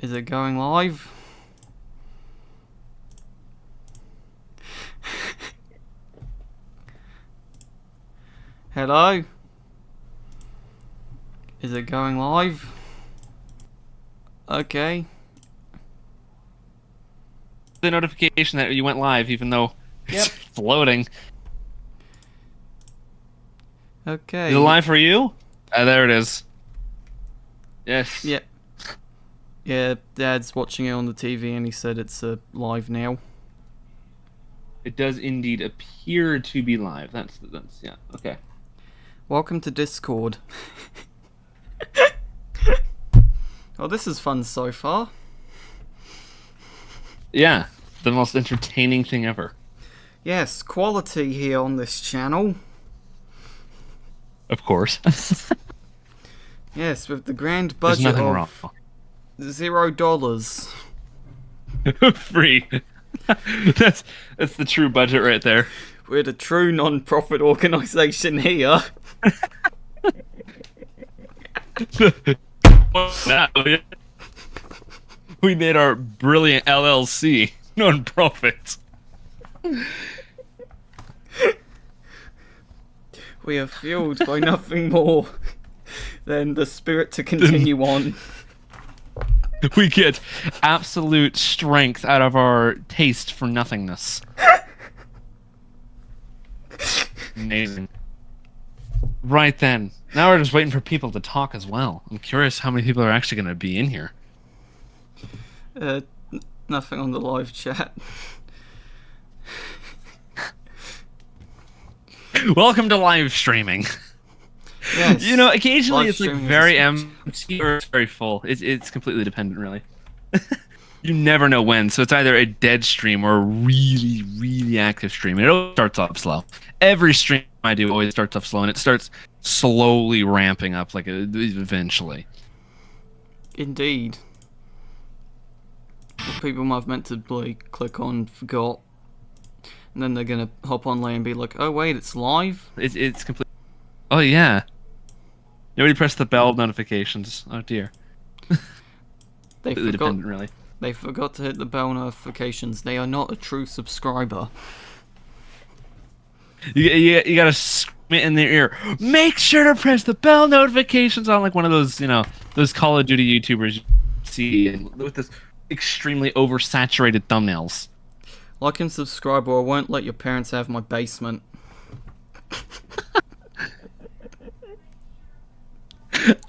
Is it going live? Hello? Is it going live? Okay. The notification that you went live, even though it's floating. Okay. Is it live for you? There it is. Yes. Yeah. Yeah, Dad's watching it on the TV and he said it's live now. It does indeed appear to be live. That's yeah. Okay. Welcome to Discord. Oh, this is fun so far. Yeah, the most entertaining thing ever. Yes, quality here on this channel. Of course. Yes, with the grand There's budget nothing of wrong. $0. Free. That's the true budget right there. We're the true non-profit organisation here. We made our brilliant LLC non-profit. We are fueled by nothing more than the spirit to continue on. We get absolute strength out of our taste for nothingness. Amazing. Right then. Now we're just waiting for people to talk as well. I'm curious how many people are actually going to be in here. Nothing on the live chat. Welcome to live streaming. Yes, You know, occasionally live it's like streaming very is- empty or it's very full. It's completely dependent, really. You never know when, so it's either a dead stream or a really, really active stream. And it always starts off slow. Every stream I do always starts off slow, and it starts slowly ramping up, like eventually. Indeed. Well, people might have meant to like click on forgot, and then they're gonna hop on lane and be like, "Oh wait, it's live." It's complete. Oh yeah. Nobody pressed the bell notifications. Oh dear. They Completely forgot. dependent, really. They forgot to hit the bell notifications. They are not a true subscriber. You gotta scream it in their ear. Make sure to press the bell notifications on, like one of those, those Call of Duty YouTubers you see, and with this extremely oversaturated thumbnails. Like and subscribe, or I won't let your parents have my basement.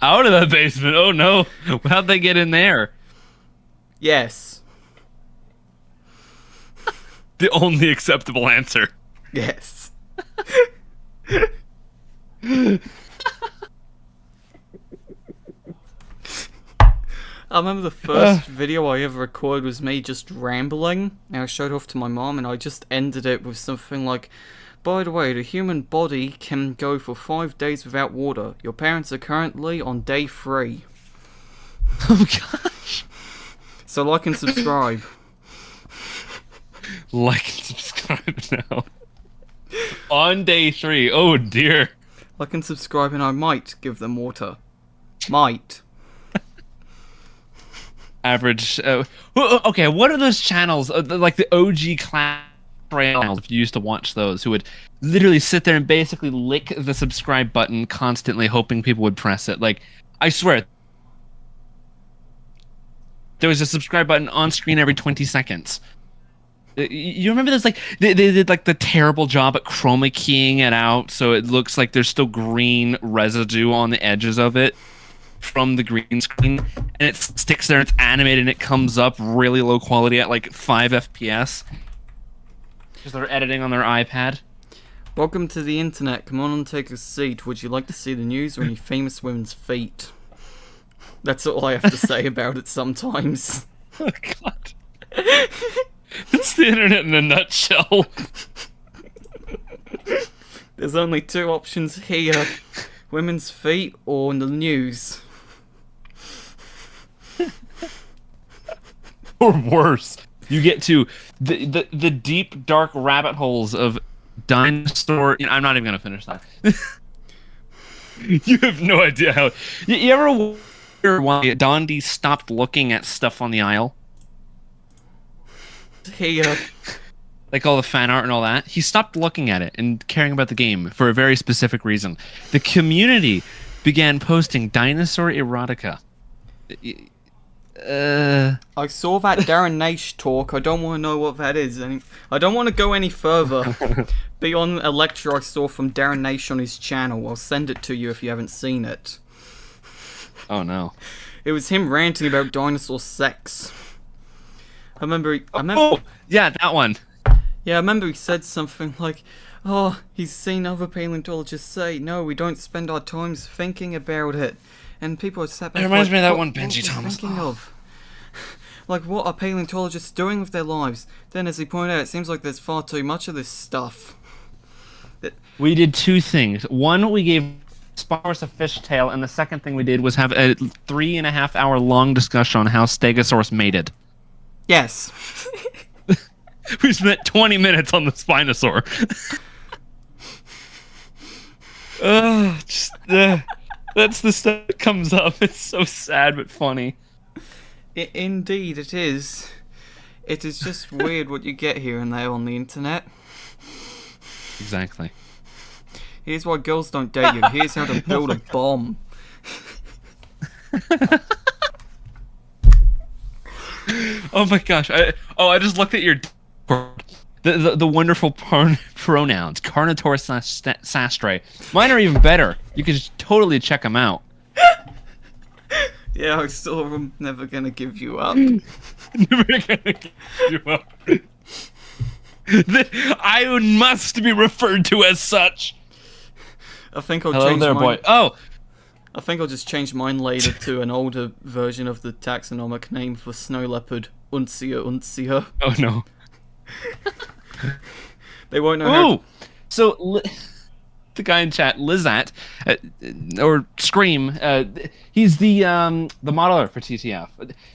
Out of the basement. Oh no. How'd they get in there? Yes. The only acceptable answer. Yes. I remember the first video I ever recorded was me just rambling, and I showed off to my mom, and I just ended it with something like, "By the way, the human body can go for 5 days without water. Your parents are currently on day 3. Oh gosh. So like and subscribe." Like and subscribe now. On day 3. Oh dear. Like and subscribe, and I might give them water. Might. Average. Okay, what are those channels? Like the OG class channels, if you used to watch those, who would literally sit there and basically lick the subscribe button constantly, hoping people would press it. Like, I swear, there was a subscribe button on screen every 20 seconds. You remember this? Like they did like the terrible job at chroma keying it out, so it looks like there's still green residue on the edges of it from the green screen, and it sticks there. It's animated, and it comes up really low quality at like 5 FPS because they're editing on their iPad. Welcome to the internet. Come on and take a seat. Would you like to see the news or any famous women's feet? That's all I have to say about it sometimes. Oh God. It's the internet in a nutshell. There's only 2 options here. Women's feet or the news. Or worse, you get to the deep, dark rabbit holes of dinosaur... I'm not even going to finish that. You have no idea how... You ever why Dondi stopped looking at stuff on the aisle? He, Like all the fan art and all that. He stopped looking at it and caring about the game for a very specific reason. The community began posting dinosaur erotica. I saw that Darren Naish talk. I don't want to know what that is. I don't want to go any further beyond a lecture I saw from Darren Naish on his channel. I'll send it to you if you haven't seen it. Oh no. It was him ranting about dinosaur sex. I remember. Oh, yeah, that one. Yeah, I remember he said something like, "Oh, he's seen other paleontologists say, no, we don't spend our times thinking about it." And people are sat back. It reminds like, me of that what, one Benji what Thomas. Thinking of? Like, what are paleontologists doing with their lives? Then, as he pointed out, it seems like there's far too much of this stuff. We did two things. One, we gave Sparus a fishtail, and the second thing we did was have a 3.5 hour long discussion on how Stegosaurus mated. Yes. We spent 20 minutes on the Spinosaur. That's the stuff that comes up. It's so sad but funny. Indeed, it is. It is just weird what you get here and there on the internet. Exactly. Here's why girls don't date you. Here's how to build a bomb. Oh my gosh! I just looked at your the wonderful pronouns, Carnotaurus sastre. Mine are even better. You can just totally check them out. Yeah, I still am never gonna give you up. Never gonna give you up. I must be referred to as such. I think I'll Hello change there, mine. boy. Oh, I think I'll just change mine later to an older version of the taxonomic name for snow leopard, Uncia. oh no. They won't know how. Ooh, so the guy in chat, Lizat, or Scream, he's the modeler for TTF.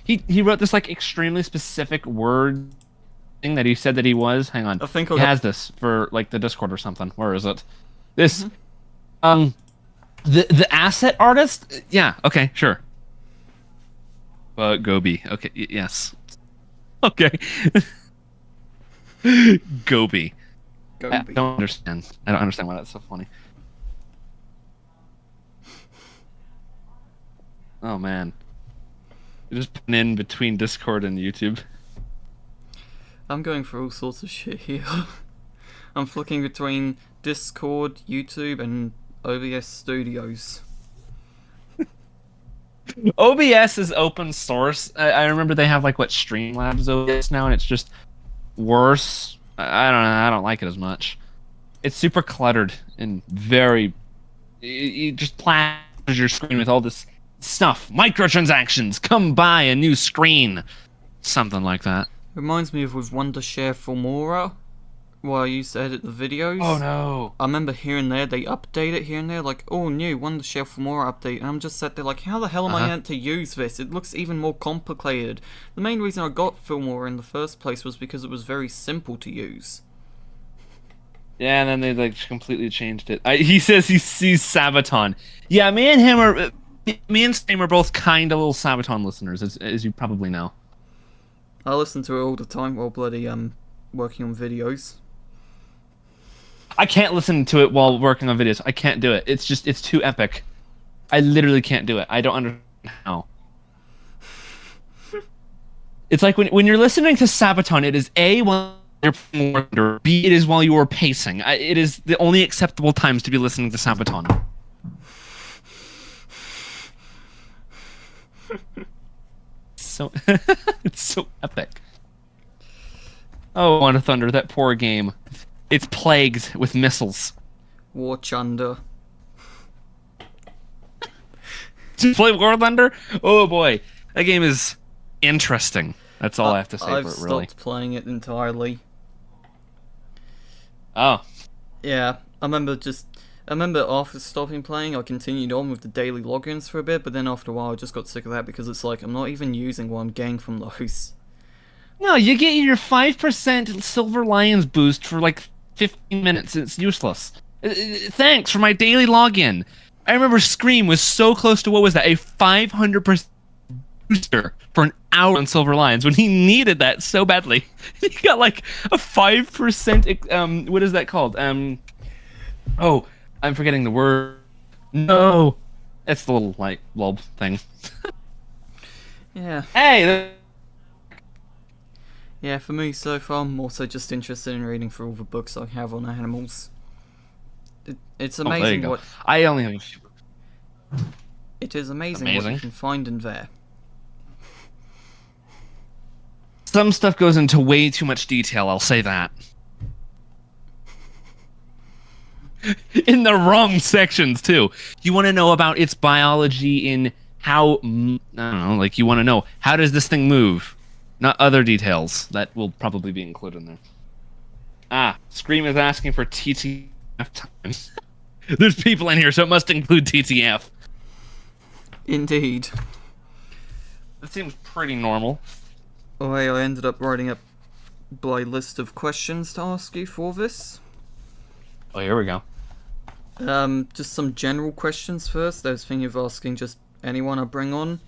He wrote this like extremely specific word thing that he said that he was. Hang on, I think he has this for like the Discord or something. Where is it? This, the asset artist. Yeah. Okay. Sure. Gobi. Okay. Yes. Okay. Gobi. I don't understand. I don't understand why that's so funny. Oh man. You're just putting in between Discord and YouTube. I'm going for all sorts of shit here. I'm flicking between Discord, YouTube, and OBS Studios. OBS is open source. I remember they have like what Streamlabs OBS now, and it's just worse. I don't know. I don't like it as much. It's super cluttered and very. You just plaster your screen with all this stuff. Microtransactions. Come buy a new screen. Something like that. Reminds me of with Wondershare Filmora, where I used to edit the videos. Oh no. I remember here and there they update it here and there, like, oh, new Wondershare Filmora update, and I'm just sat there like, how the hell am I meant to use this? It looks even more complicated. The main reason I got Filmora in the first place was because it was very simple to use. Yeah, and then they like completely changed it. He says he sees Sabaton. Yeah, me and Stream are both kind of little Sabaton listeners, as you probably know. I listen to it all the time while bloody working on videos. I can't listen to it while working on videos. I can't do it. It's too epic. I literally can't do it. I don't understand how. It's like when you're listening to Sabaton, it is A, while you're playing Wonder, B, it is while you are pacing. It is the only acceptable times to be listening to Sabaton. So it's so epic. Oh, War Thunder, that poor game. It's plagued with missiles. War Thunder. Did you play War Thunder? Oh boy, that game is interesting. That's all I have to say I've for it, really. stopped playing it entirely. Oh, Yeah, I remember after stopping playing, I continued on with the daily logins for a bit, but then after a while I just got sick of that because it's like, I'm not even using what I'm getting from those. no, you get your 5% Silver Lions boost for like 15 minutes. It's useless. Thanks for my daily login. I remember Scream was so close to, what was that, a 500% booster for an hour on Silver Lions when he needed that so badly. He got like a 5%, what is that called? Oh, I'm forgetting the word. No. It's the little light bulb thing. Yeah. Hey! Yeah, for me so far, I'm also just interested in reading through all the books I have on animals. It's amazing what... I only have a few. It is amazing what you can find in there. Some stuff goes into way too much detail, I'll say that. In the wrong sections, too. You want to know about its biology in how... I don't know, like you want to know, how does this thing move? Not other details. That will probably be included in there. Scream is asking for TTF time. There's people in here, so it must include TTF. Indeed. That seems pretty normal. Oh, hey, I ended up writing up my list of questions to ask you for this. Oh, here we go. Just some general questions first. I was thinking of asking just anyone I bring on.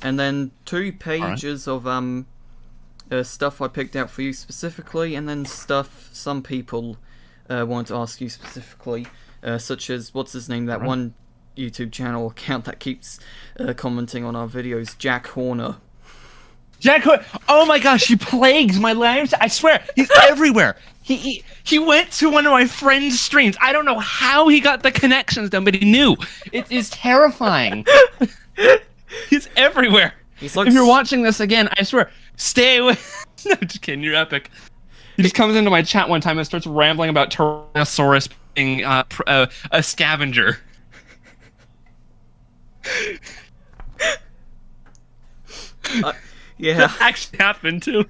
And then 2 pages of stuff I picked out for you specifically, and then stuff some people want to ask you specifically, such as, what's his name, that one YouTube channel account that keeps commenting on our videos, Jack Horner. Oh my gosh, he plagues my lives. I swear, he's everywhere. He went to one of my friend's streams. I don't know how he got the connections done, but he knew. It is terrifying. He's everywhere. He's like, if you're watching this again, I swear, stay away. No, just kidding, you're epic. He just comes into my chat one time and starts rambling about Tyrannosaurus being a scavenger. Yeah. That actually happened, too.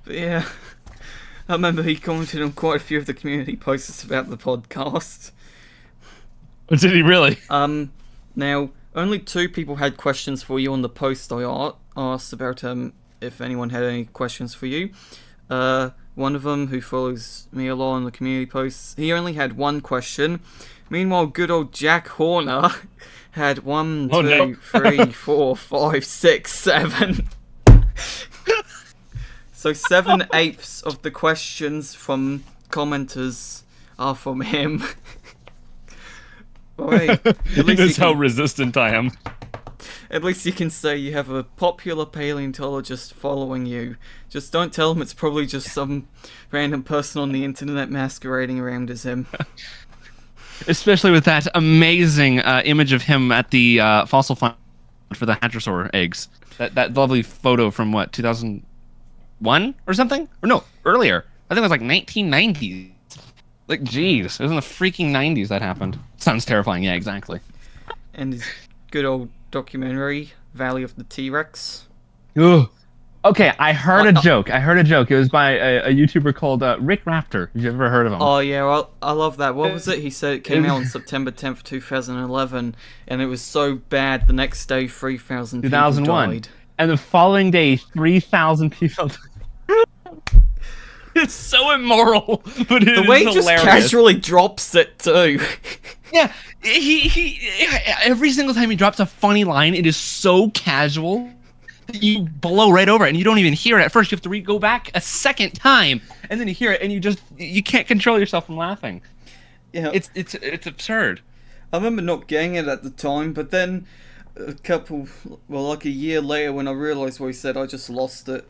But yeah, I remember he commented on quite a few of the community posts about the podcast. Did he really? Now, only 2 people had questions for you on the post I asked about if anyone had any questions for you. One of them, who follows me a lot on the community posts, he only had 1 question. Meanwhile, good old Jack Horner had 1, 2, 3, 4, 5, 6, 7. So 7/8 of the questions from commenters are from him. Wait, That's how resistant I am. At least you can say you have a popular paleontologist following you. Just don't tell him it's probably just some random person on the internet masquerading around as him. Especially with that amazing image of him at the fossil find for the hadrosaur eggs. That lovely photo from, what, 2001 or something? Or no, earlier. I think it was like 1990s. Like, jeez, it was in the freaking 90s that happened. Sounds terrifying, yeah, exactly. And his good old documentary, Valley of the T-Rex. Ugh. Okay, I heard a joke. It was by a YouTuber called Rick Raptor. Have you ever heard of him? Oh, yeah, well, I love that. What was it? He said it came out on September 10th, 2011, and it was so bad the next day 3,000 people died. And the following day, 3,000 people died. It's so immoral, but it the way is he just casually drops it too. Yeah, he every single time he drops a funny line, it is so casual that you blow right over it, and you don't even hear it at first. You have to go back a second time, and then you hear it, and you can't control yourself from laughing. Yeah, it's absurd. I remember not getting it at the time, but then like a year later, when I realised what he said, I just lost it.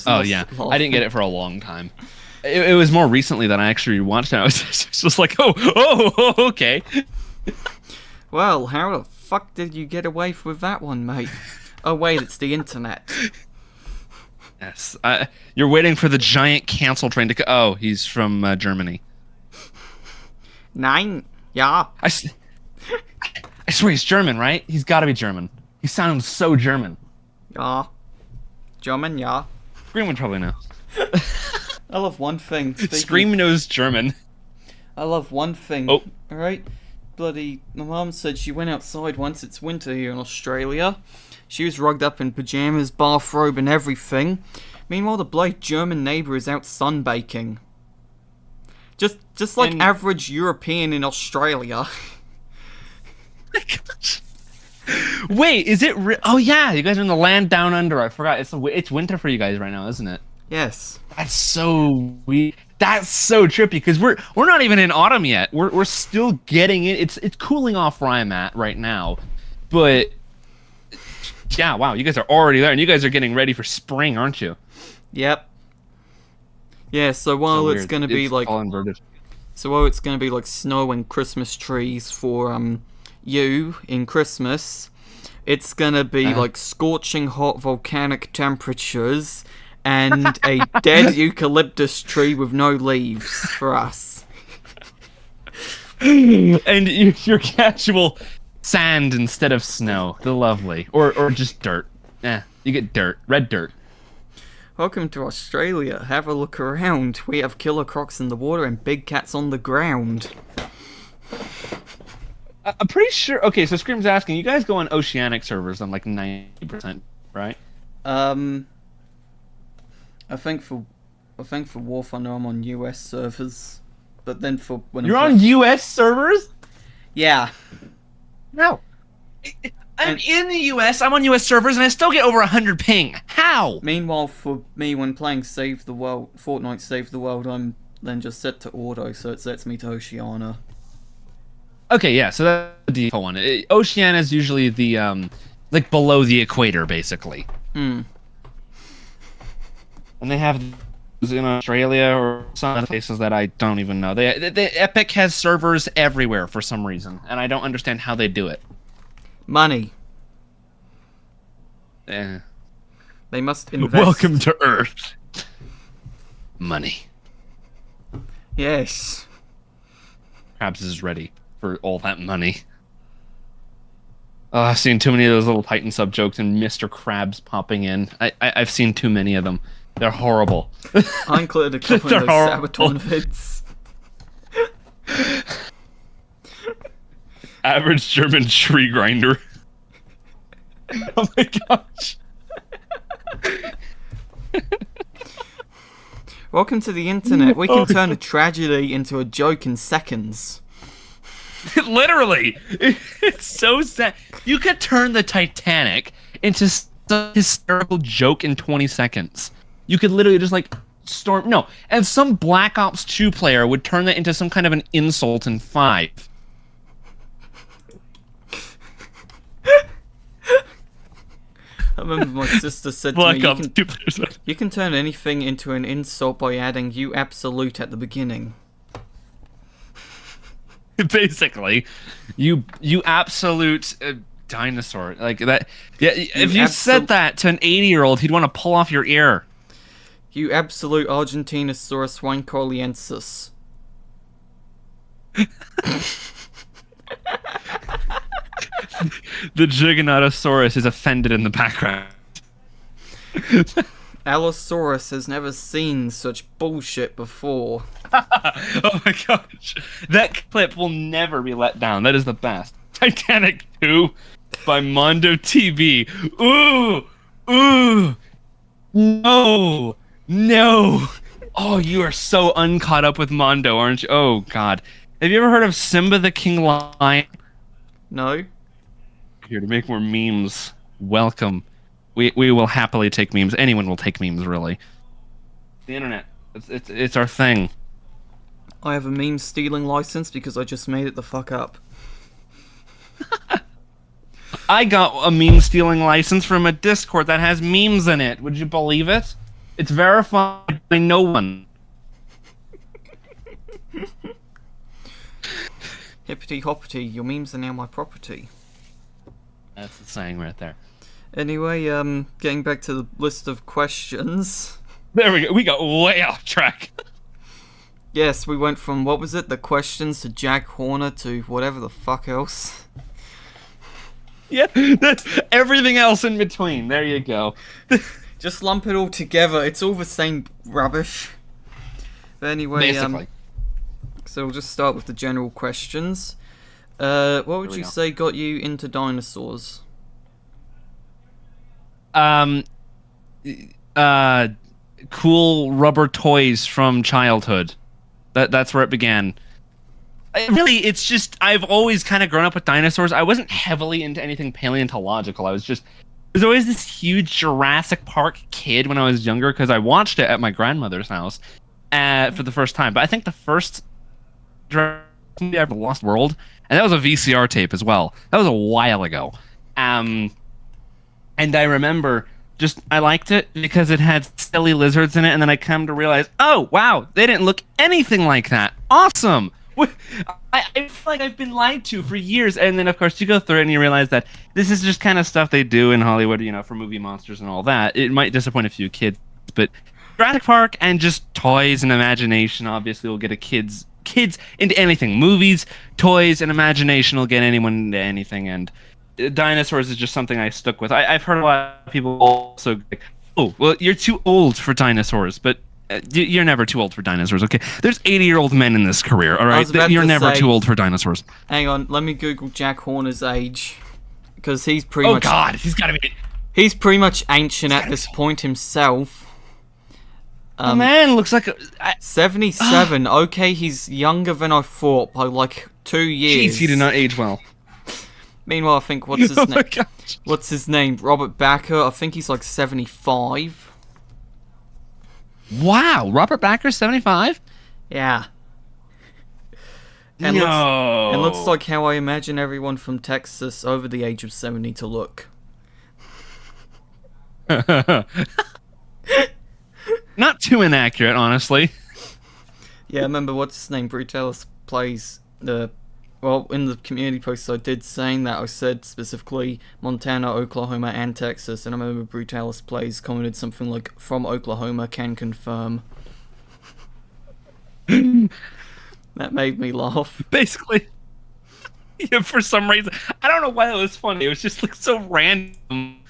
I didn't get it for a long time. It was more recently that I actually watched it. I was just like, oh, okay. Well, how the fuck did you get away with that one, mate? Oh wait, it's the internet. Yes, you're waiting for the giant cancel train to. Oh, he's from Germany. Nine, yeah. I swear he's German, right? He's got to be German. He sounds so German. Yeah, German, yeah. Scream would probably know. I love one thing. Scream knows German. I love one thing. Oh. Alright? My mum said she went outside once. It's winter here in Australia. She was rugged up in pyjamas, bathrobe and everything. Meanwhile, the bloody German neighbour is out sunbaking. Just like And- average European in Australia. Wait, is it? Oh yeah, you guys are in the land down under. I forgot. It's winter for you guys right now, isn't it? Yes. That's so weird. That's so trippy because we're not even in autumn yet. We're still getting it. It's cooling off where I'm at right now, but yeah, wow, you guys are already there, and you guys are getting ready for spring, aren't you? Yep. Yeah. So while So it's weird. gonna be It's like all inverted. So while it's going to be like snow and Christmas trees for you in Christmas, it's going to be like scorching hot volcanic temperatures and a dead eucalyptus tree with no leaves for us. And your casual sand instead of snow. The lovely. Or just dirt. You get dirt. Red dirt. Welcome to Australia. Have a look around. We have killer crocs in the water and big cats on the ground. I'm pretty sure. Okay, so Scream's asking, you guys go on oceanic servers on like 90%, right? I think for War Thunder I'm on US servers, but then for when You're on US servers? Yeah. No. I'm in the US, I'm on US servers, and I still get over 100 ping. How? Meanwhile, for me, when playing Save the World, Fortnite Save the World, I'm then just set to auto, so it sets me to Oceania. Okay, yeah, so that's the default one. Oceania is usually the, like, below the equator, basically. Hmm. And they have in Australia or some other places that I don't even know. Epic has servers everywhere for some reason, and I don't understand how they do it. Money. Eh. They must invest. Welcome to Earth. Money. Yes. Krabs is ready for all that money. Oh, I've seen too many of those little Titan sub jokes and Mr. Krabs popping in. I've seen too many of them. They're horrible. I included a couple of those Sabaton vids. Average German tree grinder. Oh my gosh. Welcome to the internet. We can turn a tragedy into a joke in seconds. Literally. It's so sad. You could turn the Titanic into a hysterical joke in 20 seconds. You could literally just like storm. No. And some Black Ops 2 player would turn that into some kind of an insult in 5. I remember my sister said to me, Black Ops 2 players. you can turn anything into an insult by adding "you absolute" at the beginning. Basically, you absolute dinosaur like that. Yeah, if you said that to an 80-year-old, he'd want to pull off your ear. You absolute Argentinosaurus winecorliensis. The Giganotosaurus is offended in the background. Allosaurus has never seen such bullshit before. Oh my gosh. That clip will never be let down. That is the best. Titanic 2 by Mondo TV. Ooh! Ooh! No! No! Oh, you are so uncaught up with Mondo, aren't you? Oh, God. Have you ever heard of Simba the King Lion? No? Here to make more memes. Welcome. We will happily take memes. Anyone will take memes, really. The internet. It's our thing. I have a meme stealing license because I just made it the fuck up. I got a meme stealing license from a Discord that has memes in it. Would you believe it? It's verified by no one. Hippity hoppity, your memes are now my property. That's the saying right there. Anyway, getting back to the list of questions. There we go. We got way off track. Yes, we went from, what was it, the questions to Jack Horner to whatever the fuck else. Yeah, that's everything else in between. There you go. Just lump it all together, it's all the same rubbish. But anyway, Basically. so we'll just start with the general questions. What would Here we you go. say got you into dinosaurs? Cool rubber toys from childhood. That's where it began. It's just I've always kind of grown up with dinosaurs. I wasn't heavily into anything paleontological. I was always this huge Jurassic Park kid when I was younger because I watched it at my grandmother's house for the first time. But I think the first Jurassic movie ever, Lost World, and that was a VCR tape as well. That was a while ago. And I remember I liked it because it had silly lizards in it, and then I come to realize, oh wow, they didn't look anything like that. Awesome. I feel like I've been lied to for years, and then of course you go through it and you realize that this is just kind of stuff they do in Hollywood, for movie monsters and all that. It might disappoint a few kids, but Jurassic Park and just toys and imagination obviously will get kids into anything. Movies, toys, and imagination will get anyone into anything, and dinosaurs is just something I stuck with. I've heard a lot of people also like, oh, well, you're too old for dinosaurs, but you're never too old for dinosaurs, okay? There's 80-year-old men in this career, all right? You're never too old for dinosaurs. Hang on, let me Google Jack Horner's age, because he's pretty much... Oh, God, he's got to be... He's pretty much ancient at this point himself. Oh, man, looks like... 77. Okay, he's younger than I thought by, like, 2 years. Jeez, he did not age well. Meanwhile, I think, what's his name? What's his name? Robert Backer. I think he's, like, 75. Wow, Robert Backer, 75? Yeah. And no. Looks like how I imagine everyone from Texas over the age of 70 to look. Not too inaccurate, honestly. Yeah, I remember what's his name? Brutalis plays the... Well, in the community posts I did saying that, I said specifically Montana, Oklahoma, and Texas, and I remember Brutalis Plays commented something like, from Oklahoma, can confirm. That made me laugh. Basically, yeah, for some reason. I don't know why it was funny, it was just like so random.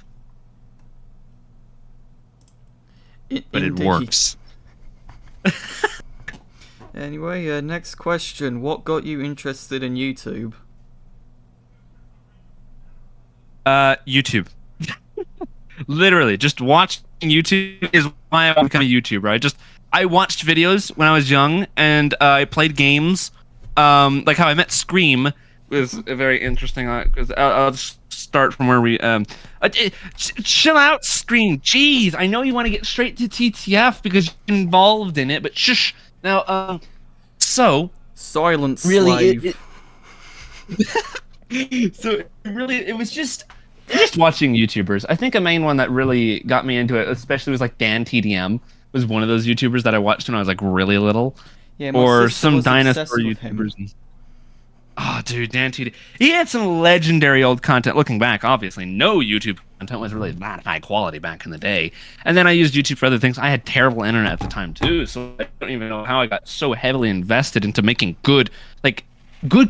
But it works. Anyway, next question. What got you interested in YouTube? YouTube. Literally, just watching YouTube is why I became a YouTuber. I watched videos when I was young, and I played games. Like how I met Scream was a very interesting. Because I'll just start from where we. Chill out, Scream. Jeez, I know you want to get straight to TTF because you're involved in it, but shush. Now, so Silent really, slave. So really, it was just watching YouTubers. I think a main one that really got me into it, especially, was like Dan TDM. Was one of those YouTubers that I watched when I was like really little. Yeah, or some dinosaur YouTubers. Oh, dude, Dan TDM. He had some legendary old content. Looking back, obviously, no YouTube content was really that high quality back in the day. And then I used YouTube for other things. I had terrible internet at the time too, so I don't even know how I got so heavily invested into making good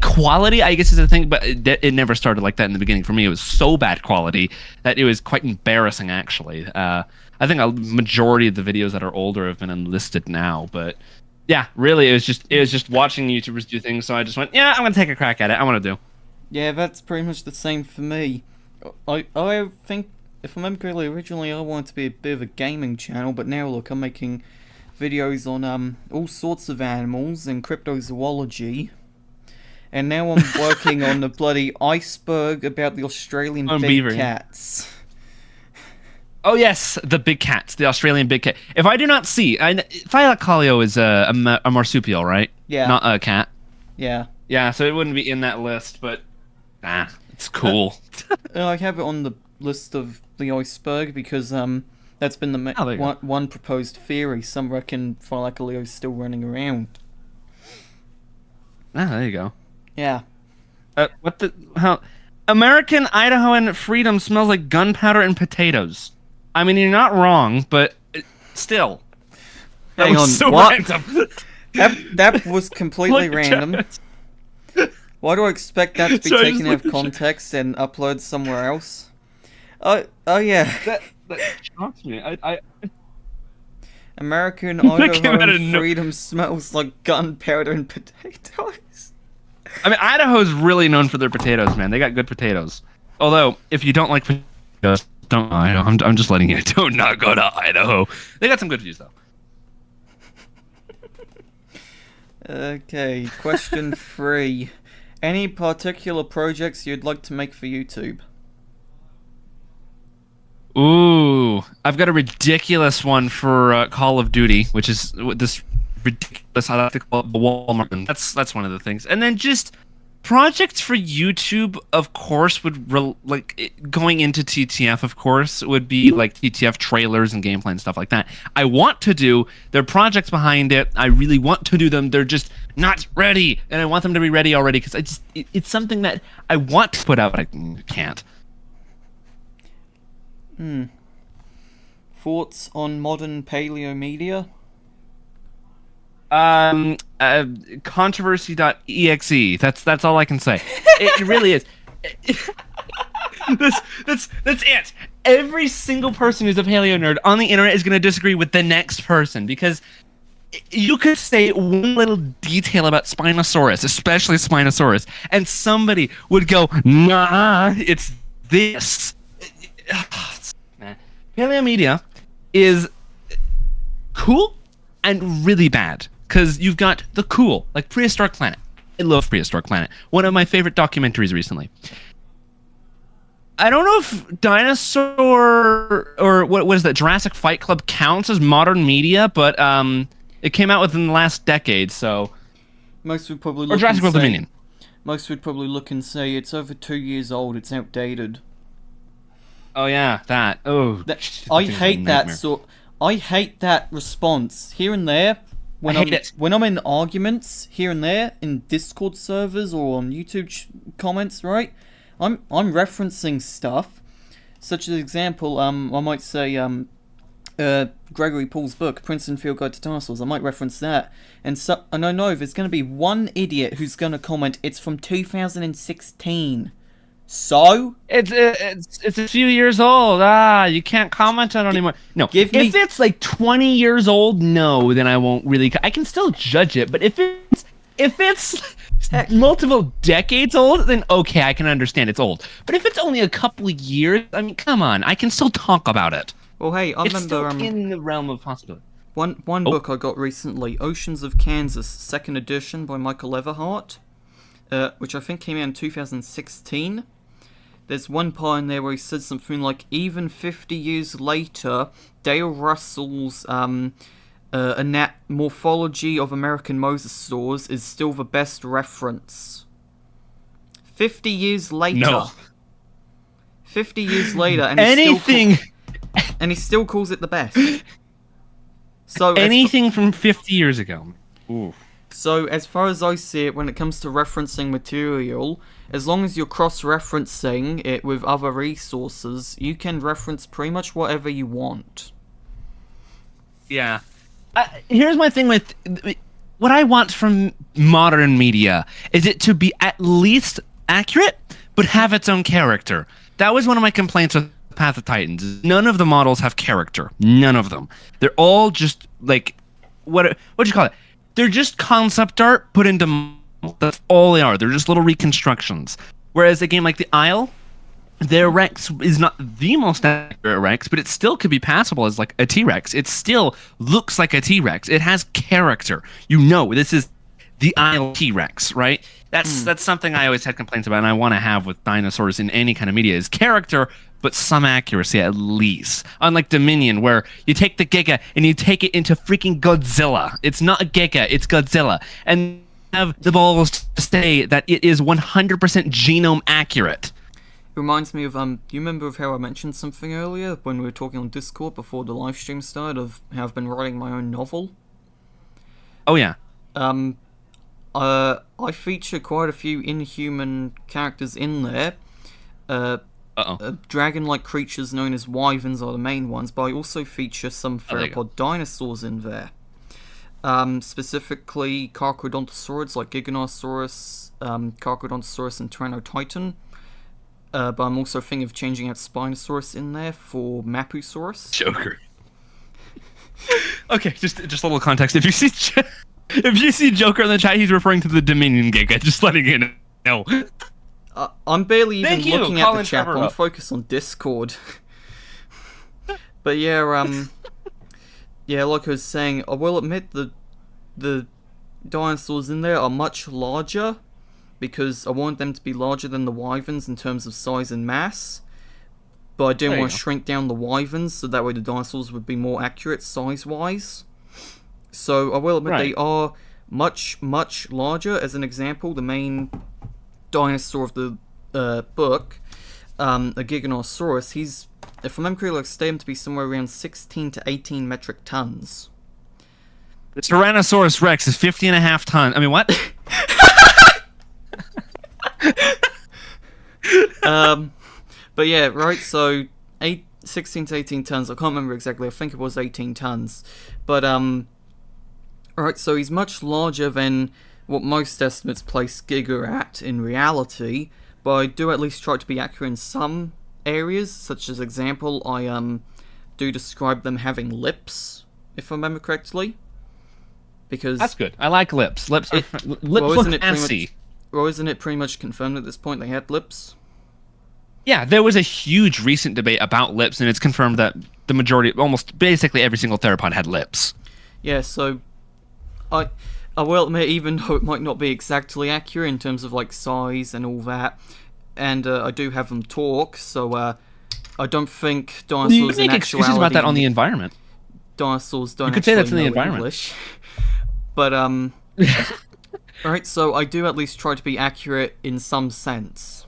quality, I guess is the thing, but it never started like that in the beginning for me. It was so bad quality that it was quite embarrassing, actually. I think a majority of the videos that are older have been unlisted now, but yeah, really, it was just watching YouTubers do things, so I just went, yeah, I'm gonna take a crack at it. I want to do. Yeah, that's pretty much the same for me. I think, if I remember correctly, originally I wanted to be a bit of a gaming channel, but now look, I'm making videos on all sorts of animals and cryptozoology. And now I'm working on the bloody iceberg about the Australian big beaver. Cats. Oh yes, the big cats, the Australian big cat. If I do not see, Thylacoleo is a marsupial, right? Yeah. Not a cat. Yeah. Yeah, so it wouldn't be in that list, but it's cool. I have it on the list of the iceberg because that's been the one proposed theory. Some reckon Thylacoleo is still running around. Ah, there you go. Yeah. How American Idahoan freedom smells like gunpowder and potatoes. I mean, you're not wrong, but still. Hang on, so what? Random. That was completely random. Why do I expect that to be taken out of context and uploaded somewhere else? Oh yeah. That shocks me. American Idaho freedom smells like gunpowder and potatoes. I mean, Idaho's really known for their potatoes, man. They got good potatoes. Although, if you don't like potatoes, don't. I'm just letting you. Do not go to Idaho. They got some good views though. Okay, question 3. Any particular projects you'd like to make for YouTube? Ooh, I've got a ridiculous one for Call of Duty, which is this ridiculous. I like to call it the Walmart. That's one of the things, and then just projects for YouTube. Of course, going into TTF. Of course, would be like TTF trailers and gameplay and stuff like that. I want to do. There are projects behind it. I really want to do them. They're just not ready, and I want them to be ready already because it's something that I want to put out, but I can't. Thoughts on modern paleo media? Controversy.exe. That's all I can say. It really is. That's it. Every single person who's a paleo nerd on the internet is going to disagree with the next person because you could say one little detail about Spinosaurus, especially Spinosaurus, and somebody would go, "Nah, it's this." Paleo media is cool and really bad because you've got the cool, like Prehistoric Planet. I love Prehistoric Planet. One of my favorite documentaries recently. I don't know if Dinosaur or what is that, Jurassic Fight Club counts as modern media, but it came out within the last decade, so Most would probably or Jurassic World Dominion. Most would probably look and say it's over 2 years old. It's outdated. Oh yeah, that. Oh, I hate that sort. I hate that response here and there. When I'm in arguments here and there in Discord servers or on YouTube comments, right? I'm referencing stuff, such as example. I might say Gregory Paul's book, Princeton Field Guide to Dinosaurs. I might reference that, and I know there's going to be one idiot who's going to comment, "It's from 2016." So it's a few years old. You can't comment on it anymore. No, if it's like 20 years old, no, then I won't really. I can still judge it, but if it's multiple decades old, then okay, I can understand it's old. But if it's only a couple of years, I mean, come on, I can still talk about it. Well, hey, I remember it's still in the realm of possibility. One book I got recently, Oceans of Kansas, 2nd edition by Michael Everhart, which I think came out in 2016. There's one part in there where he says something like, even 50 years later, Dale Russell's morphology of American mosasaurs is still the best reference. 50 years later. No. 50 years later, and he still calls it the best. So anything from 50 years ago. Ooh. So, as far as I see it, when it comes to referencing material, as long as you're cross-referencing it with other resources, you can reference pretty much whatever you want. Yeah. Here's my thing with what I want from modern media is it to be at least accurate, but have its own character. That was one of my complaints with Path of Titans. None of the models have character. None of them. They're all just like what do you call it? They're just concept art put into models. That's all they are. They're just little reconstructions. Whereas a game like the Isle, their Rex is not the most accurate Rex, but it still could be passable as like a T-Rex. It still looks like a T-Rex. It has character. You know, this is the Isle T-Rex, right? That's something I always had complaints about, and I want to have with dinosaurs in any kind of media is character, but some accuracy at least. Unlike Dominion, where you take the Giga and you take it into freaking Godzilla. It's not a Giga, it's Godzilla. And have the balls to say that it is 100% genome accurate. It reminds me of, do you remember of how I mentioned something earlier when we were talking on Discord before the live stream started of how I've been writing my own novel? Oh, yeah. I feature quite a few inhuman characters in there. Dragon-like creatures known as wyverns are the main ones, but I also feature some theropod dinosaurs in there. Specifically Carcharodontosaurids like Giganotosaurus, Carcharodontosaurus and Tyrannotitan. But I'm also thinking of changing out Spinosaurus in there for Mapusaurus. Joker. Okay, just a little context. If you see Joker in the chat, he's referring to the Dominion Giga. Just letting you know. I'm barely even looking at the chat. I'm focused on Discord. But yeah, yeah, like I was saying, I will admit the dinosaurs in there are much larger, because I wanted them to be larger than the wyverns in terms of size and mass. But I didn't want to shrink down the wyverns, so that way the dinosaurs would be more accurate size-wise. So I will admit they are much, much larger. As an example, the main dinosaur of the book, a Giganosaurus, he's, if I remember correctly, I estimate him to be somewhere around 16 to 18 metric tons. The Tyrannosaurus Rex is 50.5 tons. I mean, what? But yeah, right, so 16 to 18 tons, I can't remember exactly, I think it was 18 tons. But, alright, so he's much larger than what most estimates place Giga at in reality, but I do at least try to be accurate in some areas, such as example, I do describe them having lips, if I remember correctly. Because that's good. I like lips. Lips look fancy. Well, isn't it pretty much confirmed at this point they had lips? Yeah, there was a huge recent debate about lips, and it's confirmed that the majority, almost basically every single theropod had lips. Yeah, so I will admit, even though it might not be exactly accurate in terms of like size and all that, and I do have them talk, so I don't think dinosaurs you can make excuses about that on the environment. Dinosaurs don't. You could say that's in the environment. English. But alright, so I do at least try to be accurate in some sense.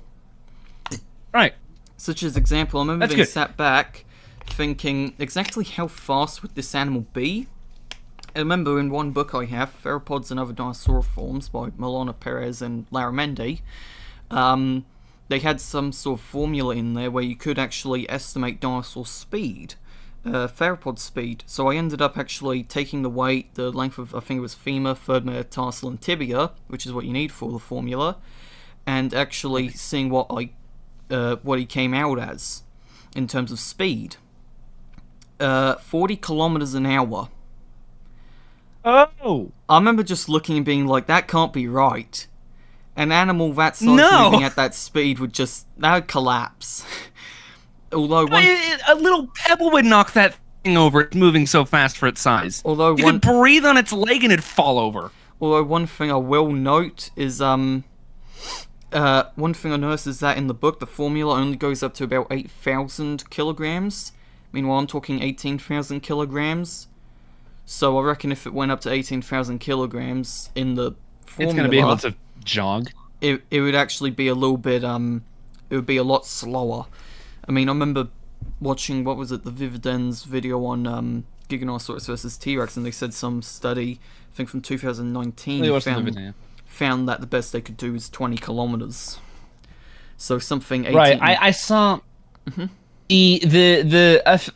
Right. Such as example, I remember being sat back thinking exactly how fast would this animal be. I remember in one book I have, Theropods and Other Dinosaur Forms by Milana Perez and Laramendi, they had some sort of formula in there where you could actually estimate dinosaur speed, theropod speed. So I ended up actually taking the weight, the length of, I think it was femur, third metatarsal and tibia, which is what you need for the formula, and actually seeing what he came out as in terms of speed. 40 kilometers an hour. Oh! I remember just looking and being like, that can't be right. An animal that size moving at that speed that would collapse. Although a little pebble would knock that thing over. It's moving so fast for its size. Although you could breathe on its leg and it'd fall over. Although one thing I will note is one thing I noticed is that in the book the formula only goes up to about 8,000 kilograms. Meanwhile I'm talking 18,000 kilograms. So I reckon if it went up to 18,000 kilograms in the formula, it's going to be able to jog. It would actually be a little bit it would be a lot slower. I mean, I remember watching, what was it, the Vividens video on Giganosaurus versus T-Rex, and they said some study, I think from 2019, found that the best they could do is 20 kilometers. So something 18... Right, I saw... Mm-hmm.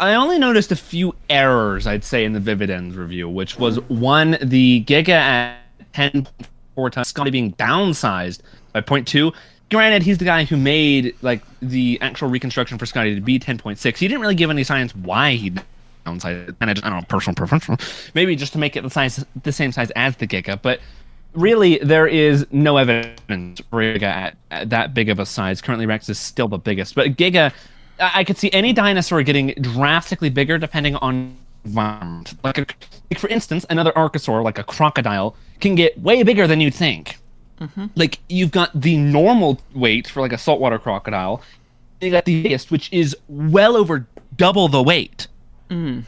I only noticed a few errors, I'd say, in the Vividens review, which was, one, the Giga at 10.4 tons, Scotty being downsized by 0.2. Granted, he's the guy who made like the actual reconstruction for Scotty to be 10.6. He didn't really give any science why he downsized, and I don't know, personal preference. Maybe just to make it the same size as the Giga, but really there is no evidence for Giga at that big of a size. Currently, Rex is still the biggest, but Giga, I could see any dinosaur getting drastically bigger depending on environment. Like for instance, another archosaur, like a crocodile, can get way bigger than you'd think. Mm-hmm. Like, you've got the normal weight for like a saltwater crocodile, you got the biggest, which is well over double the weight. You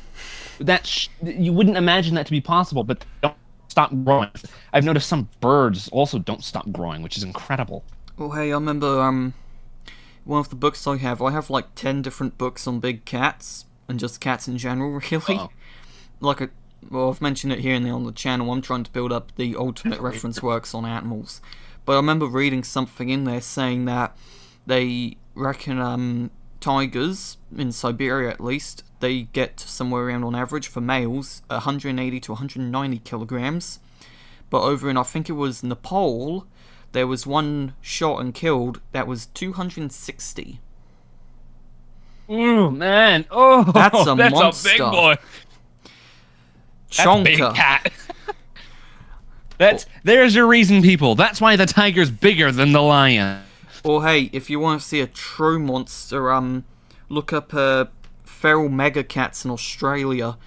wouldn't imagine that to be possible, but they don't stop growing. I've noticed some birds also don't stop growing, which is incredible. Well, hey, I remember one of the books I have like 10 different books on big cats, and just cats in general, really. Uh-oh. Well, I've mentioned it here and there on the channel. I'm trying to build up the ultimate reference works on animals. But I remember reading something in there saying that they reckon tigers, in Siberia at least, they get somewhere around, on average, for males, 180 to 190 kilograms. But over in, I think it was Nepal, there was one shot and killed that was 260. Oh, man. Oh, that's a monster. A big boy. Chonka. That's big cat. There's your reason, people. That's why the tiger's bigger than the lion. Or hey, if you want to see a true monster, look up feral mega cats in Australia.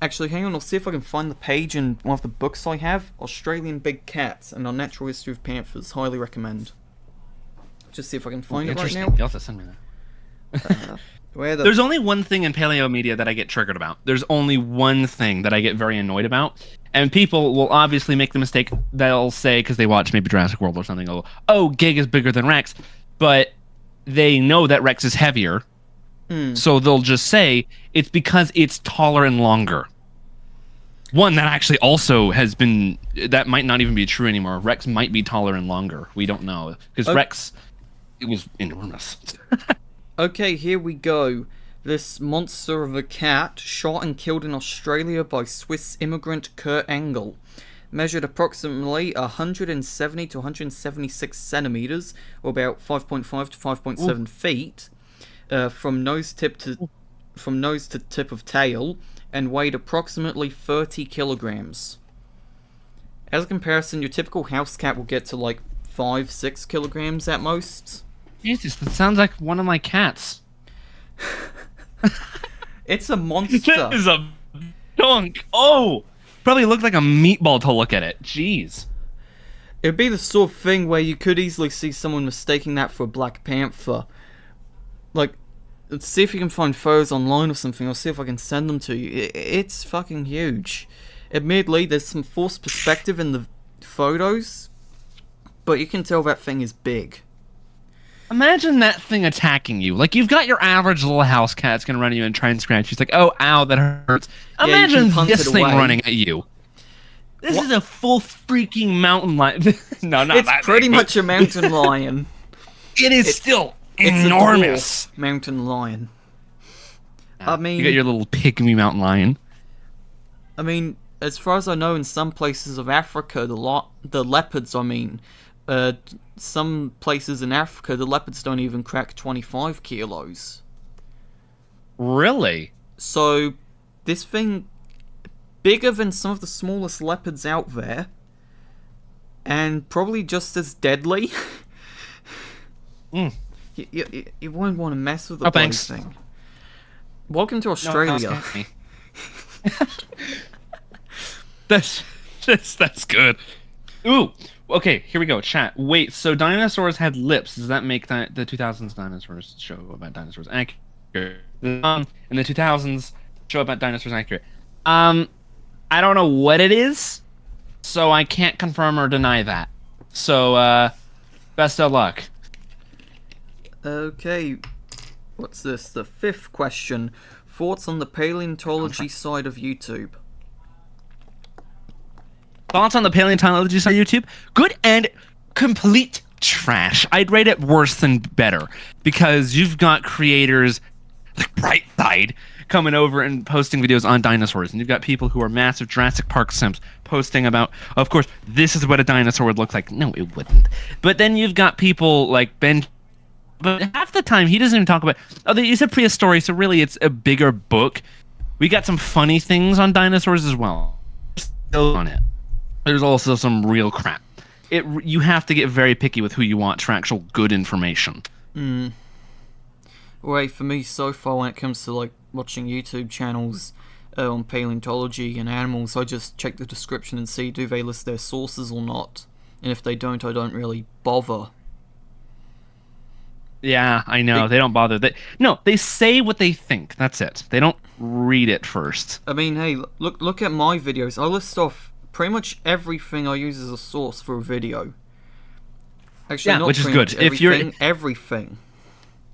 Actually, hang on, I'll see if I can find the page in one of the books I have. Australian Big Cats and Our Natural History of Panthers. Highly recommend. Just see if I can find it right now. You'll have to send me that. There's only one thing in paleo media that I get triggered about. There's only one thing that I get very annoyed about. And people will obviously make the mistake, they'll say, because they watch maybe Jurassic World or something, oh, Gig is bigger than Rex. But they know that Rex is heavier. So they'll just say, it's because it's taller and longer. One that actually also has been, that might not even be true anymore. Rex might be taller and longer. We don't know. Because Rex, it was enormous. Okay, here we go. This monster of a cat, shot and killed in Australia by Swiss immigrant Kurt Engel, measured approximately 170 to 176 centimeters, or about 5.5 to 5.7 feet, from nose to tip of tail, and weighed approximately 30 kilograms. As a comparison, your typical house cat will get to like 5-6 kilograms at most. Jesus, that sounds like one of my cats. It's a monster. That is a dunk. Oh, probably looked like a meatball to look at it. Jeez. It'd be the sort of thing where you could easily see someone mistaking that for a Black Panther. Like, let's see if you can find photos online or something. I'll see if I can send them to you. It's fucking huge. Admittedly, there's some forced perspective in the photos, but you can tell that thing is big. Imagine that thing attacking you. Like, you've got your average little house cat that's going to run at you and try and scratch you. It's like, oh, ow, that hurts. Yeah, Imagine this thing running at you. This is a full freaking mountain lion. No, not it's that pretty big, much a mountain lion. It's still It's enormous. A dwarf mountain lion. Yeah. I mean, you got your little pygmy mountain lion. I mean, as far as I know, in some places of Africa, the leopards, some places in Africa, the leopards don't even crack 25 kilos. Really? So, this thing, bigger than some of the smallest leopards out there, and probably just as deadly. You won't want to mess with the bloody thing. Welcome to Australia. That's good. Ooh. Okay, here we go. Chat. Wait, so dinosaurs had lips. Does that make the 2000s dinosaurs show about dinosaurs accurate? In the 2000s show about dinosaurs accurate. I don't know what it is, so I can't confirm or deny that. So, best of luck. Okay, what's this? The 5th question. Thoughts on the paleontology side of YouTube? Thoughts on the paleontology side of YouTube? Good and complete trash. I'd rate it worse than better, because you've got creators like Brightside coming over and posting videos on dinosaurs, and you've got people who are massive Jurassic Park simps posting about, of course, this is what a dinosaur would look like. No, it wouldn't. But then you've got people like Ben, but half the time he doesn't even talk about, it's a prehistory, so really it's a bigger book. We got some funny things on dinosaurs as well. Still on it. There's also some real crap. You have to get very picky with who you want for actual good information. Wait, for me, so far when it comes to like watching YouTube channels on paleontology and animals, I just check the description and see do they list their sources or not. And if they don't, I don't really bother. Yeah, I know. They don't bother. They say what they think. That's it. They don't read it first. I mean, hey, look at my videos. I list off pretty much everything I use as a source for a video. Actually, not which is good. Everything.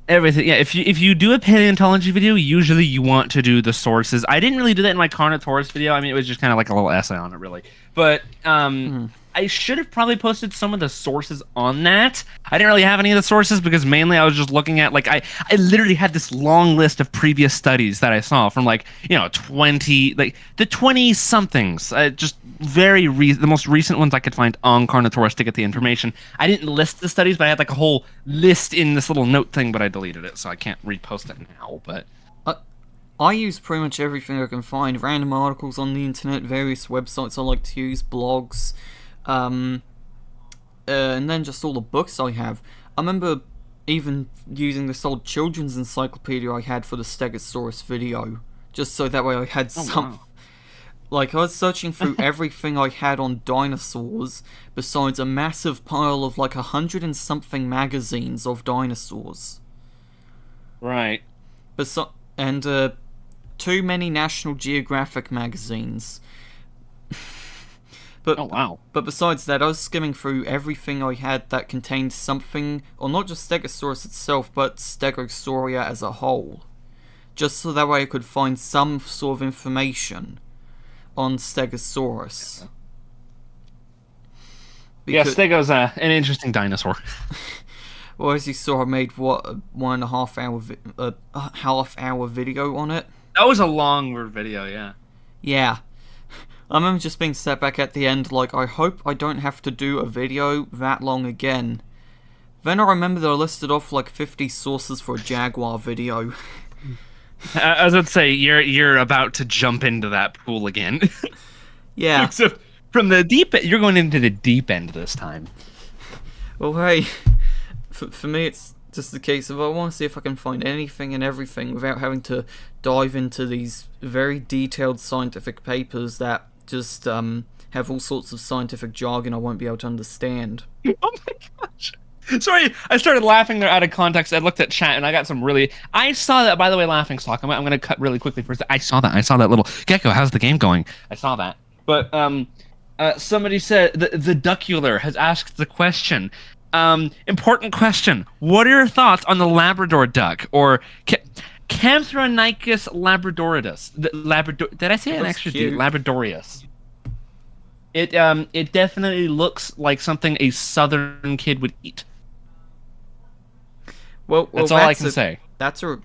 Everything, yeah. If you do a paleontology video, usually you want to do the sources. I didn't really do that in my Carnotaurus video. I mean, it was just kind of like a little essay on it, really. But I should have probably posted some of the sources on that. I didn't really have any of the sources because mainly I was just looking at, like, I literally had this long list of previous studies that I saw from, like, 20, like, the 20-somethings. Just the most recent ones I could find on Carnotaurus to get the information. I didn't list the studies, but I had, like, a whole list in this little note thing, but I deleted it, so I can't repost it now, but... I use pretty much everything I can find. Random articles on the internet, various websites I like to use, blogs... and then just all the books I have. I remember even using this old children's encyclopedia I had for the Stegosaurus video, just so that way I had Like, I was searching through everything I had on dinosaurs, besides a massive pile of like 100 and something magazines of dinosaurs. Right. And too many National Geographic magazines. But, Oh, wow. But besides that, I was skimming through everything I had that contained something, or not just Stegosaurus itself, but Stegosauria as a whole. Just so that way I could find some sort of information on Stegosaurus. Yeah, Stego's an interesting dinosaur. Well, as you saw, I made, what, a 1.5 hour, half-hour video on it? That was a long video, yeah. Yeah. I remember just being set back at the end, like, I hope I don't have to do a video that long again. Then I remember that I listed off like 50 sources for a Jaguar video. I was about to say, you're about to jump into that pool again. Yeah. Except from the deep end, you're going into the deep end this time. Well, hey, for me it's just the case of I want to see if I can find anything and everything without having to dive into these very detailed scientific papers that just have all sorts of scientific jargon I won't be able to understand. Oh my gosh. Sorry, I started laughing there out of context. I looked at chat and I got some really... I saw that, by the way, laughing stock. I'm going to cut really quickly first. I saw that little... Gecko, how's the game going? I saw that. But somebody said... The Duckular has asked the question. Important question. What are your thoughts on the Labrador duck? Or... Canthronicus labradoridus. Did I say an extra D? Labradorius. It definitely looks like something a southern kid would eat. Well, that's all I can say. That's an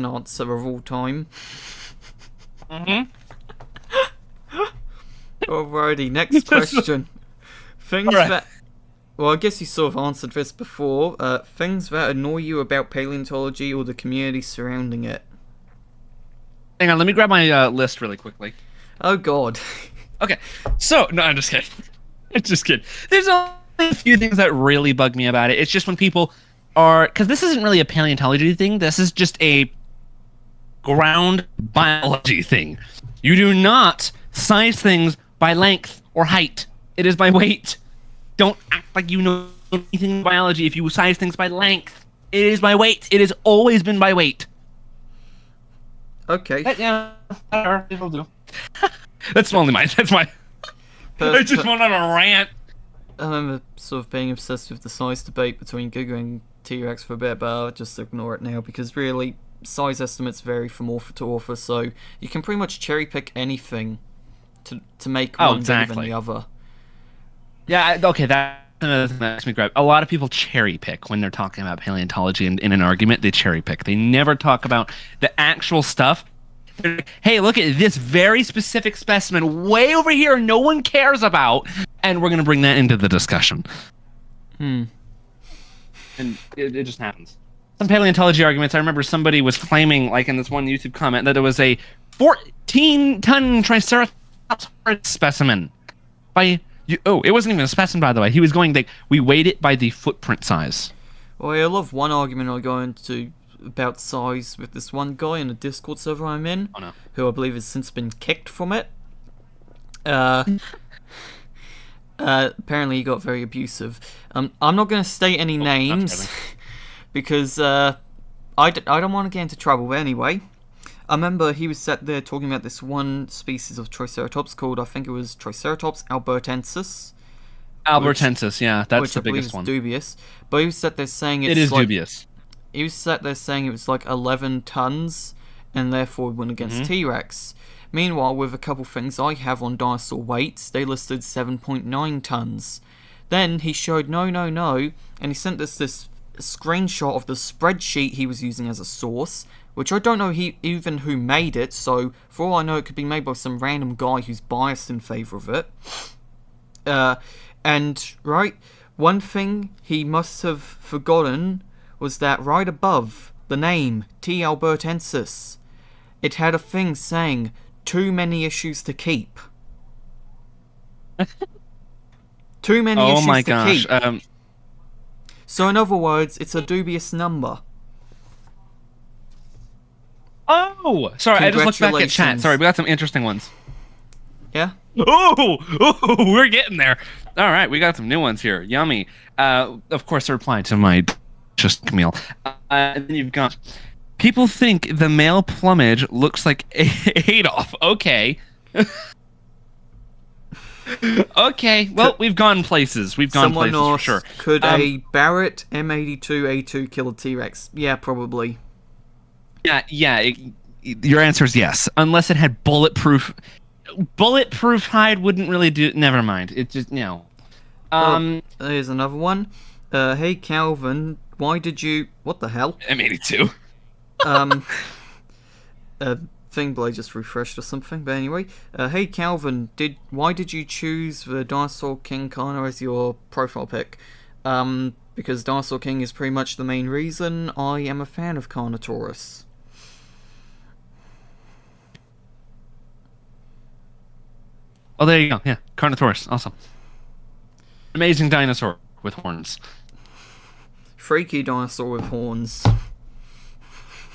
answer of all time. Mm-hmm. Alrighty, next question. Things that... Well, I guess you sort of answered this before. Things that annoy you about paleontology or the community surrounding it. Hang on, let me grab my list really quickly. Oh, God. Okay, so... No, I'm just kidding. I'm just kidding. There's only a few things that really bug me about it. It's just when people are... Because this isn't really a paleontology thing. This is just a ground biology thing. You do not size things by length or height. It is by weight. Don't act like you know anything in biology if you size things by length. It is by weight. It has always been by weight. Okay. It'll do. That's only mine. That's my... I just went on a rant. I remember sort of being obsessed with the size debate between Giga and T-Rex for a bit, but I'll just ignore it now, because really, size estimates vary from author to author, so you can pretty much cherry-pick anything to make one bigger than the other. Yeah, okay, that's another thing that makes me grab. A lot of people cherry pick when they're talking about paleontology in an argument. They cherry pick. They never talk about the actual stuff. They're like, hey, look at this very specific specimen way over here no one cares about, and we're going to bring that into the discussion. And it just happens. Some paleontology arguments, I remember somebody was claiming, like in this one YouTube comment, that there was a 14-ton Triceratops specimen by... it wasn't even a specimen, by the way. He was going, like, we weighed it by the footprint size. Well, I love one argument I go into about size with this one guy in a Discord server I'm in, who I believe has since been kicked from it. Apparently he got very abusive. I'm not going to state any names, because I don't want to get into trouble, but anyway. I remember he was sat there talking about this one species of Triceratops called, I think it was Triceratops albertensis. Albertensis, yeah, that's the biggest one. Which I believe is dubious. But he was sat there saying it is dubious. He was sat there saying it was like 11 tons, and therefore would win against T-Rex. Meanwhile, with a couple things I have on dinosaur weights, they listed 7.9 tons. Then he showed no, and he sent us this screenshot of the spreadsheet he was using as a source, which I don't know even who made it, so for all I know it could be made by some random guy who's biased in favour of it. One thing he must have forgotten was that right above the name, T. albertensis, it had a thing saying, too many issues to keep. Too many issues to keep. So in other words, it's a dubious number. Oh! Sorry, I just looked back at chat. Sorry, we got some interesting ones. Yeah. Oh, we're getting there. All right, we got some new ones here. Yummy. Of course, they're replying to my just Camille. And then you've got people think the male plumage looks like Adolf. Okay. Okay. Well, we've gone places. We've gone Someone places asked, for sure. could a Barrett M82A2 kill a T-Rex? Yeah, probably. Yeah. Your answer is yes, unless it had bulletproof. Bulletproof hide wouldn't really do. Never mind. It just no. Here's another one. Hey Calvin, why did you? What the hell? M82. Thingblade just refreshed or something. But anyway, hey Calvin, why did you choose the Dinosaur King Kana as your profile pic? Because Dinosaur King is pretty much the main reason. I am a fan of Carnotaurus. Oh, there you go. Yeah, Carnotaurus. Awesome. Amazing dinosaur with horns. Freaky dinosaur with horns.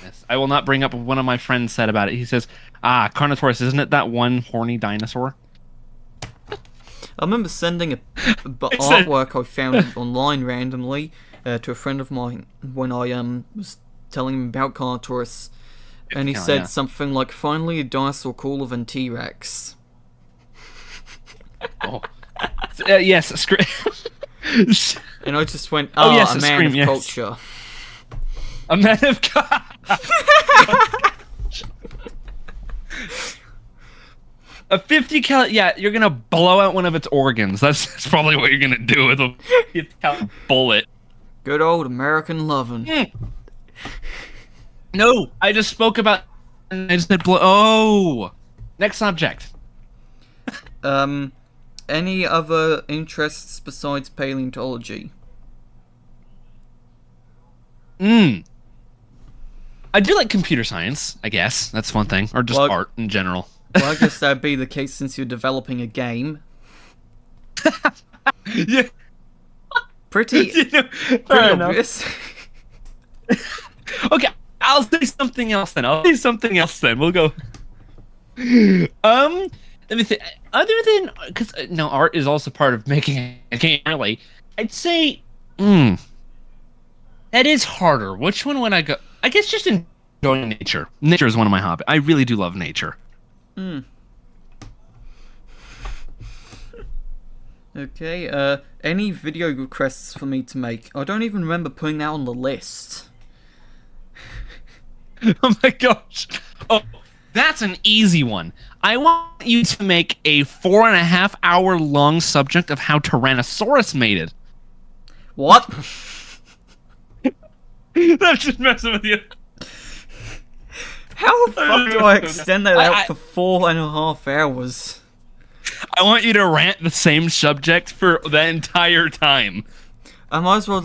Yes, I will not bring up what one of my friends said about it. He says, Carnotaurus, isn't it that one horny dinosaur? I remember sending artwork I found online randomly to a friend of mine when I was telling him about Carnotaurus, and he said something like, finally a dinosaur cooler than T-Rex. Oh. Yes, and I just went, yes, a man of yes. culture. A man of God. A 50 cal. Yeah, you're gonna blow out one of its organs. That's probably what you're gonna do with a 50 cal bullet. Good old American lovin'. No, I just spoke about. I just said blow. Oh, next subject. Any other interests besides paleontology? I do like computer science, I guess. That's one thing. Or just art in general. Well, I guess that'd be the case since you're developing a game. Yeah. Pretty obvious. Okay, I'll say something else then. We'll go. Let me think. Other than, because art is also part of making a game. Really, I'd say, that is harder. Which one would I go? I guess just enjoying nature. Nature is one of my hobbies. I really do love nature. Okay. Any video requests for me to make? I don't even remember putting that on the list. Oh my gosh. Oh, that's an easy one. I want you to make a 4.5 hour long subject of how Tyrannosaurus mated. What? That's just messing with you. How the fuck do I extend that out for 4.5 hours? I want you to rant the same subject for the entire time. I might as well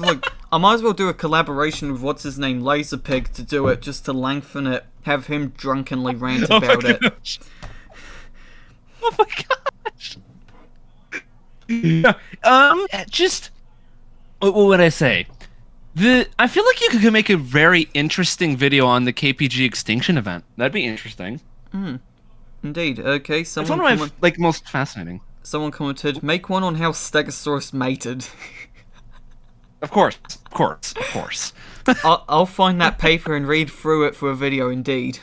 do a collaboration with what's his name, Laserpig, to do it, just to lengthen it. Have him drunkenly rant about it. Oh my gosh. Just what would I say? I feel like you could make a very interesting video on the KPG extinction event. That'd be interesting. Indeed. Okay, It's one of my most fascinating. Someone commented, make one on how Stegosaurus mated. Of course. I'll find that paper and read through it for a video, indeed.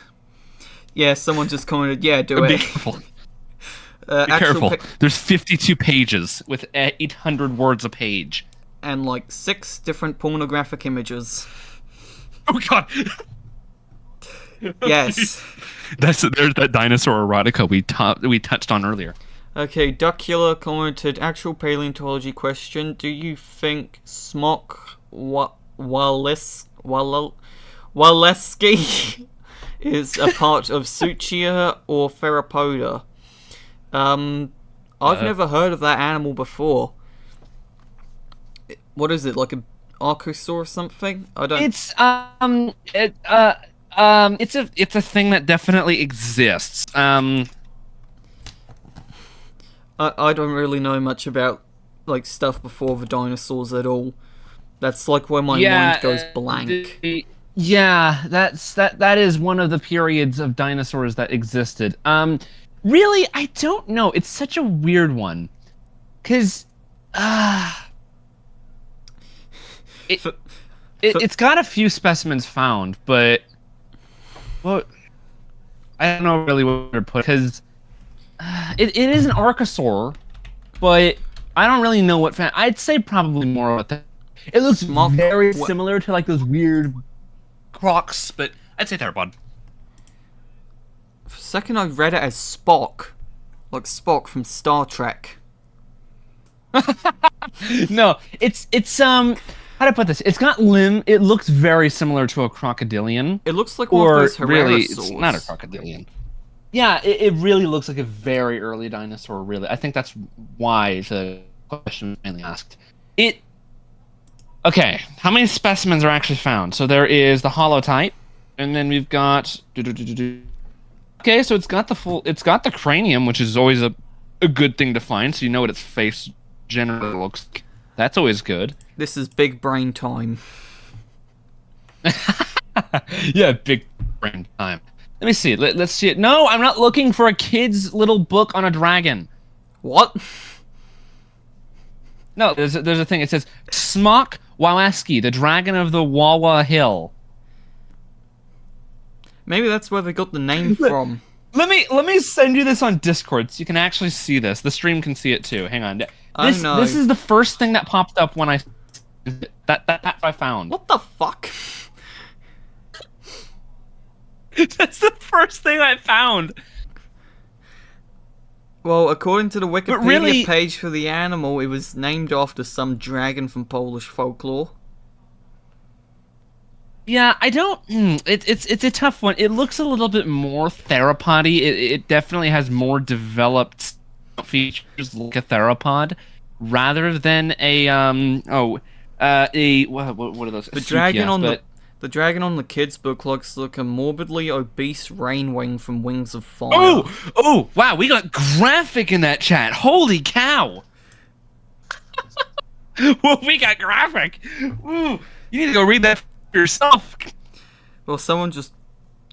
Yeah, someone just commented, yeah, do it. Be careful. Be careful. There's 52 pages with 800 words a page. And like 6 different pornographic images. Oh god! Yes. There's that dinosaur erotica we touched on earlier. Okay, Duckula commented, actual paleontology question. Do you think Smok Waleski is a part of Suchia or Theropoda? I've never heard of that animal before. What is it, like a Archosaur or something? I don't. It's it's a thing that definitely exists. I don't really know much about like stuff before the dinosaurs at all. That's like where my mind goes blank. That is one of the periods of dinosaurs that existed. Really, I don't know. It's such a weird one, cause it's got a few specimens found, but well, I don't know really where to put because it is an archosaur, but I don't really know what. I'd say probably more about that. It looks very similar to like those weird crocs, but I'd say theropod. For a second, I read it as Spock, like Spock from Star Trek. No, it's how to put this? It's got limb. It looks very similar to a crocodilian. It looks like one of those Herrerasaurs. Really, it's not a crocodilian. Yeah, it really looks like a very early dinosaur. Really, I think that's why the question was mainly asked. Okay, how many specimens are actually found? So there is the holotype, and then we've got. Okay, so it's got the cranium, which is always a good thing to find, so you know what its face generally looks like. That's always good. This is big brain time. Yeah, big brain time. Let me see it. Let's see it. No, I'm not looking for a kid's little book on a dragon. What? No, there's a thing. It says Smok Wawaski, the dragon of the Wawa Hill. Maybe that's where they got the name from. Let me send you this on Discord so you can actually see this. The stream can see it too. Hang on. This is the first thing that popped up when I I found. What the fuck? That's the first thing I found. Well, according to the Wikipedia page for the animal, it was named after some dragon from Polish folklore. Yeah, I don't. It's a tough one. It looks a little bit more theropody. It definitely has more developed features like a theropod, rather than a what are those? The dragon on the dragon on the kids' book looks like a morbidly obese rainwing from Wings of Fire. Oh, wow! We got graphic in that chat. Holy cow! Well, we got graphic. Ooh, you need to go read that yourself. Well, someone just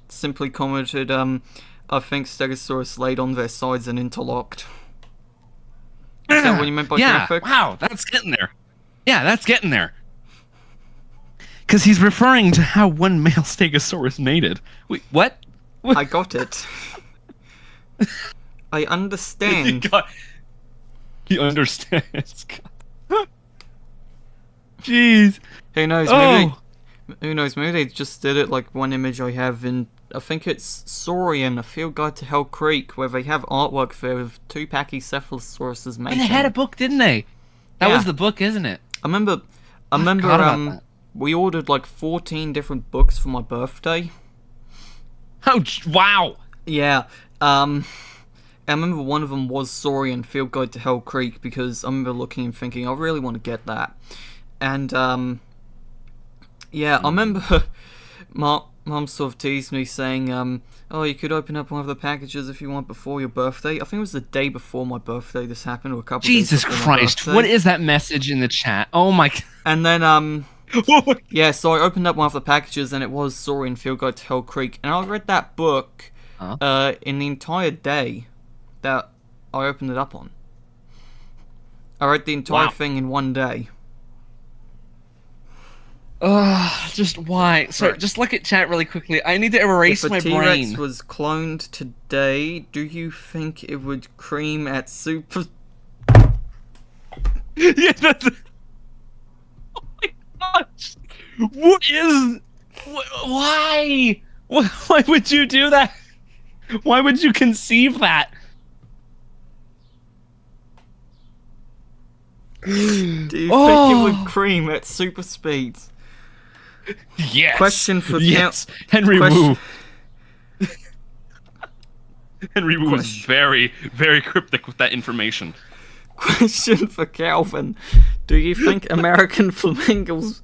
simply commented, I think Stegosaurus laid on their sides and interlocked. Is that what you meant by graphic? Wow, that's getting there. Yeah, that's getting there. Because he's referring to how one male Stegosaurus mated. Wait, what? I got it. I understand. He understands. Jeez. Who knows? Who knows? Maybe they just did it like one image I have in. I think it's Saurian, A Field Guide to Hell Creek, where they have artwork there with two Pachycephalosauruses mating. They had a book, didn't they? That was the book, isn't it? I remember. We ordered like 14 different books for my birthday. Oh, wow! Yeah. I remember one of them was Saurian, Field Guide to Hell Creek, because I remember looking and thinking, I really want to get that. And, yeah, I remember Mum sort of teased me saying, oh, you could open up one of the packages if you want before your birthday. I think it was the day before my birthday this happened, or a couple Jesus days before Christ, my birthday. What is that message in the chat? Oh my God. And then, yeah, so I opened up one of the packages and it was Saurian, Field Guide to Hell Creek. And I read that book in the entire day that I opened it up on. I read the entire thing in one day. Just why? Sorry, just look at chat really quickly. I need to erase my brain. If a T-Rex was cloned today, do you think it would cream at super... Yeah, that's... Oh my gosh! Why? Why would you do that? Why would you conceive that? Do you think it would cream at super speeds? Yes. Question for Henry Wu. Henry Wu is very, very cryptic with that information. Question for Calvin. Do you think American flamingos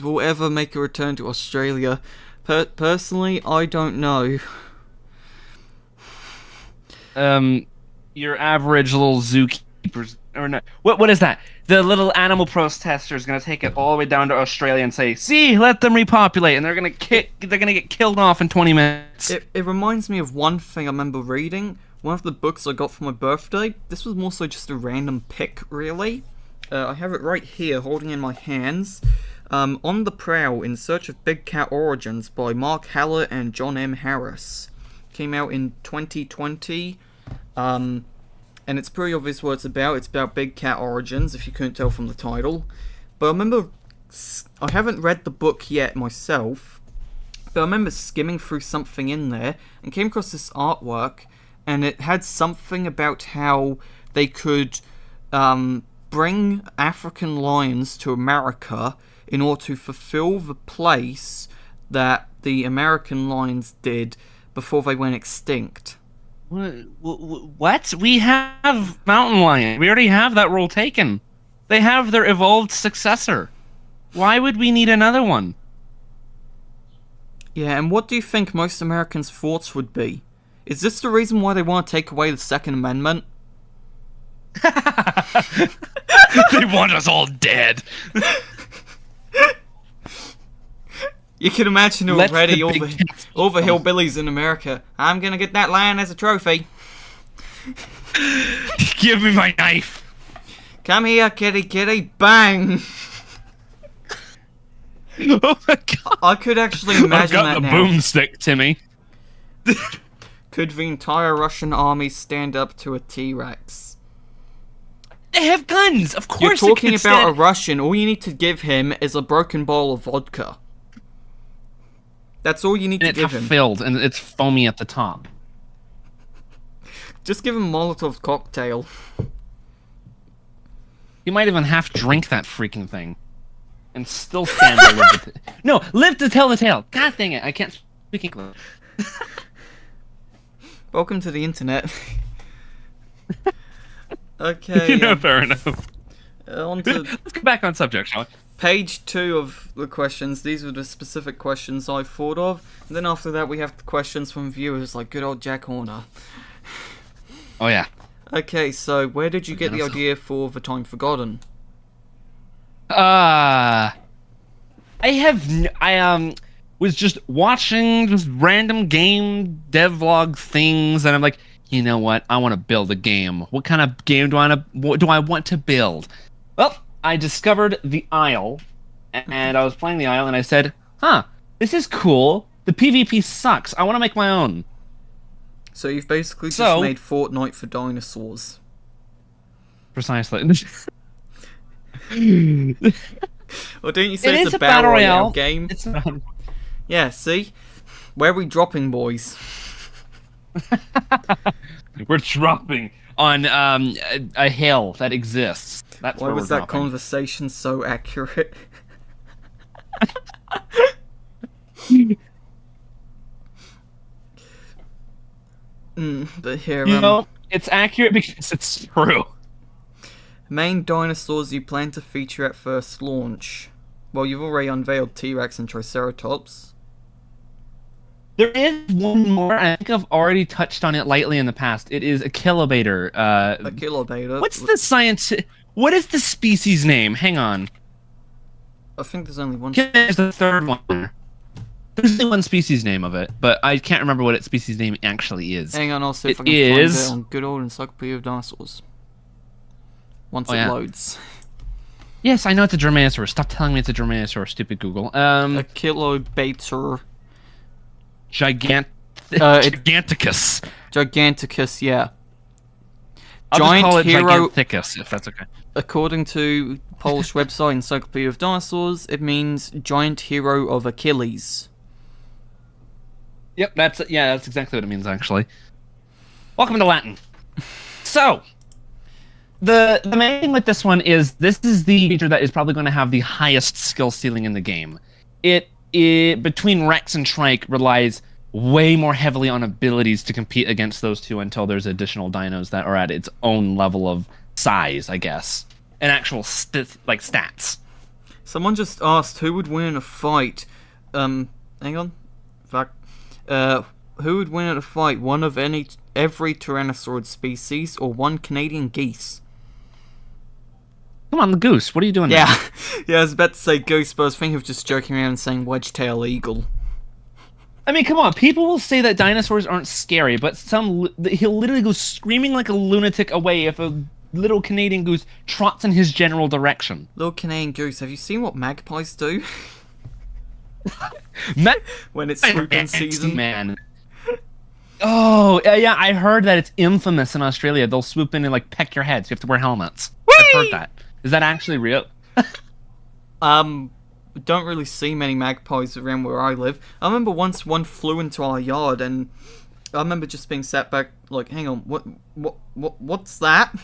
will ever make a return to Australia? Personally, I don't know. Your average little zookeepers or not. What is that? the little animal protester is gonna take it all the way down to Australia and say, "See, let them repopulate," and they're gonna get killed off in 20 minutes. It reminds me of one thing I remember reading. One of the books I got for my birthday. This was more so just a random pick, really. I have it right here, holding in my hands. On the Prowl, In Search of Big Cat Origins by Mark Hallett and John M. Harris. Came out in 2020. And it's pretty obvious what it's about. It's about Big Cat Origins, if you couldn't tell from the title. But I remember... I haven't read the book yet myself. But I remember skimming through something in there and came across this artwork. And it had something about how they could bring African lions to America in order to fulfill the place that the American lions did before they went extinct. What? We have mountain lion. We already have that role taken. They have their evolved successor. Why would we need another one? Yeah, and what do you think most Americans' thoughts would be? Is this the reason why they want to take away the Second Amendment? They want us all dead. You can imagine already all the hillbillies in America. I'm gonna get that lion as a trophy. Give me my knife. Come here, kitty kitty, bang! Oh my god. I could actually imagine I've got that the now. boomstick, Timmy. Could the entire Russian army stand up to a T-Rex? They have guns, of course. You're talking about a Russian. All you need to give him is a broken bowl of vodka. That's all you need to give him. It's filled and it's foamy at the top. Just give him a Molotov cocktail. You might even half drink that freaking thing, and still stand there. Live to tell the tale. God dang it! I can't speak English. Welcome to the internet. Okay. Fair enough. On to Let's get back on subject, shall we? page 2 of the questions. These were the specific questions I thought of. And then after that, we have the questions from viewers like good old Jack Horner. Oh yeah. Okay, so where did you get the idea for The Time Forgotten? I was just watching just random game devlog things, and I'm like, you know what? I want to build a game. What kind of game do I want to build? Well, I discovered the Isle, and I was playing the Isle, and I said, huh, this is cool. The PvP sucks. I want to make my own. So you've basically just made Fortnite for dinosaurs. Precisely. Well, didn't you say it's a battle royale game? It's not. Yeah, see? Where are we dropping, boys? We're dropping on a hill that exists. That's Why was that conversation so accurate? But here, it's accurate because it's true. Main dinosaurs you plan to feature at first launch. Well, you've already unveiled T-Rex and Triceratops. There is one more. I think I've already touched on it lightly in the past. It is a kilobator. A kilobator? What's the science? What is the species name? Hang on. I think there's only one. There's the third one. There's only one species name of it, but I can't remember what its species name actually is. Hang on, I'll see if I can find it on good old Encyclopedia of Dinosaurs. Once it loads. Yes, I know it's a Dromaeosaurus. Stop telling me it's a Dromaeosaurus, stupid Google. A kilobator. Giganticus. Giganticus, yeah. I'll just call it Giganticus, if that's okay. According to Polish website Encyclopedia of Dinosaurs, it means giant hero of Achilles. Yep, that's exactly what it means, actually. Welcome to Latin. So, the main thing with this one is this is the feature that is probably going to have the highest skill ceiling in the game. It between Rex and Trike relies way more heavily on abilities to compete against those two until there's additional dinos that are at its own level of size, I guess, and actual stats. Someone just asked who would win in a fight. Hang on, fuck. Who would win in a fight? One of every Tyrannosaurus species, or one Canadian geese? Come on, the goose. What are you doing? Yeah, Now? yeah. I was about to say goose, but I was thinking of just joking around and saying wedge-tail eagle. I mean, come on. People will say that dinosaurs aren't scary, but he'll literally go screaming like a lunatic away if a little Canadian goose trots in his general direction. Little Canadian goose. Have you seen what magpies do when it's swooping season? Man. Oh, yeah, I heard that it's infamous in Australia. They'll swoop in and like peck your heads. You have to wear helmets. Whee! I've heard that. Is that actually real? Don't really see many magpies around where I live. I remember once one flew into our yard, and I remember just being sat back like, hang on, what's that?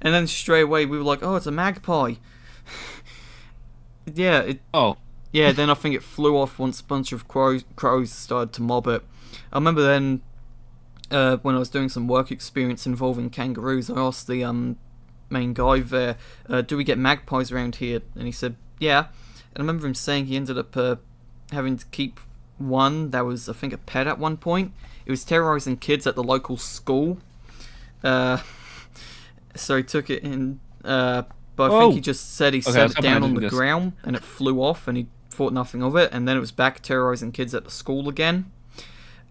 And then straight away we were like, oh, it's a magpie. Yeah. Yeah, then I think it flew off once a bunch of crows started to mob it. I remember then, when I was doing some work experience involving kangaroos, I asked the main guy there, do we get magpies around here? And he said, yeah. And I remember him saying he ended up having to keep one that was, I think, a pet at one point. It was terrorizing kids at the local school. So he took it in, but I think he just said he set it down on the ground and it flew off and he thought nothing of it. And then it was back terrorizing kids at the school again.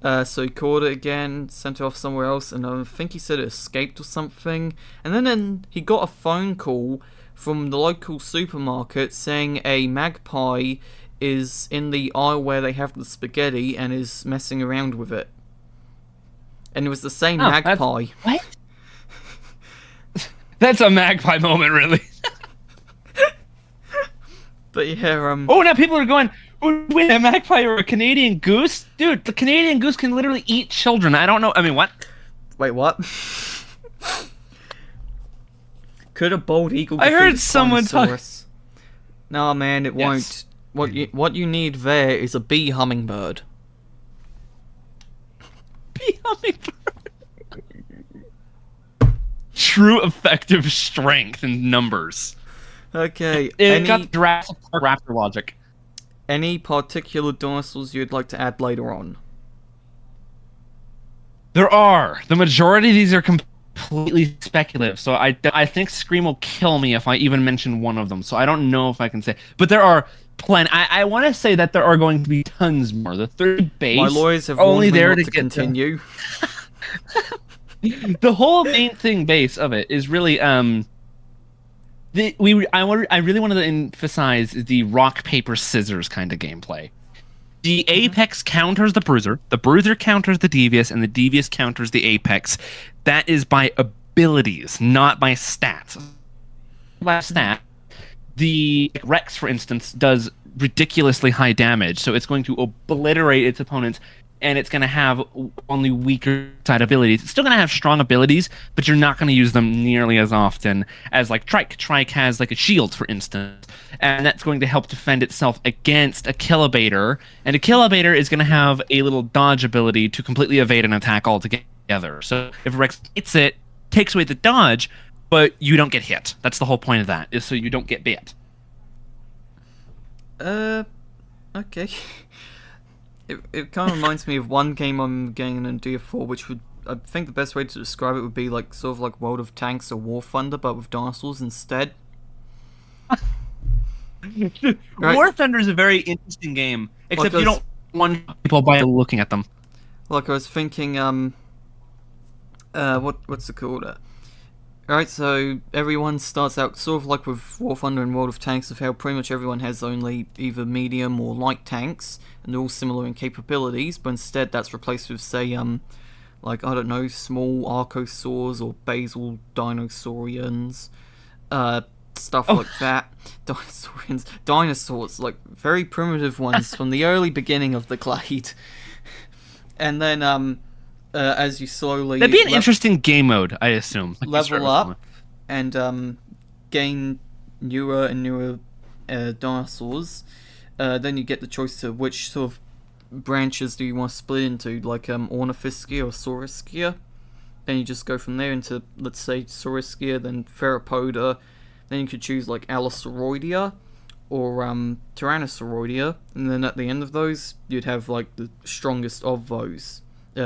So he caught it again, sent it off somewhere else, and I think he said it escaped or something. And then he got a phone call from the local supermarket saying a magpie is in the aisle where they have the spaghetti and is messing around with it. And it was the same magpie. What? That's a magpie moment, really. But yeah, Oh, now people are going, wait, a magpie or a Canadian goose? Dude, the Canadian goose can literally eat children. I don't know. I mean, what? Wait, what? Could a bald eagle? I heard someone talk. No, man, it won't. What you need there is a bee hummingbird. Bee hummingbird. True effective strength in numbers. Okay. It got Jurassic Park raptor logic. Any particular dinosaurs you'd like to add later on? There are. The majority of these are completely speculative, so I think Scream will kill me if I even mention one of them, so I don't know if I can say. But there are plenty. I want to say that there are going to be tons more. The third base. My lawyers have only warned me there not to continue. The whole main thing base of it is really I really wanted to emphasize the rock paper scissors kind of gameplay. The apex counters the bruiser counters the devious, and the devious counters the apex. That is by abilities, not by stats. By stat, the Rex, for instance, does ridiculously high damage, so it's going to obliterate its opponents, and it's going to have only weaker side abilities. It's still going to have strong abilities, but you're not going to use them nearly as often as like Trike. Trike has like a shield, for instance, and that's going to help defend itself against a Kilobator, and a Kilobator is going to have a little dodge ability to completely evade an attack altogether. So if Rex hits it, takes away the dodge, but you don't get hit. That's the whole point of that, is so you don't get bit. Okay. It kind of reminds me of one game I'm getting in TTF, which would, I think the best way to describe it would be like sort of like World of Tanks or War Thunder, but with dinosaurs instead. Right. War Thunder is a very interesting game, except you don't want people by looking at them. Like I was thinking, what's it called? Alright, so everyone starts out sort of like with War Thunder and World of Tanks, of how pretty much everyone has only either medium or light tanks, and they're all similar in capabilities, but instead that's replaced with, say, like, I don't know, small archosaurs or basal dinosaurians, stuff like that. Dinosaurs, like, very primitive ones from the early beginning of the Glade. And then, as you slowly... That'd be an interesting game mode, I assume. Like level up and gain newer and newer dinosaurs. Then you get the choice to which sort of branches do you want to split into, like Ornithischia or Sauriskia. Then you just go from there into, let's say, Sauriskia, then Theropoda. Then you could choose like Allosauridia or Tyrannosauroidea. And then at the end of those, you'd have like the strongest of those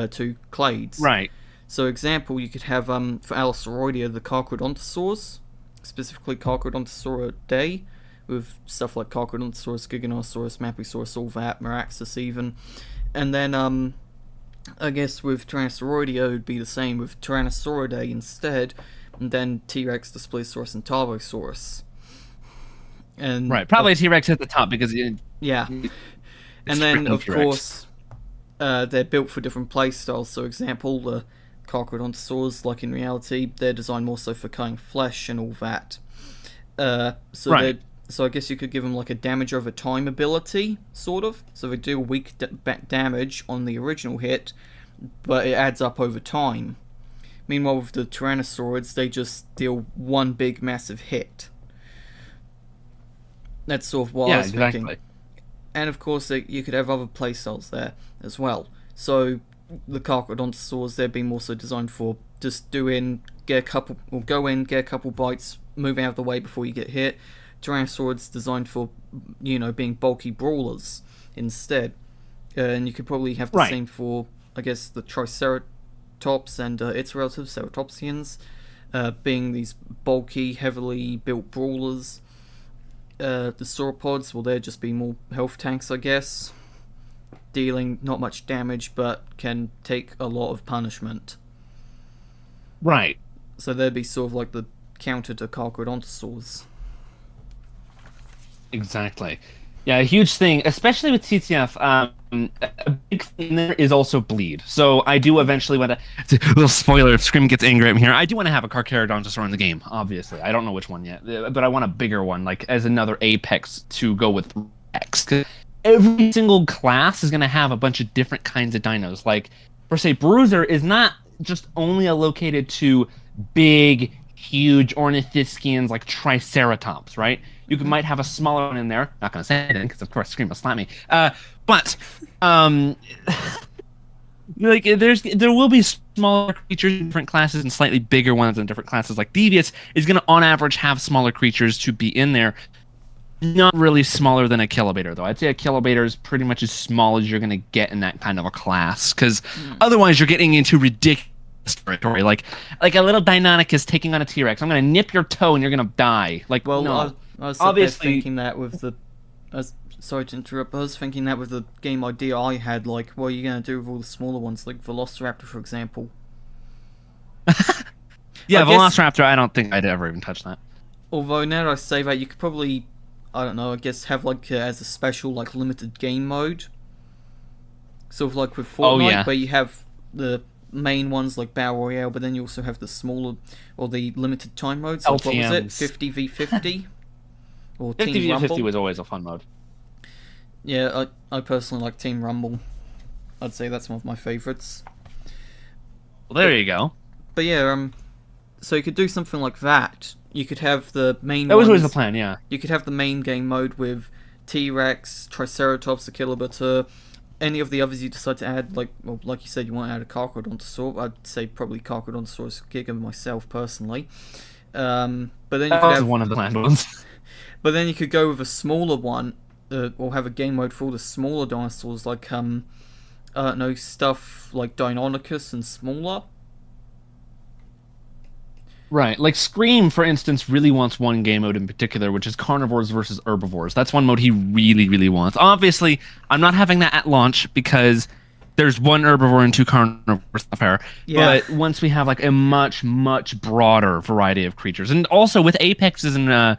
two clades. Right. So example, you could have for Allosauridia the Carcharodontosaurs. specifically Carcharodontosauridae, with stuff like Carcharodontosaurus, Giganotosaurus, Mapusaurus, all that, Meraxus even. And then, I guess with Tyrannosauria it would be the same with Tyrannosauridae instead, and then T-Rex, Dipliosaurus, and Tarbosaurus. And right, probably T-Rex at the top because yeah. And then of course, they're built for different playstyles. So, example, the Carcharodontosaurs, like in reality, they're designed more so for cutting flesh and all that. Right. So I guess you could give them like a damage over time ability, sort of. So they do weak damage on the original hit, but it adds up over time. Meanwhile, with the Tyrannosaurids, they just deal one big massive hit. That's sort of what I was thinking. And of course, you could have other playstyles there as well. So the Carcharodontosaurs, they're being more so designed for just go in, get a couple bites, move out of the way before you get hit. Tyrannosaurids designed for, being bulky brawlers instead. And you could probably have the same for, I guess, the Triceratops and its relatives, Ceratopsians, being these bulky, heavily built brawlers. The sauropods, well, they're just being more health tanks, I guess. Dealing not much damage, but can take a lot of punishment. Right. So they'd be sort of like the counter to Carcharodontosaurs. Exactly. Yeah, a huge thing, especially with TTF. A big thing there is also bleed. So I do eventually want to. A little spoiler if Scream gets angry at me here. I do want to have a Carcharodontosaur in the game. Obviously, I don't know which one yet, but I want a bigger one, like as another apex to go with Rex. 'Cause every single class is going to have a bunch of different kinds of dinos. Like, per se, Bruiser is not just only allocated to big, huge ornithischians like Triceratops, right? You might have a smaller one in there. Not going to say anything because, of course, Scream will slap me. But like there will be smaller creatures in different classes and slightly bigger ones in different classes. Like Devious is going to, on average, have smaller creatures to be in there. Not really smaller than a Kilobator, though. I'd say a Kilobator is pretty much as small as you're going to get in that kind of a class. Because otherwise, you're getting into ridiculous territory. Like a little Deinonychus taking on a T-Rex. I'm going to nip your toe and you're going to die. Like, well, no. I was obviously thinking that with the. Sorry to interrupt. I was thinking that with the game idea I had. Like, what are you going to do with all the smaller ones, like Velociraptor, for example? Yeah, Velociraptor. I don't think I'd ever even touch that. Although now that I say that, you could probably, I don't know, I guess have like as a special like limited game mode. Sort of like with Fortnite, where you have the main ones like Battle Royale, but then you also have the smaller or the limited time modes. Like, what was it? 50v50. Or 50v50 was always a fun mode. Yeah, I personally like Team Rumble. I'd say that's one of my favourites. Well, there you go. But yeah, so you could do something like that. You could have the main. That was always the plan, yeah. You could have the main game mode with T-Rex, Triceratops, Achillobator, any of the others you decide to add. Like you said, you want to add a Carcharodontosaur. I'd say probably Carcharodontosaurus Giga myself personally. But then you could have one of the planned ones. But then you could go with a smaller one, or have a game mode for all the smaller dinosaurs, like I don't know, stuff like Deinonychus and smaller. Right, like Scream, for instance, really wants one game mode in particular, which is carnivores versus herbivores. That's one mode he really, really wants. Obviously, I'm not having that at launch because there's one herbivore and two carnivores. Fair. Yeah. But once we have like a much, much broader variety of creatures, and also with apexes and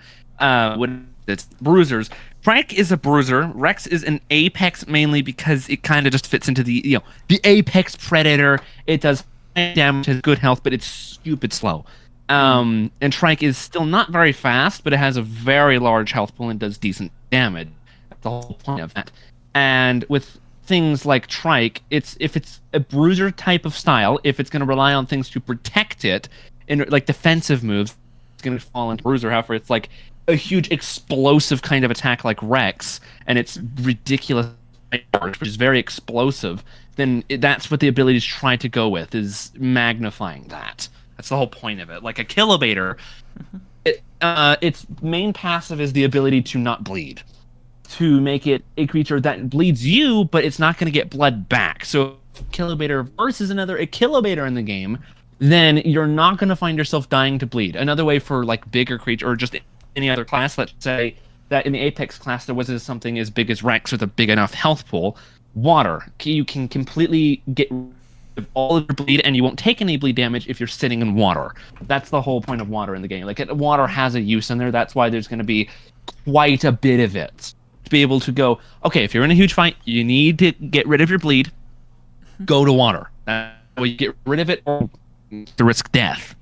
it's bruisers. Frank is a bruiser. Rex is an apex mainly because it kind of just fits into the the apex predator. It does damage, has good health, but it's stupid slow. And Trike is still not very fast, but it has a very large health pool and does decent damage. That's the whole point of that. And with things like Trike, if it's a bruiser type of style, if it's going to rely on things to protect it, in like defensive moves, it's going to fall into bruiser. However, it's like a huge explosive kind of attack like Rex, and it's ridiculous, which is very explosive, then that's what the abilities try to go with, is magnifying that. That's the whole point of it. Like a Kilobator, its main passive is the ability to not bleed. To make it a creature that bleeds you, but it's not going to get blood back. So Kilobator versus another Kilobator in the game, then you're not going to find yourself dying to bleed. Another way for like bigger creature or just any other class, let's say that in the Apex class there was something as big as Rex with a big enough health pool, water. You can completely get rid of all of your bleed and you won't take any bleed damage if you're sitting in water. That's the whole point of water in the game. Like water has a use in there. That's why there's going to be quite a bit of it. To be able to go, okay, if you're in a huge fight, you need to get rid of your bleed, go to water. That way you get rid of it or to risk death.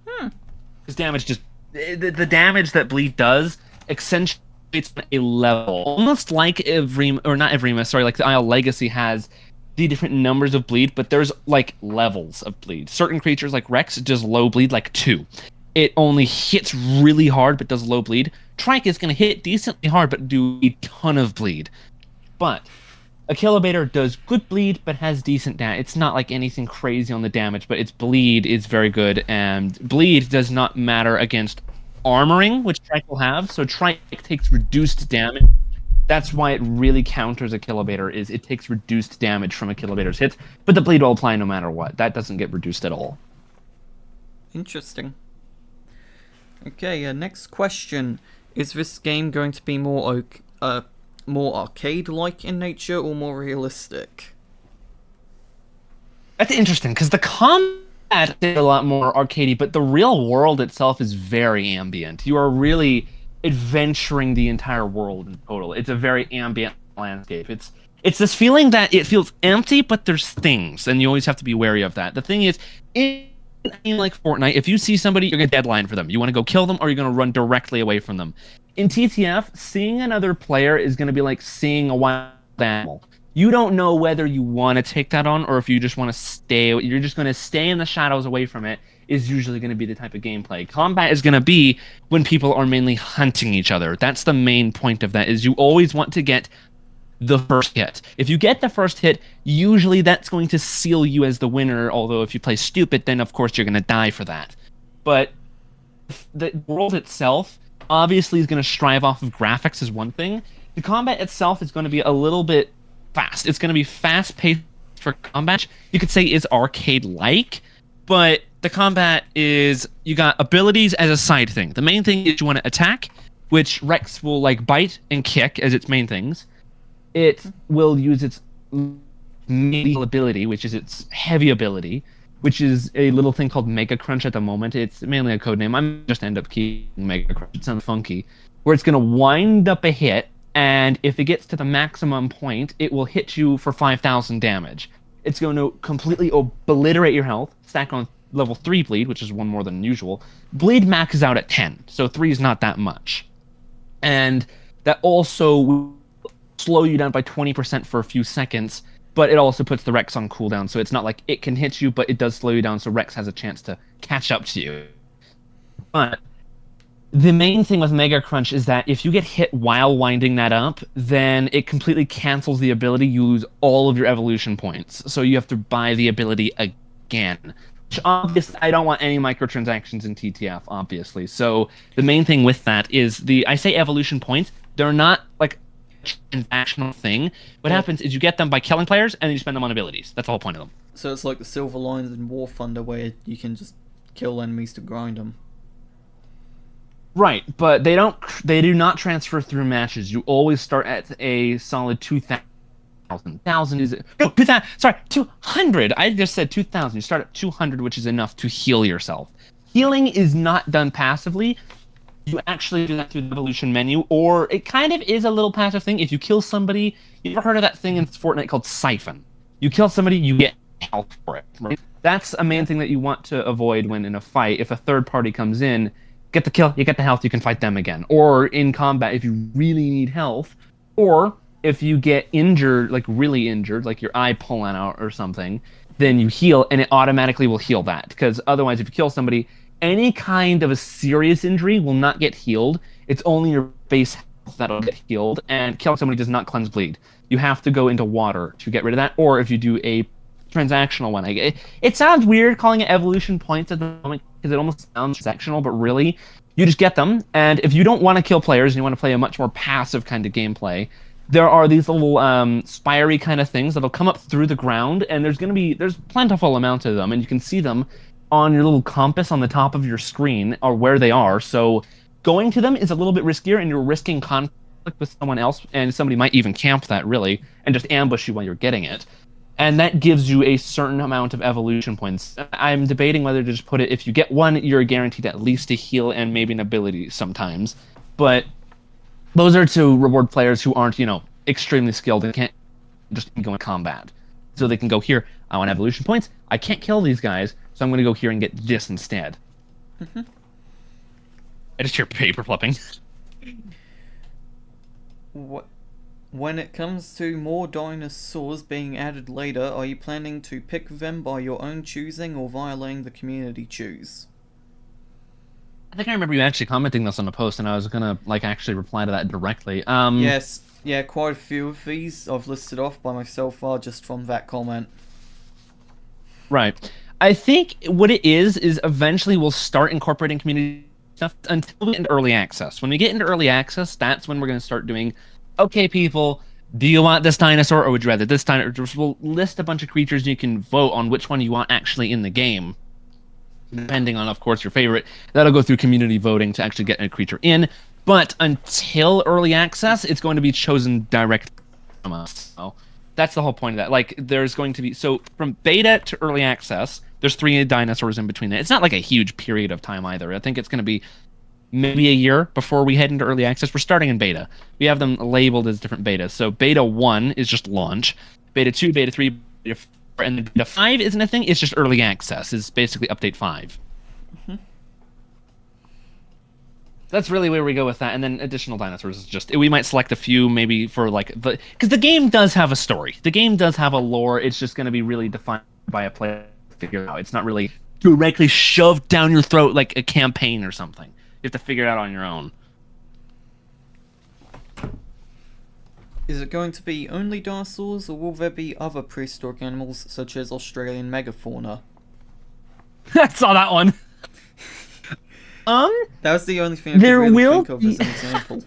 Because damage just... The damage that bleed does accentuates a level. Almost like Evrima, or not Evrima, sorry, like the Isle Legacy has the different numbers of bleed, but there's like levels of bleed. Certain creatures like Rex does low bleed like 2. It only hits really hard but does low bleed. Trike is going to hit decently hard but do a ton of bleed. But a Kilobator does good bleed but has decent damage. It's not like anything crazy on the damage, but its bleed is very good, and bleed does not matter against armoring, which Trike will have. So Trike takes reduced damage. That's why it really counters a Kilobator, is it takes reduced damage from a Kilobator's hits, but the bleed will apply no matter what. That doesn't get reduced at all. Interesting. Okay, next question. Is this game going to be more arcade-like in nature or more realistic? That's interesting, because the combat is a lot more arcadey, but the real world itself is very ambient. You are really adventuring the entire world in total. It's a very ambient landscape. It's this feeling that it feels empty, but there's things, and you always have to be wary of that. The thing is, in like Fortnite, if you see somebody, you're going to deadline for them. You want to go kill them, or you're going to run directly away from them. In TTF, seeing another player is going to be like seeing a wild animal. You don't know whether you want to take that on, or if you just want to stay. You're just going to stay in the shadows away from it. Is usually going to be the type of gameplay. Combat is going to be when people are mainly hunting each other. That's the main point of that. Is you always want to get the first hit. If you get the first hit, usually that's going to seal you as the winner, although if you play stupid, then of course you're going to die for that. But the world itself obviously is going to strive off of graphics as one thing. The combat itself is going to be a little bit fast. It's going to be fast-paced for combat. You could say is arcade-like, but the combat is, you got abilities as a side thing. The main thing is you want to attack, which Rex will like bite and kick as its main things. It will use its medial ability, which is its heavy ability, which is a little thing called Mega Crunch at the moment. It's mainly a code name. I'm just end up keeping Mega Crunch. It sounds funky. Where it's going to wind up a hit, and if it gets to the maximum point, it will hit you for 5,000 damage. It's going to completely obliterate your health, stack on level 3 bleed, which is one more than usual. Bleed maxes out at 10, so 3 is not that much. And that also will slow you down by 20% for a few seconds, but it also puts the Rex on cooldown, so it's not like it can hit you, but it does slow you down, so Rex has a chance to catch up to you. But the main thing with Mega Crunch is that if you get hit while winding that up, then it completely cancels the ability. You lose all of your evolution points, so you have to buy the ability again. Which obviously, I don't want any microtransactions in TTF, obviously. So the main thing with that is I say evolution points, they're not like transactional thing. What happens is you get them by killing players and then you spend them on abilities. That's the whole point of them. So it's like the Silver Lines in War Thunder where you can just kill enemies to grind them. Right, but they do not transfer through matches. You always start at a solid 2,000. 1,000 is it? No, 2,000. Sorry, 200. I just said 2,000. You start at 200, which is enough to heal yourself. Healing is not done passively. You actually do that through the evolution menu, or it kind of is a little passive thing. If you kill somebody, you ever heard of that thing in Fortnite called Siphon? You kill somebody, you get health for it. Right? That's a main thing that you want to avoid when in a fight. If a third party comes in, get the kill, you get the health, you can fight them again. Or in combat, if you really need health, or if you get injured, like really injured, like your eye pulling out or something, then you heal, and it automatically will heal that. Because otherwise, if you kill somebody, any kind of a serious injury will not get healed. It's only your base health that'll get healed, and killing somebody does not cleanse bleed. You have to go into water to get rid of that, or if you do a transactional one. It sounds weird calling it evolution points at the moment, because it almost sounds transactional, but really, you just get them, and if you don't want to kill players and you want to play a much more passive kind of gameplay, there are these little spirey kind of things that'll come up through the ground, and there's plentiful amount of them, and you can see them on your little compass on the top of your screen or where they are. So going to them is a little bit riskier, and you're risking conflict with someone else, and somebody might even camp that really and just ambush you while you're getting it. And that gives you a certain amount of evolution points. I'm debating whether to just put it, if you get one, you're guaranteed at least a heal and maybe an ability sometimes. But those are to reward players who aren't, extremely skilled and can't just go in combat. So they can go here, I want evolution points. I can't kill these guys, so I'm going to go here and get this instead. Mm-hmm. I just hear paper flipping. When it comes to more dinosaurs being added later, are you planning to pick them by your own choosing or via letting the community choose? I think I remember you actually commenting this on a post, and I was gonna actually reply to that directly. Yes, yeah, quite a few of these I've listed off by myself just from that comment. Right. I think what it is eventually we'll start incorporating community stuff until we get into early access. When we get into early access, that's when we're gonna start doing, okay, people, do you want this dinosaur or would you rather this dinosaur? We'll list a bunch of creatures and you can vote on which one you want actually in the game. Depending on, of course, your favorite. That'll go through community voting to actually get a creature in. But until early access, it's going to be chosen directly from us. So that's the whole point of that. There's going to be... So from beta to early access, there's 3 dinosaurs in between that. It's not a huge period of time either. I think it's going to be maybe a year before we head into early access. We're starting in beta. We have them labeled as different betas. So beta 1 is just launch. Beta 2, beta 3, beta 4, and then beta 5 isn't a thing. It's just early access. It's basically update 5. Mm-hmm. That's really where we go with that. And then additional dinosaurs is just... We might select a few maybe for because the game does have a story. The game does have a lore. It's just going to be really defined by a player to figure out. It's not really directly shoved down your throat like a campaign or something. You have to figure it out on your own. Is it going to be only dinosaurs, or will there be other prehistoric animals such as Australian megafauna? I saw that one. That was the only thing I could really think of as an example.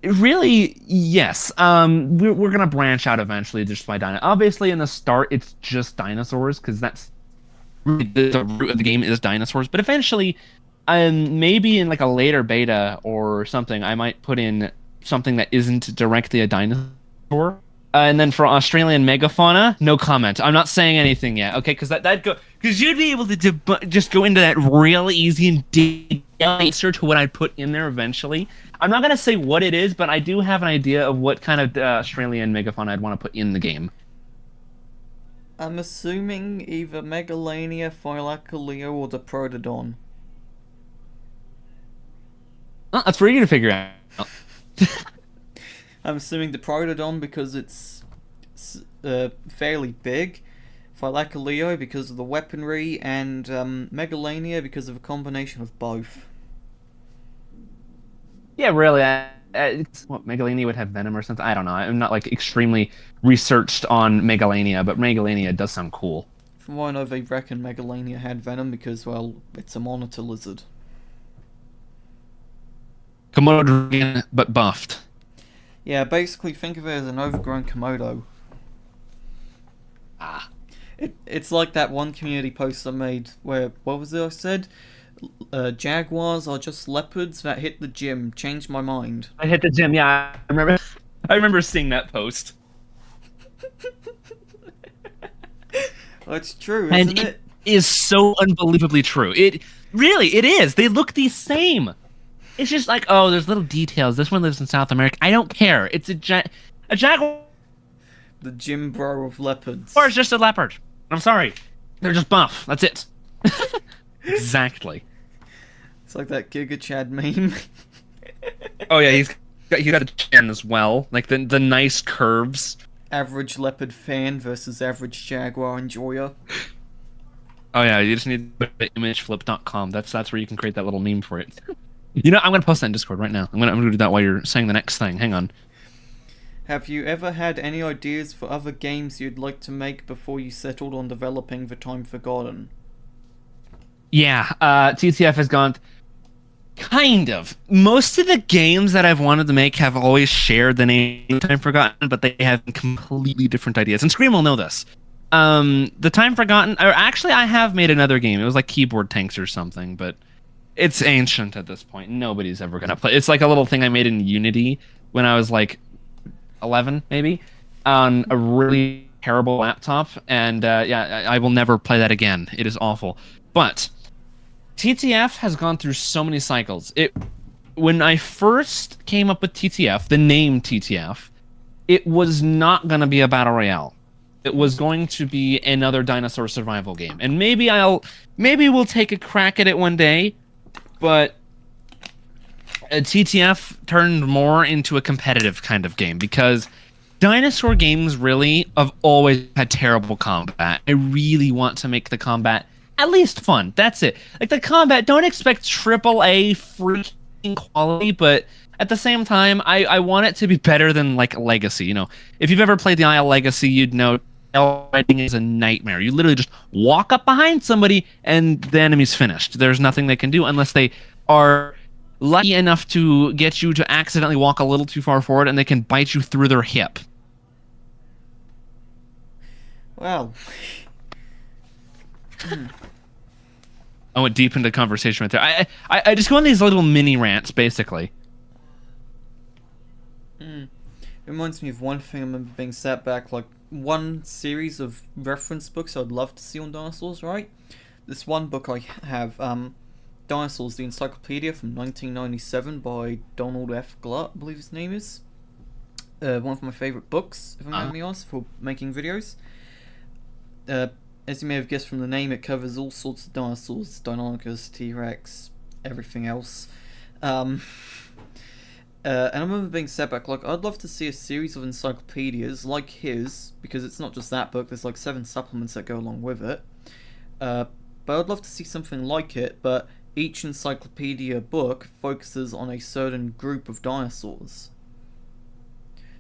Really, yes. We're gonna branch out eventually just by dino. Obviously, in the start, it's just dinosaurs because that's really the root of the game is dinosaurs. But eventually, maybe in a later beta or something, I might put in something that isn't directly a dinosaur. And then for Australian megafauna, no comment. I'm not saying anything yet, okay? Because because you'd be able to just go into that real easy and dig answer to what I'd put in there eventually. I'm not gonna say what it is, but I do have an idea of what kind of Australian megafauna I'd want to put in the game. I'm assuming either Megalania, Phylacaleo, or the Protodon. That's for you to figure out. I'm assuming the Protodon because it's fairly big, Phylacaleo because of the weaponry, and Megalania because of a combination of both. Yeah, really. What, Megalania would have venom or something? I don't know. I'm not extremely researched on Megalania, but Megalania does sound cool. From what I know, they reckon Megalania had venom because, well, it's a monitor lizard. Komodo dragon, but buffed. Yeah, basically think of it as an overgrown Komodo. Ah. It's like that one community post I made where, what was it I said? Jaguars are just leopards that hit the gym. Changed my mind. I hit the gym, yeah. I remember seeing that post. Well, it's true, isn't it? It is so unbelievably true. It is. They look the same. It's just oh, there's little details. This one lives in South America. I don't care. It's a jaguar. The gym bro of leopards. Or it's just a leopard. I'm sorry. They're just buff. That's it. Exactly. It's like that Giga Chad meme. Oh yeah, he's got a chin as well. The nice curves. Average leopard fan versus average jaguar enjoyer. Oh yeah, you just need imageflip.com. That's where you can create that little meme for it. I'm gonna post that in Discord right now. I'm gonna do that while you're saying the next thing. Hang on. Have you ever had any ideas for other games you'd like to make before you settled on developing The Time Forgotten? Yeah, TTF has gone. Kind of. Most of the games that I've wanted to make have always shared the name Time Forgotten, but they have completely different ideas. And Scream will know this. The Time Forgotten, or actually, I have made another game. It was like Keyboard Tanks or something, but it's ancient at this point. Nobody's ever gonna play. It's like a little thing I made in Unity when I was like 11, maybe, on a really terrible laptop. And yeah, I will never play that again. It is awful. But TTF has gone through so many cycles. When I first came up with TTF, the name TTF, it was not going to be a battle royale. It was going to be another dinosaur survival game. And maybe we'll take a crack at it one day, but TTF turned more into a competitive kind of game because dinosaur games really have always had terrible combat. I really want to make the combat at least fun. That's it. Like the combat, don't expect AAA freaking quality, but at the same time, I want it to be better than like Legacy. You know, if you've ever played the Isle Legacy, you'd know fighting is a nightmare. You literally just walk up behind somebody and the enemy's finished. There's nothing they can do unless they are lucky enough to get you to accidentally walk a little too far forward and they can bite you through their hip. Well. I went deep into conversation right there. I just go on these little mini rants, basically. It reminds me of one thing I remember being set back, like one series of reference books I'd love to see on dinosaurs, right? This one book I have, Dinosaurs, the Encyclopedia from 1997 by Donald F. Glutt, I believe his name is. One of my favourite books, if I'm going to be honest, for making videos. As you may have guessed from the name, it covers all sorts of dinosaurs, Deinonychus, T-Rex, everything else. And I remember being set back, like, I'd love to see a series of encyclopedias like his, because it's not just that book, there's like 7 supplements that go along with it. But I'd love to see something like it, but each encyclopedia book focuses on a certain group of dinosaurs.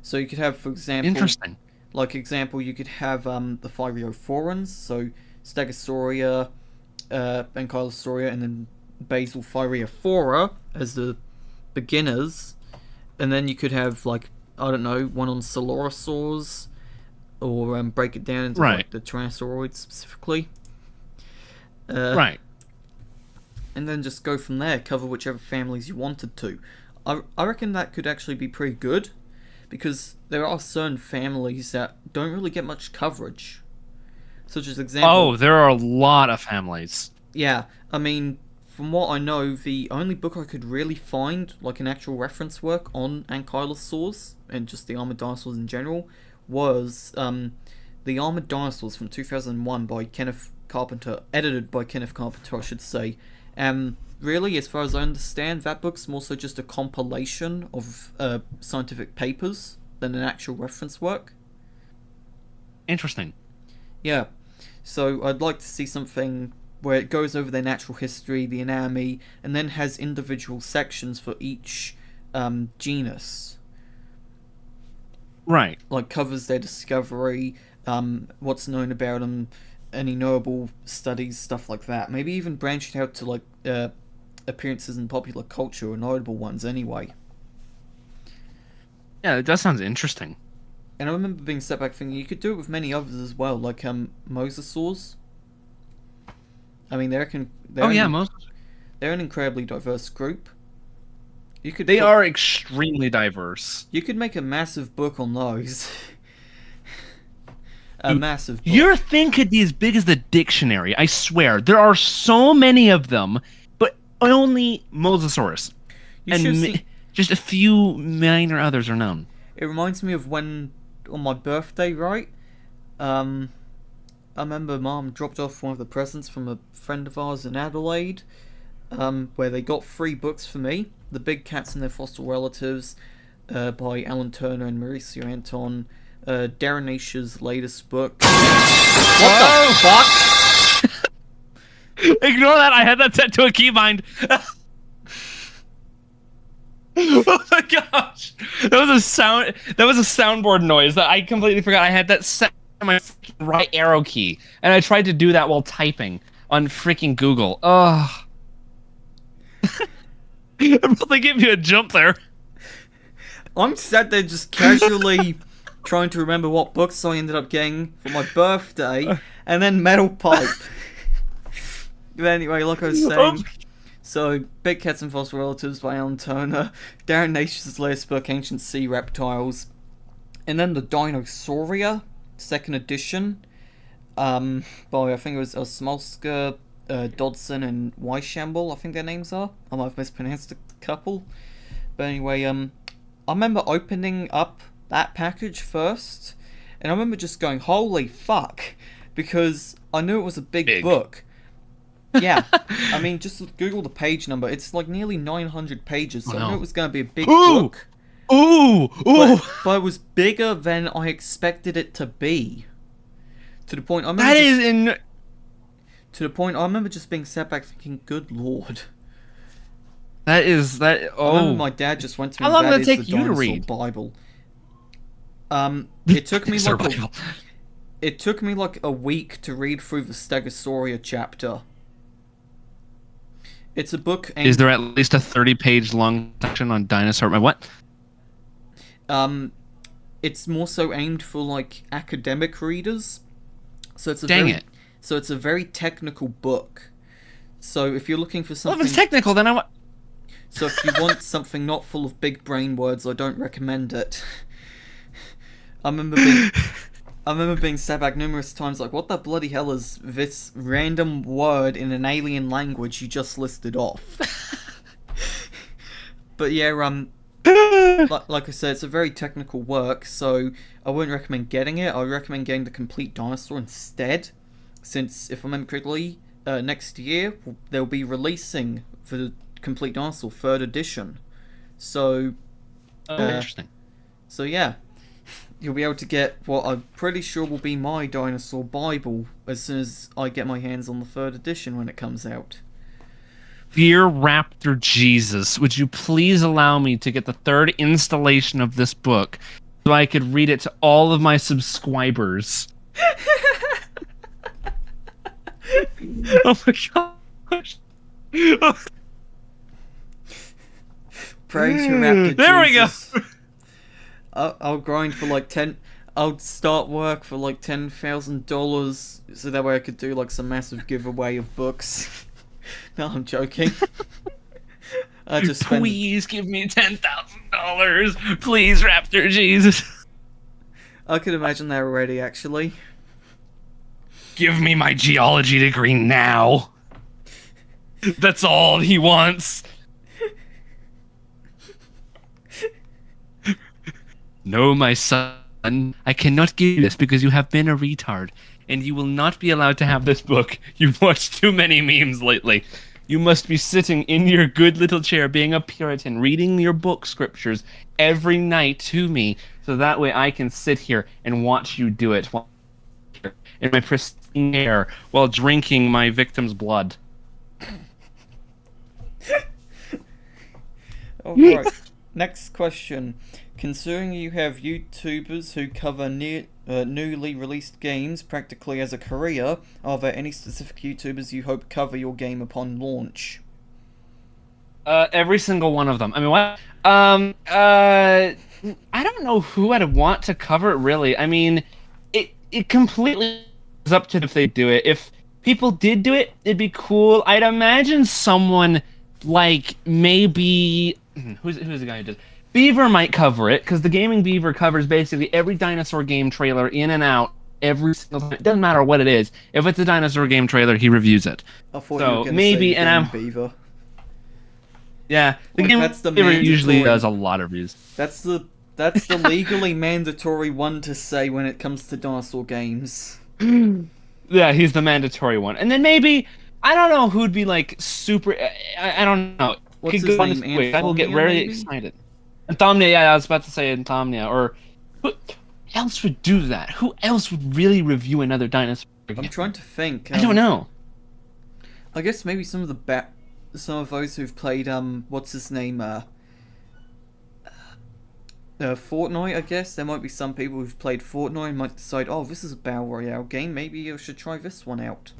So you could have, for example... Interesting. Like example, you could have the Thyreophorans, so Stegosauria, Ankylosauria, and then Basal Thyreophora as the beginners, and then you could have like, I don't know, one on Coelurosaurs, or break it down into like the Tyrannosauroids specifically. Right. And then just go from there, cover whichever families you wanted to. I reckon that could actually be pretty good, because there are certain families that don't really get much coverage. Such as example... Oh, there are a lot of families. Yeah, I mean, from what I know, the only book I could really find, like an actual reference work on ankylosaurs, and just the armored dinosaurs in general, was The Armored Dinosaurs from 2001 by Kenneth Carpenter, edited by Kenneth Carpenter, I should say. Really, as far as I understand, that book's more so just a compilation of scientific papers than an actual reference work. Interesting. Yeah, so I'd like to see something where it goes over their natural history, the anatomy, and then has individual sections for each genus. Right. Like covers their discovery, what's known about them, any knowable studies, stuff like that. Maybe even branch it out to like appearances in popular culture, or notable ones anyway. Yeah, that sounds interesting. And I remember being set back thinking you could do it with many others as well, like mosasaurs. I mean, they're an incredibly diverse group. They are extremely diverse. You could make a massive book on those. Massive book. Your thing could be as big as the dictionary, I swear. There are so many of them, but only Mosasaurus. Just a few minor others are known. It reminds me of when, on my birthday, right? I remember Mom dropped off one of the presents from a friend of ours in Adelaide, where they got 3 books for me. The Big Cats and Their Fossil Relatives, by Alan Turner and Mauricio Anton. Darren Nasher's latest book. What the fuck? Ignore that, I had that set to a keybind. Oh my gosh. That was a soundboard noise that I completely forgot. I had that set on my right arrow key, and I tried to do that while typing on freaking Google. Ugh. I probably gave you a jump there. I'm sat there just casually trying to remember what books I ended up getting for my birthday, and then Metal Pipe. But anyway, like I was saying, so Big Cats and Fossil Relatives by Alan Turner, Darren Naish's latest book, Ancient Sea Reptiles, and then the Dinosauria, second edition, by I think it was Smolska, Dodson, and Weishamble, I think their names are. I might have mispronounced a couple. But anyway, I remember opening up that package first, and I remember just going, holy fuck, because I knew it was a big book. Yeah, I mean, just Google the page number. It's like nearly 900 pages, so I knew it was going to be a big book. Ooh! But it was bigger than I expected it to be. To the point I remember just being sat back thinking, good lord. Oh. I remember my dad just went to me. How long did did it take you to read? Bible. It took me like a week to read through the Stegosauria chapter. It's a book. Is there at least a 30-page long section on dinosaur? What? It's more so aimed for like academic readers. So it's it's a very technical book. So if you're looking for something, well, if it's technical, then So if you want something not full of big brain words, I don't recommend it. I remember being sat back numerous times like, what the bloody hell is this random word in an alien language you just listed off? But yeah, like I said, it's a very technical work, so I wouldn't recommend getting it. I would recommend getting the Complete Dinosaur instead, since, if I remember correctly, next year they'll be releasing for the Complete Dinosaur 3rd edition. So, interesting. So yeah, you'll be able to get what I'm pretty sure will be my Dinosaur Bible as soon as I get my hands on the 3rd edition when it comes out. Dear Raptor Jesus, would you please allow me to get the 3rd installation of this book so I could read it to all of my subscribers? Oh my gosh. Pray to Raptor there Jesus. We go. I'll grind for like 10. I'll start work for like $10,000 so that way I could do like some massive giveaway of books. No, I'm joking. I just Please give me $10,000. Please, Raptor Jesus. I could imagine that already, actually. Give me my geology degree now. That's all he wants. No, my son, I cannot give you this because you have been a retard, and you will not be allowed to have this book. You've watched too many memes lately. You must be sitting in your good little chair being a Puritan, reading your book scriptures every night to me, so that way I can sit here and watch you do it in my pristine hair while drinking my victim's blood. Alright, next question. Considering you have YouTubers who cover newly released games practically as a career, are there any specific YouTubers you hope cover your game upon launch? Every single one of them. I mean, what? I don't know who I'd want to cover it, really. I mean, it completely is up to them if they do it. If people did do it, it'd be cool. I'd imagine someone like maybe... Who's the guy who does... Beaver might cover it, because the Gaming Beaver covers basically every dinosaur game trailer in and out every single time. It doesn't matter what it is. If it's a dinosaur game trailer, he reviews it. I thought you were gonna say Beaver. Yeah, the Gaming Beaver usually does a lot of reviews. That's the legally mandatory one to say when it comes to dinosaur games. Yeah, he's the mandatory one. And then maybe, I don't know who'd be like super, I don't know. What's his name? I will get very excited. Insomnia, yeah, I was about to say Insomnia. Or who else would do that? Who else would really review another dinosaur game? I'm trying to think. I don't know. I guess maybe some of those who've played what's his name? Fortnite, I guess. There might be some people who've played Fortnite and might decide, oh, this is a Battle Royale game, maybe I should try this one out.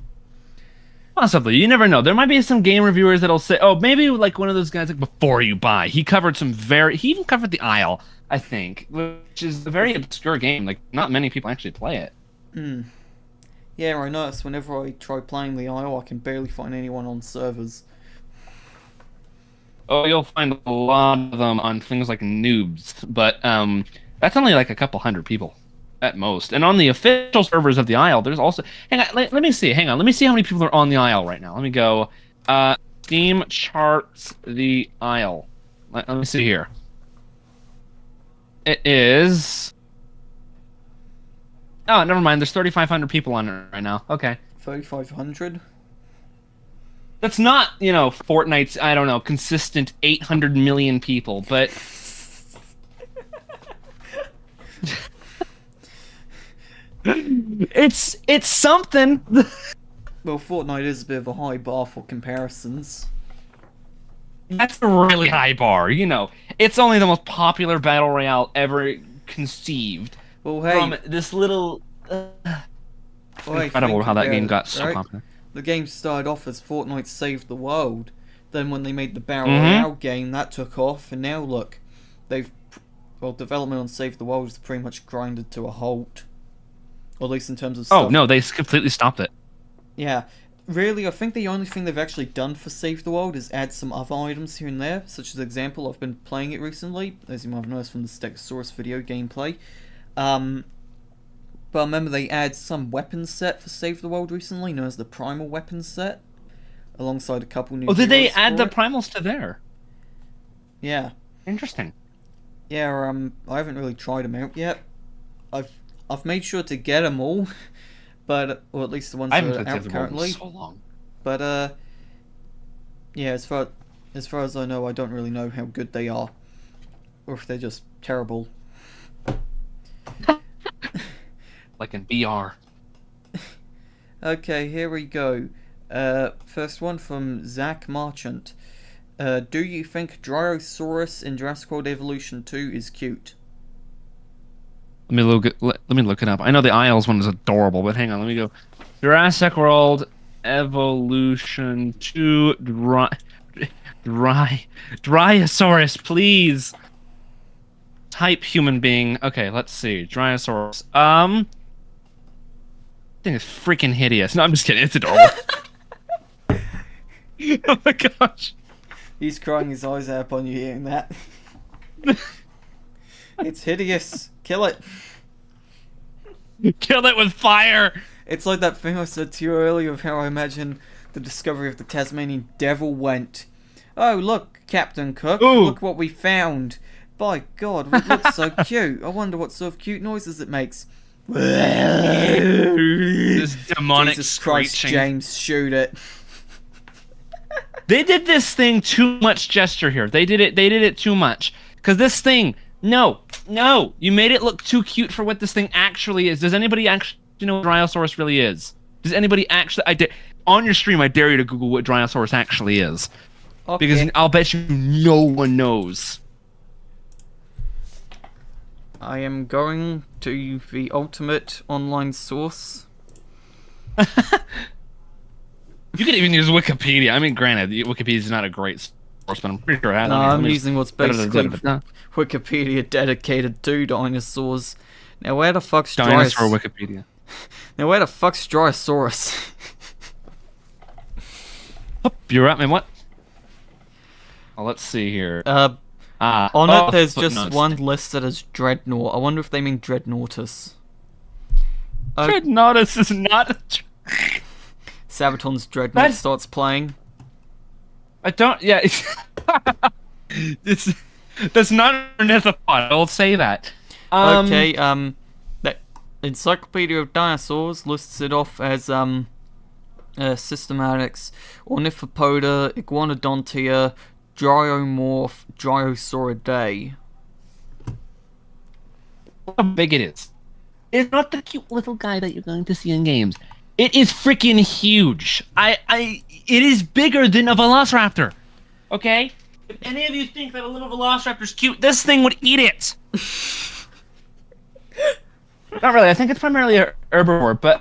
Possibly. You never know. There might be some game reviewers that'll say, oh, maybe like one of those guys like Before You Buy. He even covered The Isle, I think, which is a very obscure game. Like, not many people actually play it. Yeah, I noticed whenever I try playing The Isle, I can barely find anyone on servers. Oh, you'll find a lot of them on things like Noobs, but that's only like a couple hundred people at most. And on the official servers of The Isle, there's also... Hang on, let me see. Hang on, let me see how many people are on The Isle right now. Let me go... Steam charts The Isle. Let me see here. It is... Oh, never mind. There's 3,500 people on it right now. Okay. 3,500? That's not, Fortnite's, I don't know, consistent 800 million people, but... it's something. Well, Fortnite is a bit of a high bar for comparisons. That's a really high bar, It's only the most popular battle royale ever conceived. Well, hey... From this little... incredible how that game got so popular. The game started off as Fortnite Saved the World. Then when they made the Battle Royale game, that took off. And now look, development on Save the World is pretty much grinded to a halt. Or at least in terms of stuff. Oh, no, they completely stopped it. Yeah. Really, I think the only thing they've actually done for Save the World is add some other items here and there. Such as example, I've been playing it recently, as you might have noticed from the Stegosaurus video gameplay. But I remember they add some weapons set for Save the World recently, known as the Primal Weapons set, alongside a couple new... Oh, did they add the Primals to there? Yeah. Interesting. Yeah, I haven't really tried them out yet. I've made sure to get them all, or at least the ones that are out currently. So long. But yeah, as far as I know, I don't really know how good they are, or if they're just terrible. Like in VR. Okay, here we go. First one from Zach Marchant. Do you think Dryosaurus in Jurassic World Evolution 2 is cute? Let me look it up. I know the Isles one is adorable, but hang on, let me go. Jurassic World Evolution 2 Dryosaurus, please. Type human being. Okay, let's see. Dryosaurus. Thing is freaking hideous. No, I'm just kidding. It's adorable. Oh my gosh. He's crying his eyes out on you hearing that. It's hideous. Kill it. Kill it with fire. It's like that thing I said to you earlier of how I imagine the discovery of the Tasmanian devil went. Oh, look, Captain Cook. Ooh. Look what we found. By God, it looks so cute. I wonder what sort of cute noises it makes. This demonic Jesus Christ, screeching. James, shoot it. They did this thing too much gesture here. They did it too much. Because this thing, no, you made it look too cute for what this thing actually is. Does anybody actually know what Dryosaurus really is? Does anybody actually, on your stream, I dare you to Google what Dryosaurus actually is. Okay. Because I'll bet you no one knows. I am going to the ultimate online source. You can even use Wikipedia. I mean, granted, Wikipedia is not a great source, but I'm pretty sure it has. No, I'm using what's basically Wikipedia dedicated to dinosaurs. Now, where the fuck's Dinosaur Wikipedia? Now, where the fuck's Dryosaurus? Oh, you're at me. What? Oh, let's see here. On it, there's just one listed as Dreadnought. I wonder if they mean Dreadnoughtus. Dreadnoughtus is not. Sabaton's Dreadnought starts playing. I don't. Yeah, that's not a thought. I'll say that. Okay. The Encyclopedia of Dinosaurs lists it off as Systematics, Ornithopoda, Iguanodontia, Dryomorph, Dryosauridae. How big it is. It's not the cute little guy that you're going to see in games. It is freaking huge. It is bigger than a Velociraptor. Okay? If any of you think that a little Velociraptor's cute, this thing would eat it. Not really. I think it's primarily a herbivore, but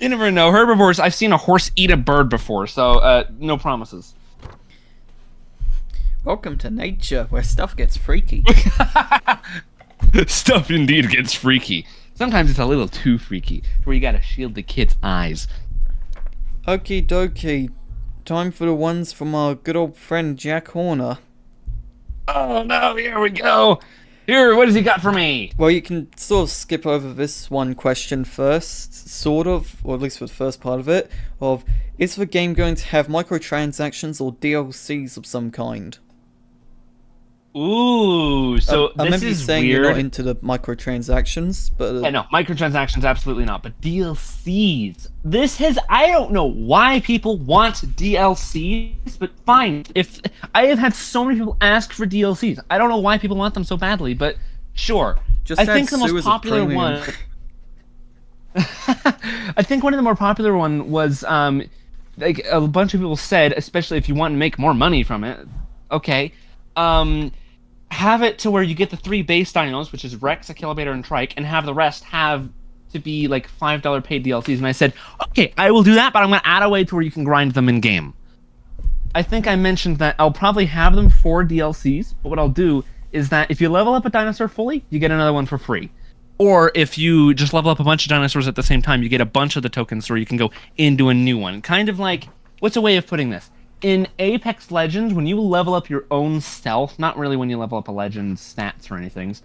You never know. Herbivores, I've seen a horse eat a bird before, so no promises. Welcome to nature, where stuff gets freaky. Stuff indeed gets freaky. Sometimes it's a little too freaky, where you gotta shield the kid's eyes. Okie dokie. Time for the ones from our good old friend Jack Horner. Oh no, here we go. Here, what has he got for me? Well, you can sort of skip over this one question first, sort of, or at least for the first part of it, of, is the game going to have microtransactions or DLCs of some kind? Ooh, so I remember you is saying weird. you're not into the microtransactions, but... Yeah, no, microtransactions, absolutely not. But DLCs, I don't know why people want DLCs, but fine. If I have had so many people ask for DLCs, I don't know why people want them so badly, but sure. Just I think the most popular one. I think one of the more popular one was like a bunch of people said, especially if you want to make more money from it. Okay, have it to where you get the 3 base dinos, which is Rex, Akilabator, and Trike, and have the rest have to be like $5 paid DLCs. And I said, okay, I will do that, but I'm going to add a way to where you can grind them in game. I think I mentioned that I'll probably have them for DLCs, but what I'll do is that if you level up a dinosaur fully, you get another one for free. Or if you just level up a bunch of dinosaurs at the same time, you get a bunch of the tokens so you can go into a new one. Kind of like, what's a way of putting this? In Apex Legends, when you level up your own stealth, not really when you level up a Legend's stats or anything,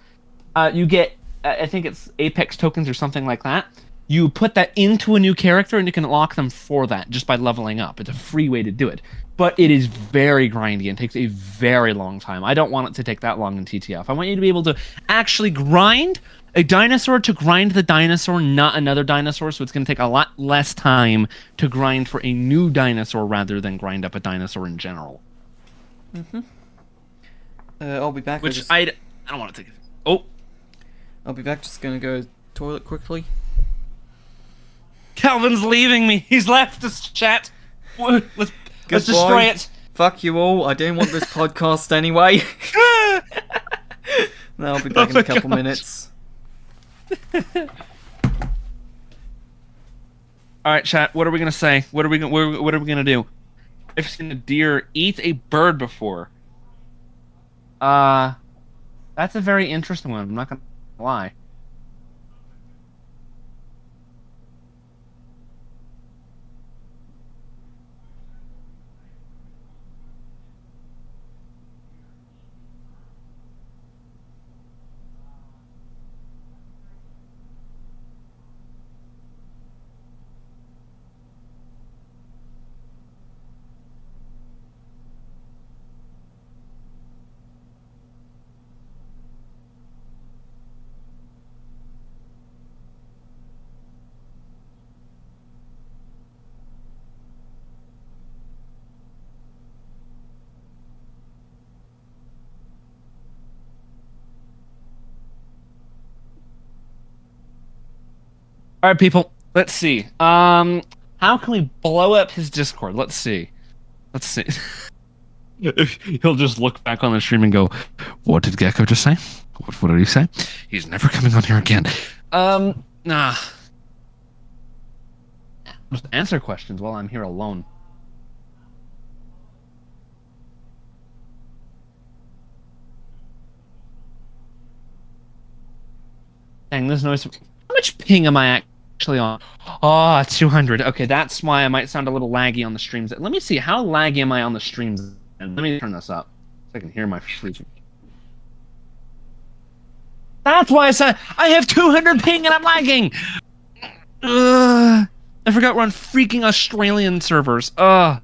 you get, I think it's Apex tokens or something like that. You put that into a new character and you can lock them for that just by leveling up. It's a free way to do it. But it is very grindy and takes a very long time. I don't want it to take that long in TTF. I want you to be able to actually grind a dinosaur to grind the dinosaur, not another dinosaur, so it's going to take a lot less time to grind for a new dinosaur rather than grind up a dinosaur in general. Mm-hmm. I'll be back. Which I don't want to take it. Oh. I'll be back, just going to go toilet quickly. Calvin's leaving me. He's left us, chat. Let's destroy it. Fuck you all. I didn't want this podcast anyway. No, I'll be back in a couple minutes. All right, chat. What are we gonna say? What are we gonna do? I've seen a deer eat a bird before. That's a very interesting one. I'm not gonna lie. All right, people. Let's see. How can we blow up his Discord? Let's see. He'll just look back on the stream and go, "What did Gecko just say? What did he say? He's never coming on here again." Nah. Just answer questions while I'm here alone. Dang, this noise. How much ping am I actually on? Oh, 200. Okay, that's why I might sound a little laggy on the streams. Let me see, how laggy am I on the streams? And let me turn this up so I can hear my freaking. That's why I have 200 ping and I'm lagging. I forgot we're on freaking Australian servers. Oh,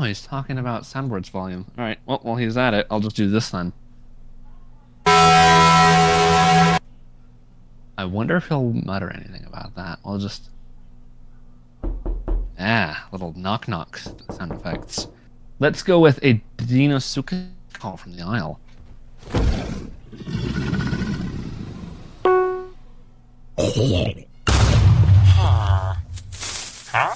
he's talking about soundboards volume. All right, well, while he's at it, I'll just do this then. I wonder if he'll mutter anything about that. I'll just... little knock-knock sound effects. Let's go with a Dinosuke call from the aisle. Huh?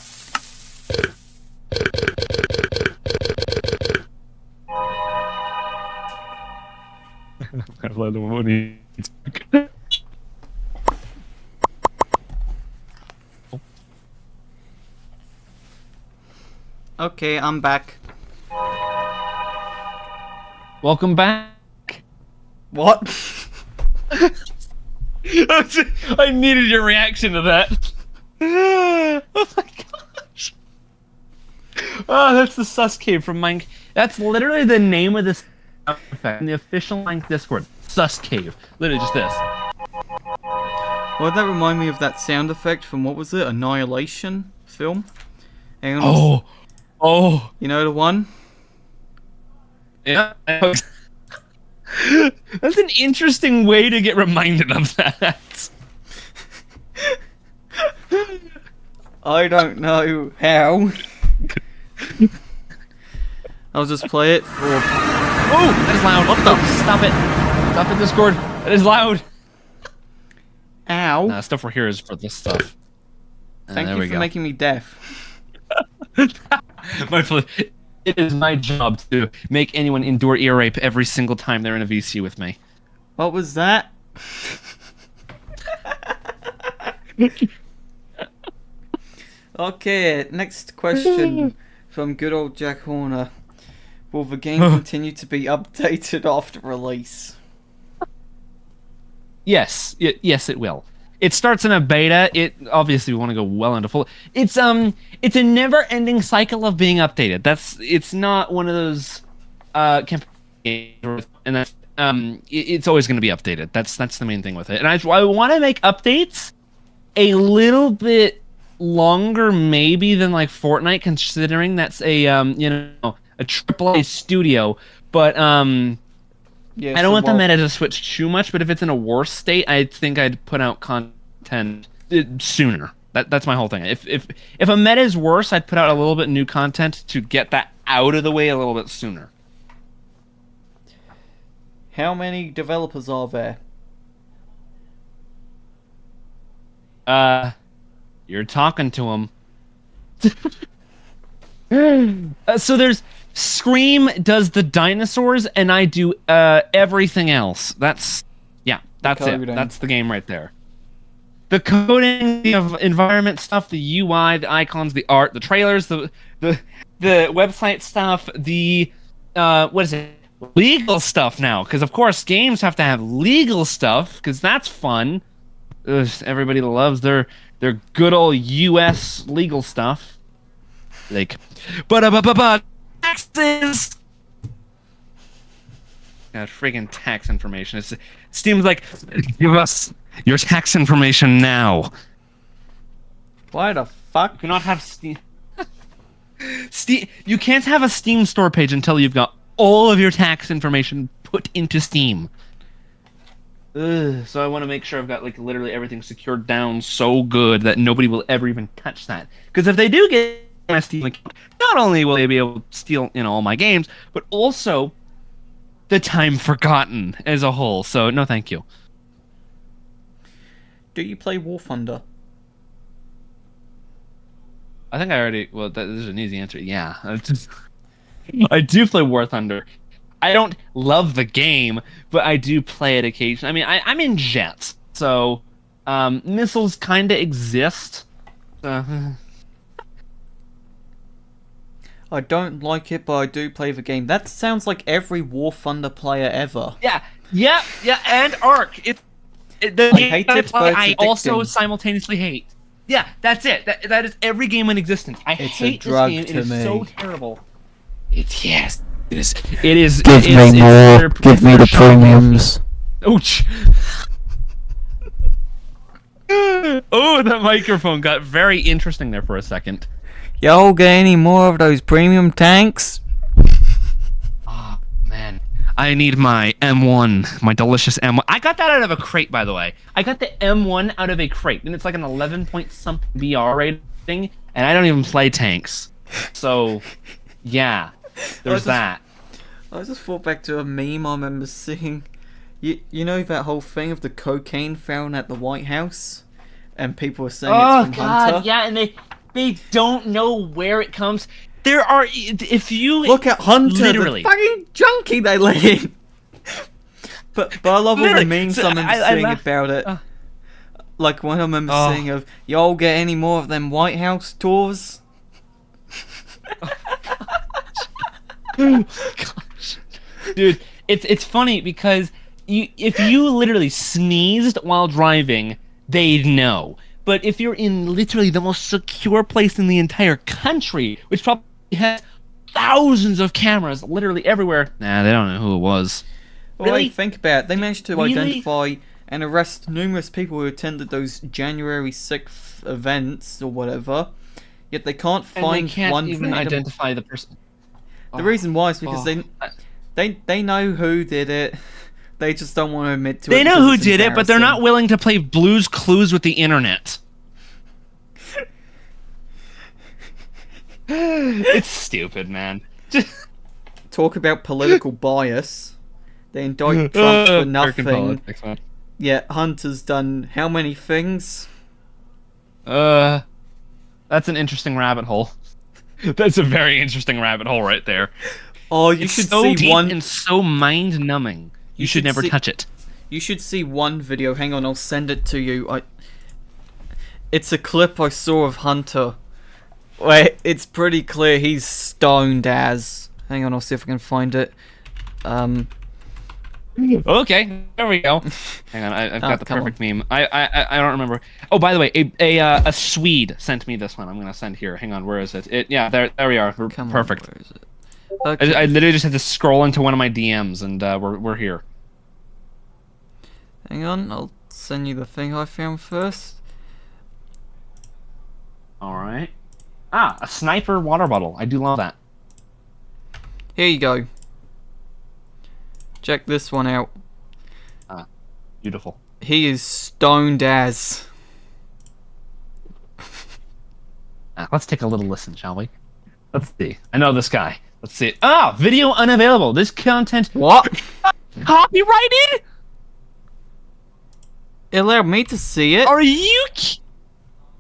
Okay, I'm back. Welcome back. What? I needed your reaction to that. Oh my gosh. Oh, that's the sus cave from Minecraft. That's literally the name of this effect in the official Minecraft Discord. Sus cave. Literally just this. Well, that remind me of that sound effect from, what was it? Annihilation film? And Oh. you know the one? Yeah. That's an interesting way to get reminded of that. I don't know how. I'll just play it for... Oh, that is loud. What the? Stop it. Stop it, Discord. That is loud. Ow. Stuff we're here is for this stuff. Thank you for making me deaf. It is my job to make anyone endure ear rape every single time they're in a VC with me. What was that? Okay, next question from good old Jack Horner. Will the game continue to be updated after release? Yes, it will. It starts in a beta. It obviously we want to go well into full. It's a never-ending cycle of being updated. It's not one of those campaigns, and that's it's always going to be updated. That's the main thing with it. And I want to make updates a little bit longer, maybe than like Fortnite, considering that's a AAA studio. But yeah, I don't want the meta to switch too much, but if it's in a worse state, I think I'd put out content sooner. That's my whole thing. If a meta is worse, I'd put out a little bit new content to get that out of the way a little bit sooner. How many developers are there? You're talking to them. So there's Scream does the dinosaurs, and I do everything else. That's it. That's the game right there. The coding, the environment stuff, the UI, the icons, the art, the trailers, the website stuff, the what is it? Legal stuff now, because of course games have to have legal stuff, because that's fun. Everybody loves their good old U.S. legal stuff. Like, but taxes. God, friggin' tax information. It seems like, give us your tax information now. Why the fuck? You cannot have Steam. You can't have a Steam store page until you've got all of your tax information put into Steam. So I want to make sure I've got like literally everything secured down so good that nobody will ever even touch that. Because if they do get my Steam account, not only will they be able to steal all my games, but also the time forgotten as a whole. So no, thank you. Do you play War Thunder? I think I already. Well, this is an easy answer. Yeah, I do play War Thunder. I don't love the game, but I do play it occasionally. I mean, I'm in jets, so missiles kind of exist. I don't like it, but I do play the game. That sounds like every War Thunder player ever. Yeah, and Ark. I hate it, but I also simultaneously hate. Yeah, that's it. That is every game in existence. I hate this game. It is so terrible. It is. Give me more. Give me the premiums. Ouch. Oh, that microphone got very interesting there for a second. Y'all get any more of those premium tanks? Oh, man. I need my M1, my delicious M1. I got that out of a crate, by the way. I got the M1 out of a crate, and it's like an 11-point-something BR rating, and I don't even play tanks. So, yeah, there's that. I just thought back to a meme I remember seeing. You know that whole thing of the cocaine found at the White House? And people were saying it's from Hunter? Yeah, and they don't know where it comes. There are, if you look at Hunter, literally. The fucking junkie they let in. But I love all the memes I remember seeing about it. Like one I remember seeing of, y'all get any more of them White House tours? Gosh. Dude, it's funny because if you literally sneezed while driving, they'd know. But if you're in literally the most secure place in the entire country, which probably has thousands of cameras literally everywhere, nah, they don't know who it was. Well, Really? think about it. They managed to Really? identify and arrest numerous people who attended those January 6th events or whatever. Yet they can't And find they can't one even random- identify the person. The reason why is because Oh. they know who did it. They just don't want to admit to it. They know because who it's did it, but they're not embarrassing. willing to play Blue's Clues with the internet. It's stupid, man. Talk about political bias. They indict Trump for American nothing. politics, man. Yet Hunter's done how many things? That's an interesting rabbit hole. That's a very interesting rabbit hole right there. Oh, you It's should so see deep one. and so mind-numbing. You should should never see- touch it. You should see one video. Hang on, I'll send it to you. It's a clip I saw of Hunter. Where it's pretty clear he's stoned as. Hang on, I'll see if I can find it. Okay, there we go. Hang on, I've Oh, got the come perfect meme. I don't remember. Oh, by the way, a Swede sent me this one. I'm gonna send here. Hang on, where is it? Yeah, there we are. We're Come perfect. on, where is it? Okay. I literally just had to scroll into one of my DMs, and we're here. Hang on, I'll send you the thing I found first. All right. Ah, a sniper water bottle. I do love that. Here you go. Check this one out. Beautiful. He is stoned as. Let's take a little listen, shall we? Let's see. I know this guy. Let's see. Ah, video unavailable. This content What? copyrighted? It allowed me to see it. Are you?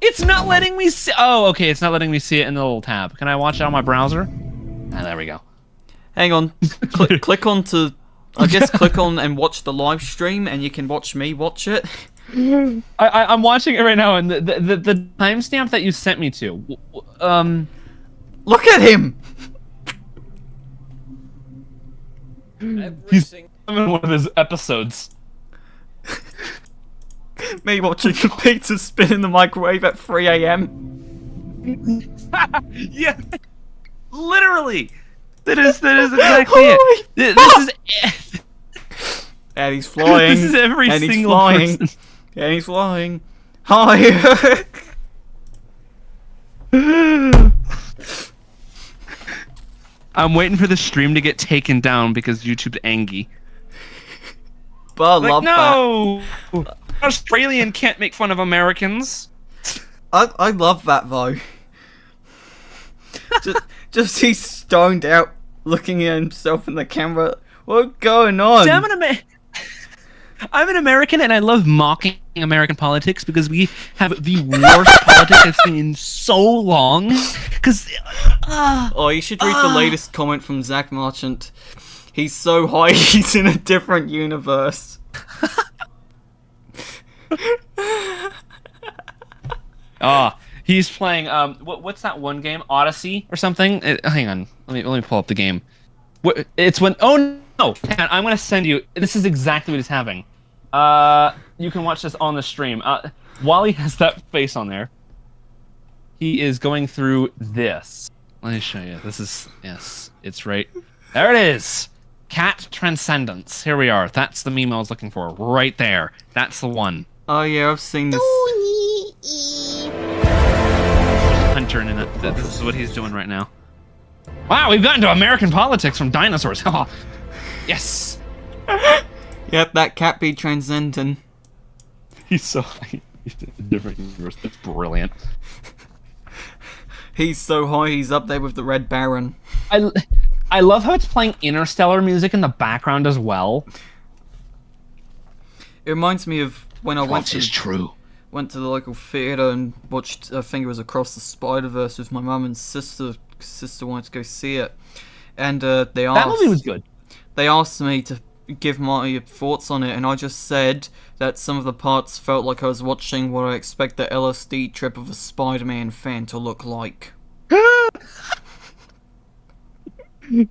It's not letting me see. Oh, okay. It's not letting me see it in the little tab. Can I watch it on my browser? Ah, there we go. Hang on. Click on to. I guess click on and watch the live stream, and you can watch me watch it. I'm watching it right now, and the timestamp that you sent me to. Look at him. He's in one of his episodes. Me watching the pizza spin in the microwave at 3 a.m. Yeah, literally. That is exactly Holy it. This is. And he's flying. This is every and he's single flying. person. And he's flying. Hi. I'm waiting for the stream to get taken down because YouTube's angry. But I Like, love no, Australian can't make fun of Americans. that. I love that though. just he's stoned out, looking at himself in the camera. What's going on? See, I'm an American, and I love mocking American politics because we have the worst politics I've seen in so long. Because, Oh, you should read the latest comment from Zach Marchant. He's so high, he's in a different universe. he's playing what's that one game, Odyssey or something? Hang on, let me pull up the game. It's when no, hang on, I'm gonna send you. This is exactly what he's having. You can watch this on the stream. While he has that face on there, he is going through this. Let me show you. This is, yes, it's right there. It is. Cat Transcendence. Here we are. That's the meme I was looking for. Right there. That's the one. Oh yeah, I've seen this. Hunter in it. This is what he's doing right now. Wow, we've gotten to American politics from dinosaurs. Oh, yes. Yep, that cat be transcendent. He's so high. He's in a different universe. That's brilliant. He's so high, he's up there with the Red Baron. I love how it's playing Interstellar music in the background as well. It reminds me of when I went to true. went to the local theatre and watched, I think it was Across the Spider-Verse with my mum and sister. Sister wanted to go see it. And they asked... That movie was good. They asked me to give my thoughts on it, and I just said that some of the parts felt like I was watching what I expect the LSD trip of a Spider-Man fan to look like.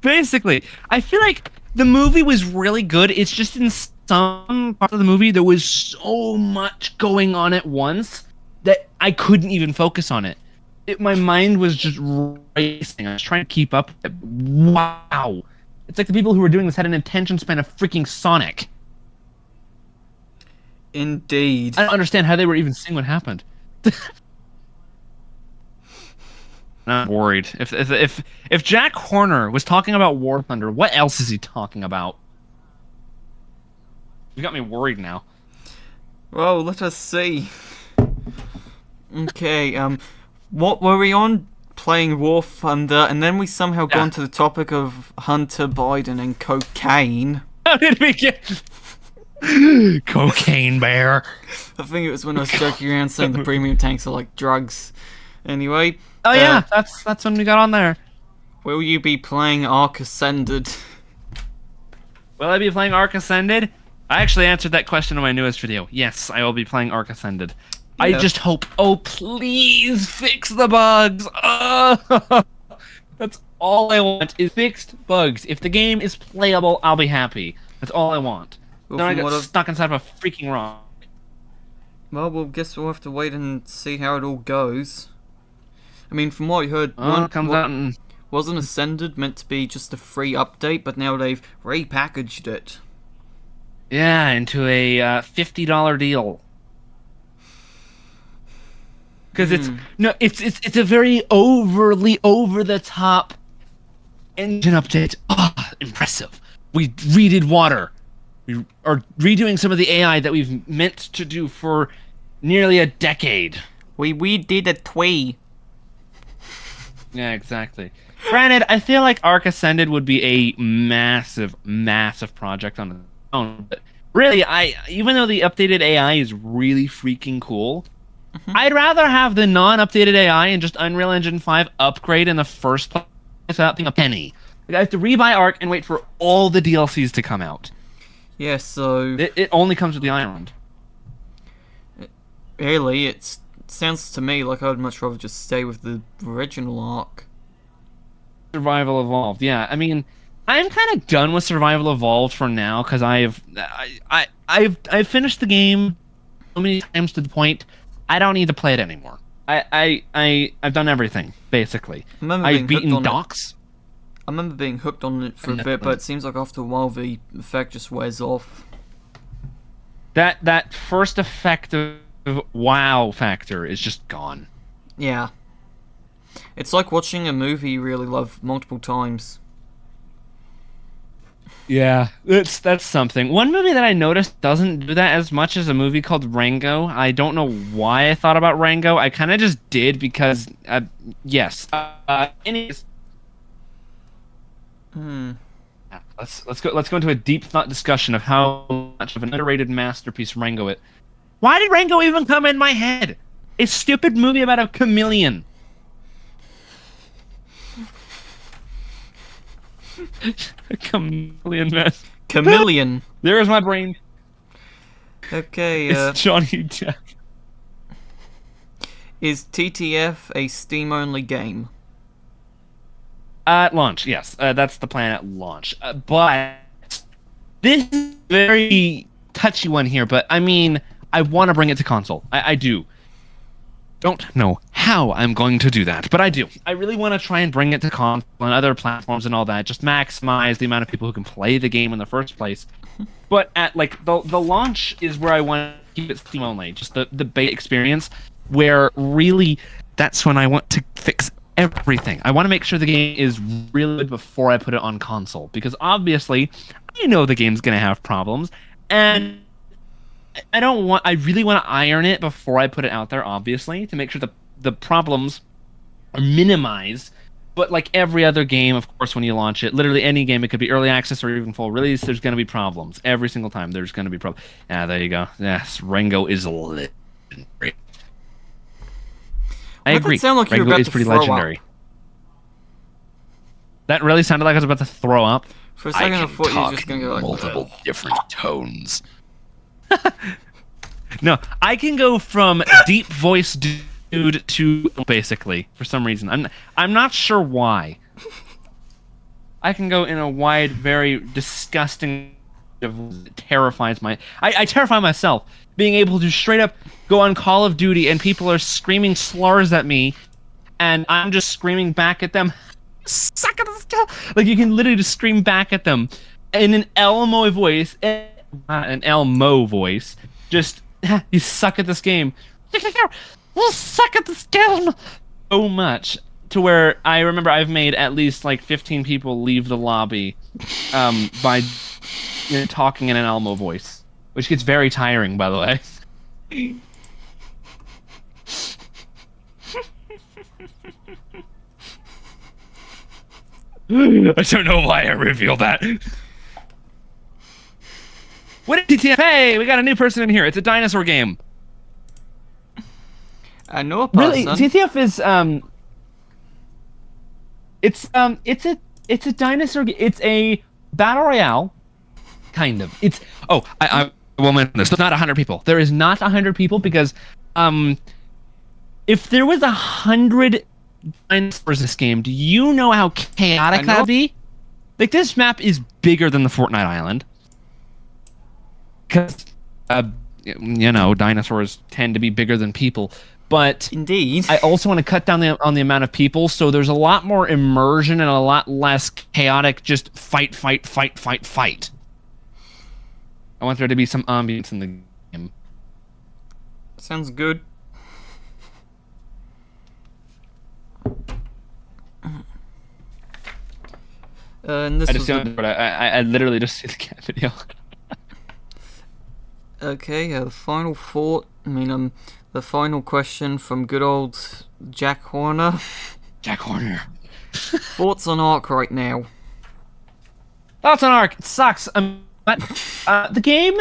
Basically, I feel like the movie was really good. It's just in some part of the movie there was so much going on at once that I couldn't even focus on it. My mind was just racing. I was trying to keep up. Wow. It's like the people who were doing this had an attention span of freaking Sonic. Indeed. I don't understand how they were even seeing what happened. I'm worried. If Jack Horner was talking about War Thunder, what else is he talking about? You got me worried now. Well, let us see. Okay, what were we on? Playing War Thunder, and then we somehow got onto the topic of Hunter Biden and cocaine. How did we get... Cocaine bear. I think it was when I was joking around saying the premium tanks are like drugs. Anyway. Oh yeah, that's when we got on there. Will you be playing Ark Ascended? Will I be playing Ark Ascended? I actually answered that question in my newest video. Yes, I will be playing Ark Ascended. Yeah. I just hope, oh please fix the bugs. That's all I want is fixed bugs. If the game is playable, I'll be happy. That's all I want. Well, then I got stuck inside of a freaking rock. Well, guess we'll have to wait and see how it all goes. I mean, from what I heard, wasn't Ascended meant to be just a free update, but now they've repackaged it. Yeah, into a $50 deal. Because it's a very overly over the top engine update. Ah, impressive. We redid water. We are redoing some of the AI that we've meant to do for nearly a decade. We did a twee. Yeah, exactly. Granted, I feel like Ark Ascended would be a massive, massive project on its own. But really, even though the updated AI is really freaking cool, I'd rather have the non-updated AI and just Unreal Engine 5 upgrade in the first place without paying a penny. Like, I have to rebuy Ark and wait for all the DLCs to come out. Yeah, so... It only comes with the island. Really, it sounds to me like I'd much rather just stay with the original Ark. Survival Evolved, yeah. I mean, I'm kind of done with Survival Evolved for now, because I've finished the game so many times to the point I don't need to play it anymore. I've done everything, basically. I've beaten Docks. I remember being hooked on it for a bit, but it seems like after a while the effect just wears off. That first effective wow factor is just gone. Yeah. It's like watching a movie you really love multiple times. Yeah, that's something. One movie that I noticed doesn't do that as much as a movie called Rango. I don't know why I thought about Rango. I kind of just did because, yes. Anyways. Let's go into a deep thought discussion of how much of an underrated masterpiece Rango is. Why did Rango even come in my head? A stupid movie about a chameleon. A chameleon, man. Chameleon. There's my brain. Okay. It's Johnny Depp. Is TTF a Steam-only game? At launch, yes. That's the plan at launch. But this is a very touchy one here, but I mean, I want to bring it to console. I do. Don't know how I'm going to do that, but I do. I really want to try and bring it to console and other platforms and all that. Just maximize the amount of people who can play the game in the first place. But at like the launch is where I want to keep it Steam only. Just the beta experience, where really that's when I want to fix everything. I want to make sure the game is really good before I put it on console, because obviously I know the game's gonna have problems, and I really want to iron it before I put it out there, obviously, to make sure the problems are minimized. But like every other game, of course, when you launch it, literally any game, it could be early access or even full release, there's going to be problems. Every single time there's going to be problems. Yeah, there you go. Yes, Rango is lit. I agree. Sound like Rango is pretty legendary. Up. That really sounded like I was about to throw up. For a second, I thought you were just going to go like multiple different tones. No, I can go from deep voice dude to basically for some reason. I'm not sure why. I can go in a wide, very disgusting. It terrifies I terrify myself being able to straight up go on Call of Duty and people are screaming slurs at me, and I'm just screaming back at them. Suck at this. Like you can literally just scream back at them in an Elmo voice, Just you suck at this game. You suck at this game so much to where I remember I've made at least like 15 people leave the lobby by talking in an Elmo voice, which gets very tiring, by the way. I don't know why I revealed that. What is TTF? Hey, we got a new person in here. It's a dinosaur game. I know a person. Really, TTF is it's a dinosaur. It's a battle royale, kind of. I will mention this. There's not 100 people. There is not 100 people because if there was 100 dinosaurs in this game, do you know how chaotic that would be? Like this map is bigger than the Fortnite island. Because dinosaurs tend to be bigger than people. But indeed, I also want to cut down on the amount of people, so there's a lot more immersion and a lot less chaotic. Just fight. I want there to be some ambience in the game. Sounds good. And this I literally just see the cat video. Okay, the final thought. The final question from good old Jack Horner. Jack Horner. Thoughts on Ark right now? Thoughts on Ark? It sucks. The game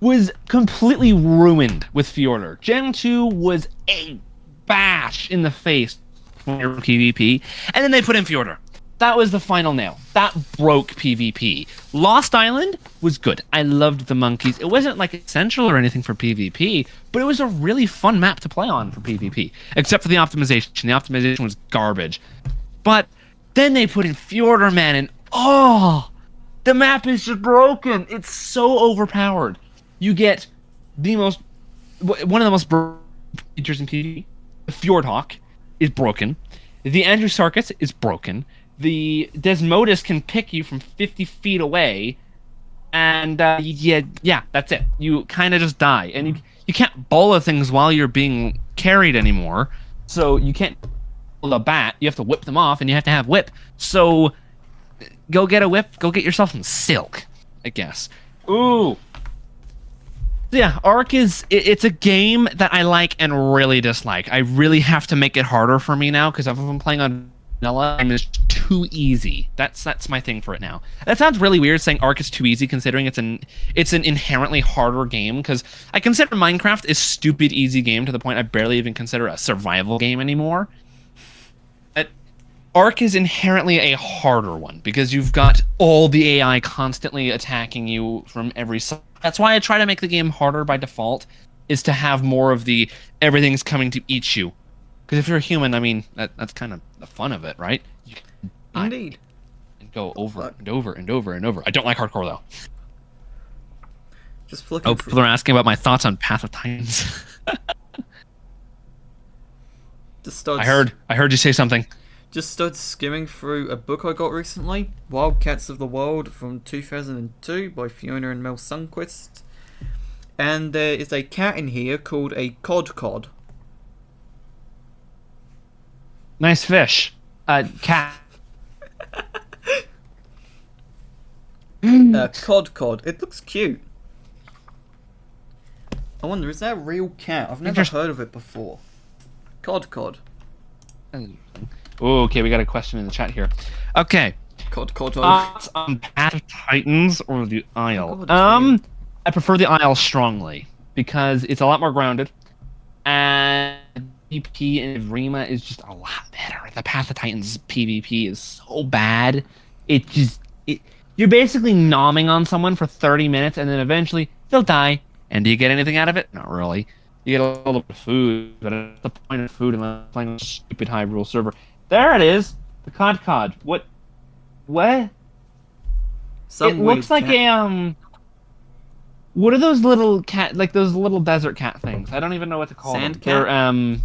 was completely ruined with Fjordur. Gen 2 was a bash in the face for PvP, and then they put in Fjordur. That was the final nail. That broke PvP. Lost Island was good. I loved the monkeys. It wasn't like essential or anything for PvP, but it was a really fun map to play on for PvP, except for the optimization. The optimization was garbage. But then they put in Fjordur, man, and the map is just broken. It's so overpowered. You get one of the most broken features in PvP. The Fjordhawk is broken. The Andrewsarchus is broken. The Desmodus can pick you from 50 feet away, and that's it. You kind of just die, and you can't bola things while you're being carried anymore. So you can't pull a bat. You have to whip them off, and you have to have whip. So go get a whip. Go get yourself some silk, I guess. Ooh. Yeah, Ark it's a game that I like and really dislike. I really have to make it harder for me now because I've been playing on vanilla and it's too easy. That's my thing for it now. That sounds really weird saying Ark is too easy considering it's an inherently harder game because I consider Minecraft a stupid easy game to the point I barely even consider a survival game anymore. But Ark is inherently a harder one because you've got all the AI constantly attacking you from every side. That's why I try to make the game harder by default, is to have more of the everything's coming to eat you. Because if you're a human, I mean, that's kind of the fun of it, right? You can Indeed. And go over and over and over and over. I don't like hardcore, though. Just flicking through. People are asking about my thoughts on Path of Titans. I heard you say something. Just started skimming through a book I got recently, Wildcats of the Wild from 2002 by Fiona and Mel Sundquist. And there is a cat in here called a cod. Nice fish. Cat. Cod. It looks cute. I wonder, is that a real cat? I've never heard of it before. Cod. Oh, okay, we got a question in the chat here. Okay. Cod. Thoughts on Path of Titans or the Isle? I prefer the Isle strongly because it's a lot more grounded, and PvP and Rima is just a lot better. The Path of Titans PvP is so bad. You're basically nomming on someone for 30 minutes, and then eventually they'll die. And do you get anything out of it? Not really. You get a little bit of food, but that's the point of food unless playing a stupid high rule server. There it is! The cod. What? Some it looks weird like cat. a What are those little cat, like those little desert cat things? I don't even know what to call Sand them. cat? They're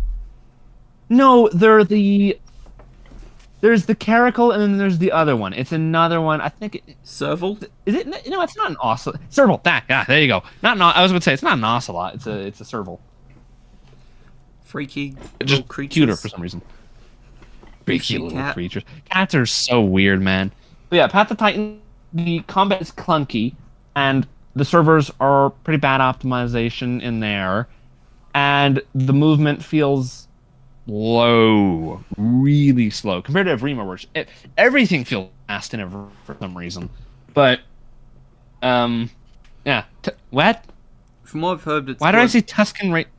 no, they're the. There's the caracal, and then there's the other one. It's another one. I think. Serval? Is it? No, it's not an ocelot. Serval. There you go. Not an. I was going to say it's not an ocelot. It's a serval. Freaky Just little creatures. cuter for some reason. Freaky Freaky little cat. creatures. Cats are so weird, man. But yeah, Path of Titan. The combat is clunky, and the servers are pretty bad optimization in there, and the movement feels slow, really slow compared to Evrima, which everything feels fast in Evrima for some reason. But, yeah. What? From what I've heard, it's Why did I good. say Tuscan Raiders?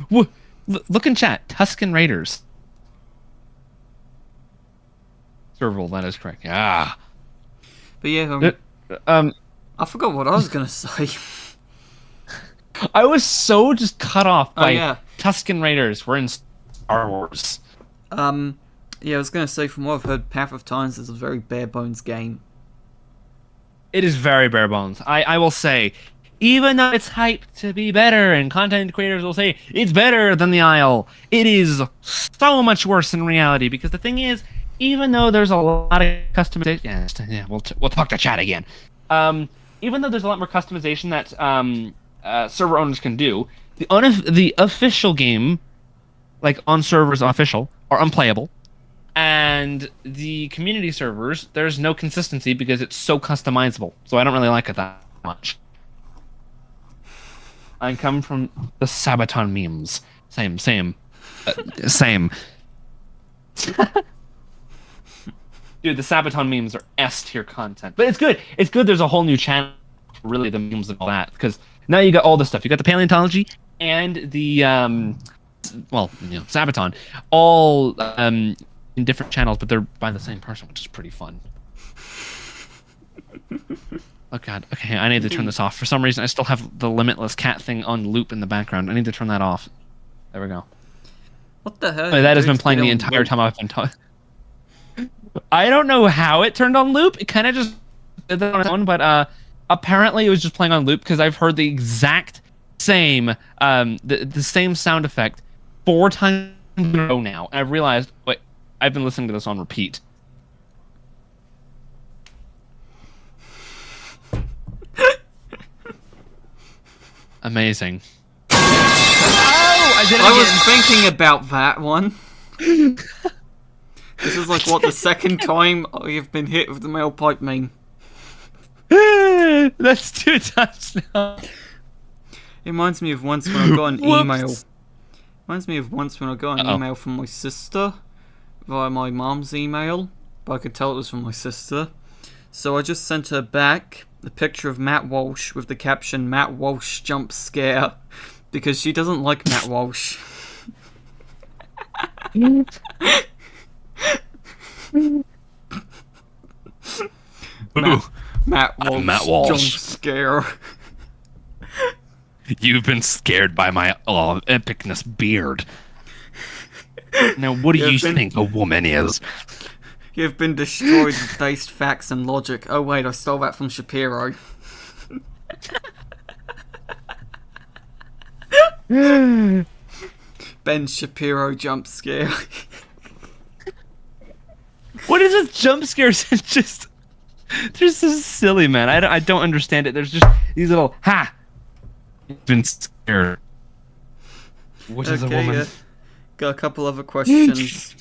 Look in chat. Tuscan Raiders. Serval, that is correct. Yeah. But yeah, Um, I forgot what I was gonna say. I was so just cut off by yeah. Tuscan Raiders. We're in Star Wars. Yeah, I was gonna say, from what I've heard, Path of Titans is a very bare bones game. It is very bare bones. I will say, even though it's hyped to be better, and content creators will say it's better than the Isle, it is so much worse in reality. Because the thing is, even though there's a lot of customization, yeah, we'll talk to chat again. Even though there's a lot more customization that server owners can do, the official game, like on servers official, are unplayable. And the community servers, there's no consistency because it's so customizable. So I don't really like it that much. I come from the Sabaton memes. Same. Same. Dude, the Sabaton memes are S tier content. But it's good. It's good there's a whole new channel for really the memes and all that. Because now you got all this stuff. You got the paleontology and the, Sabaton. All in different channels, but they're by the same person, which is pretty fun. Oh god. Okay, I need to turn this off. For some reason, I still have the limitless cat thing on loop in the background. I need to turn that off. There we go. What the hell? That has been playing the entire time I've been talking. I don't know how it turned on loop. It kind of just did that on its own, but apparently it was just playing on loop because I've heard the exact same, the same sound effect 4 times in a row now. And I've realized, wait, I've been listening to this on repeat. Amazing. Oh, I did it I again. was thinking about that one. This is like, what, the second time I've been hit with the mail pipe meme. That's 2 times now. It reminds me of once when I got an email. Whoops. Reminds me of once when I got an Uh-oh. email from my sister via my mom's email, but I could tell it was from my sister. So I just sent her back a picture of Matt Walsh with the caption, "Matt Walsh jump scare," because she doesn't like Matt Walsh. Matt Walsh, Matt Walsh. jump scare. You've been scared by my epicness beard. Now, what do you think a woman is? You've been destroyed with based facts and logic. Oh wait, I stole that from Shapiro. Ben Shapiro jump scare. What is this jump scares? It's just, they're so silly, man. I don't understand it. There's just these little You've been scared. What is a woman? Got a couple other questions.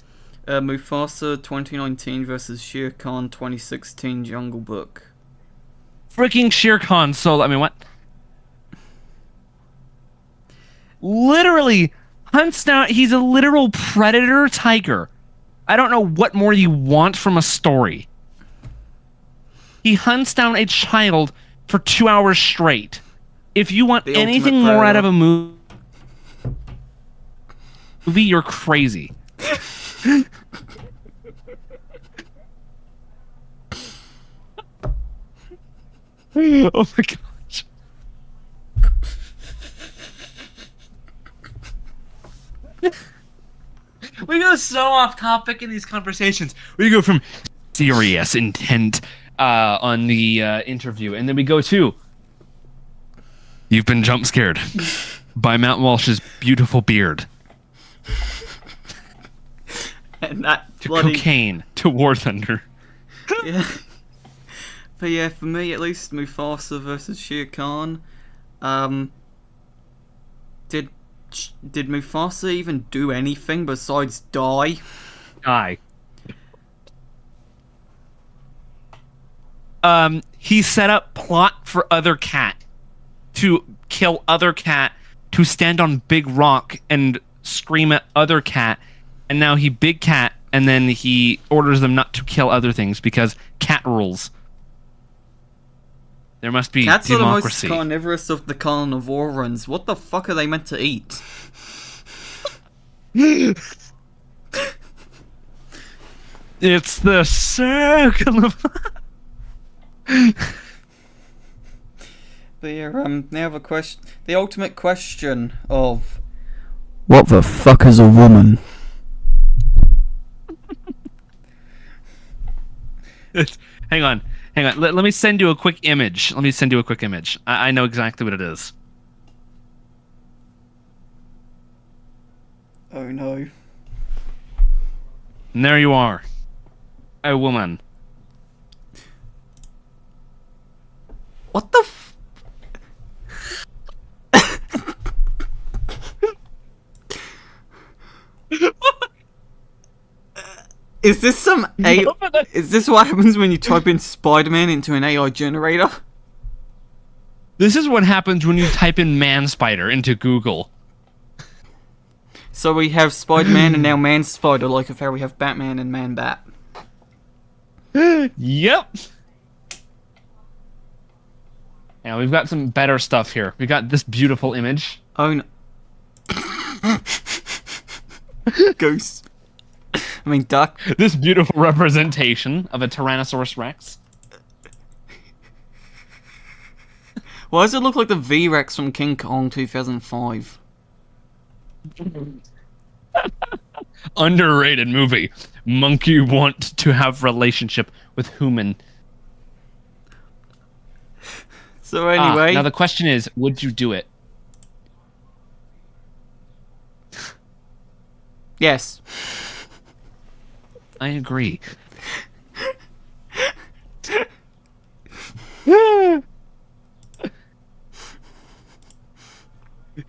Mufasa 2019 versus Shere Khan 2016 Jungle Book. Freaking Shere Khan solo. I mean, what? Literally hunts down. He's a literal predator tiger. I don't know what more you want from a story. He hunts down a child for 2 hours straight. If you want The anything ultimate more out of predator. a movie, you're crazy. Oh my gosh. We go so off topic in these conversations. We go from serious intent on the interview. And then we go to, you've been jump scared by Matt Walsh's beautiful beard. And that To cocaine, to War Thunder. Yeah. But yeah, for me at least, Mufasa versus Shere Khan. Did Mufasa even do anything besides die? Die. He set up plot for other cat to kill other cat, to stand on big rock and scream at other cat, and now he big cat, and then he orders them not to kill other things because cat rules. There must be Cats democracy. are the most carnivorous of the carnivorans. What the fuck are they meant to eat? It's the circle of... But yeah, now have a question. The ultimate question of... What the fuck is a woman? Hang on. Let me send you a quick image. I know exactly what it is. Oh no. And there you are. A woman. What the f... Is this some AI? Is this what happens when you type in Spider-Man into an AI generator? This is what happens when you type in man spider into Google. So we have Spider-Man and now Man Spider, like if how we have Batman and Man Bat. Yep. Now we've got some better stuff here. We got this beautiful image. Oh no. Goose. I mean duck. This beautiful representation of a Tyrannosaurus Rex. Why does it look like the V-Rex from King Kong 2005? Underrated movie. Monkey want to have relationship with human. So anyway, now the question is, would you do it? Yes. I agree.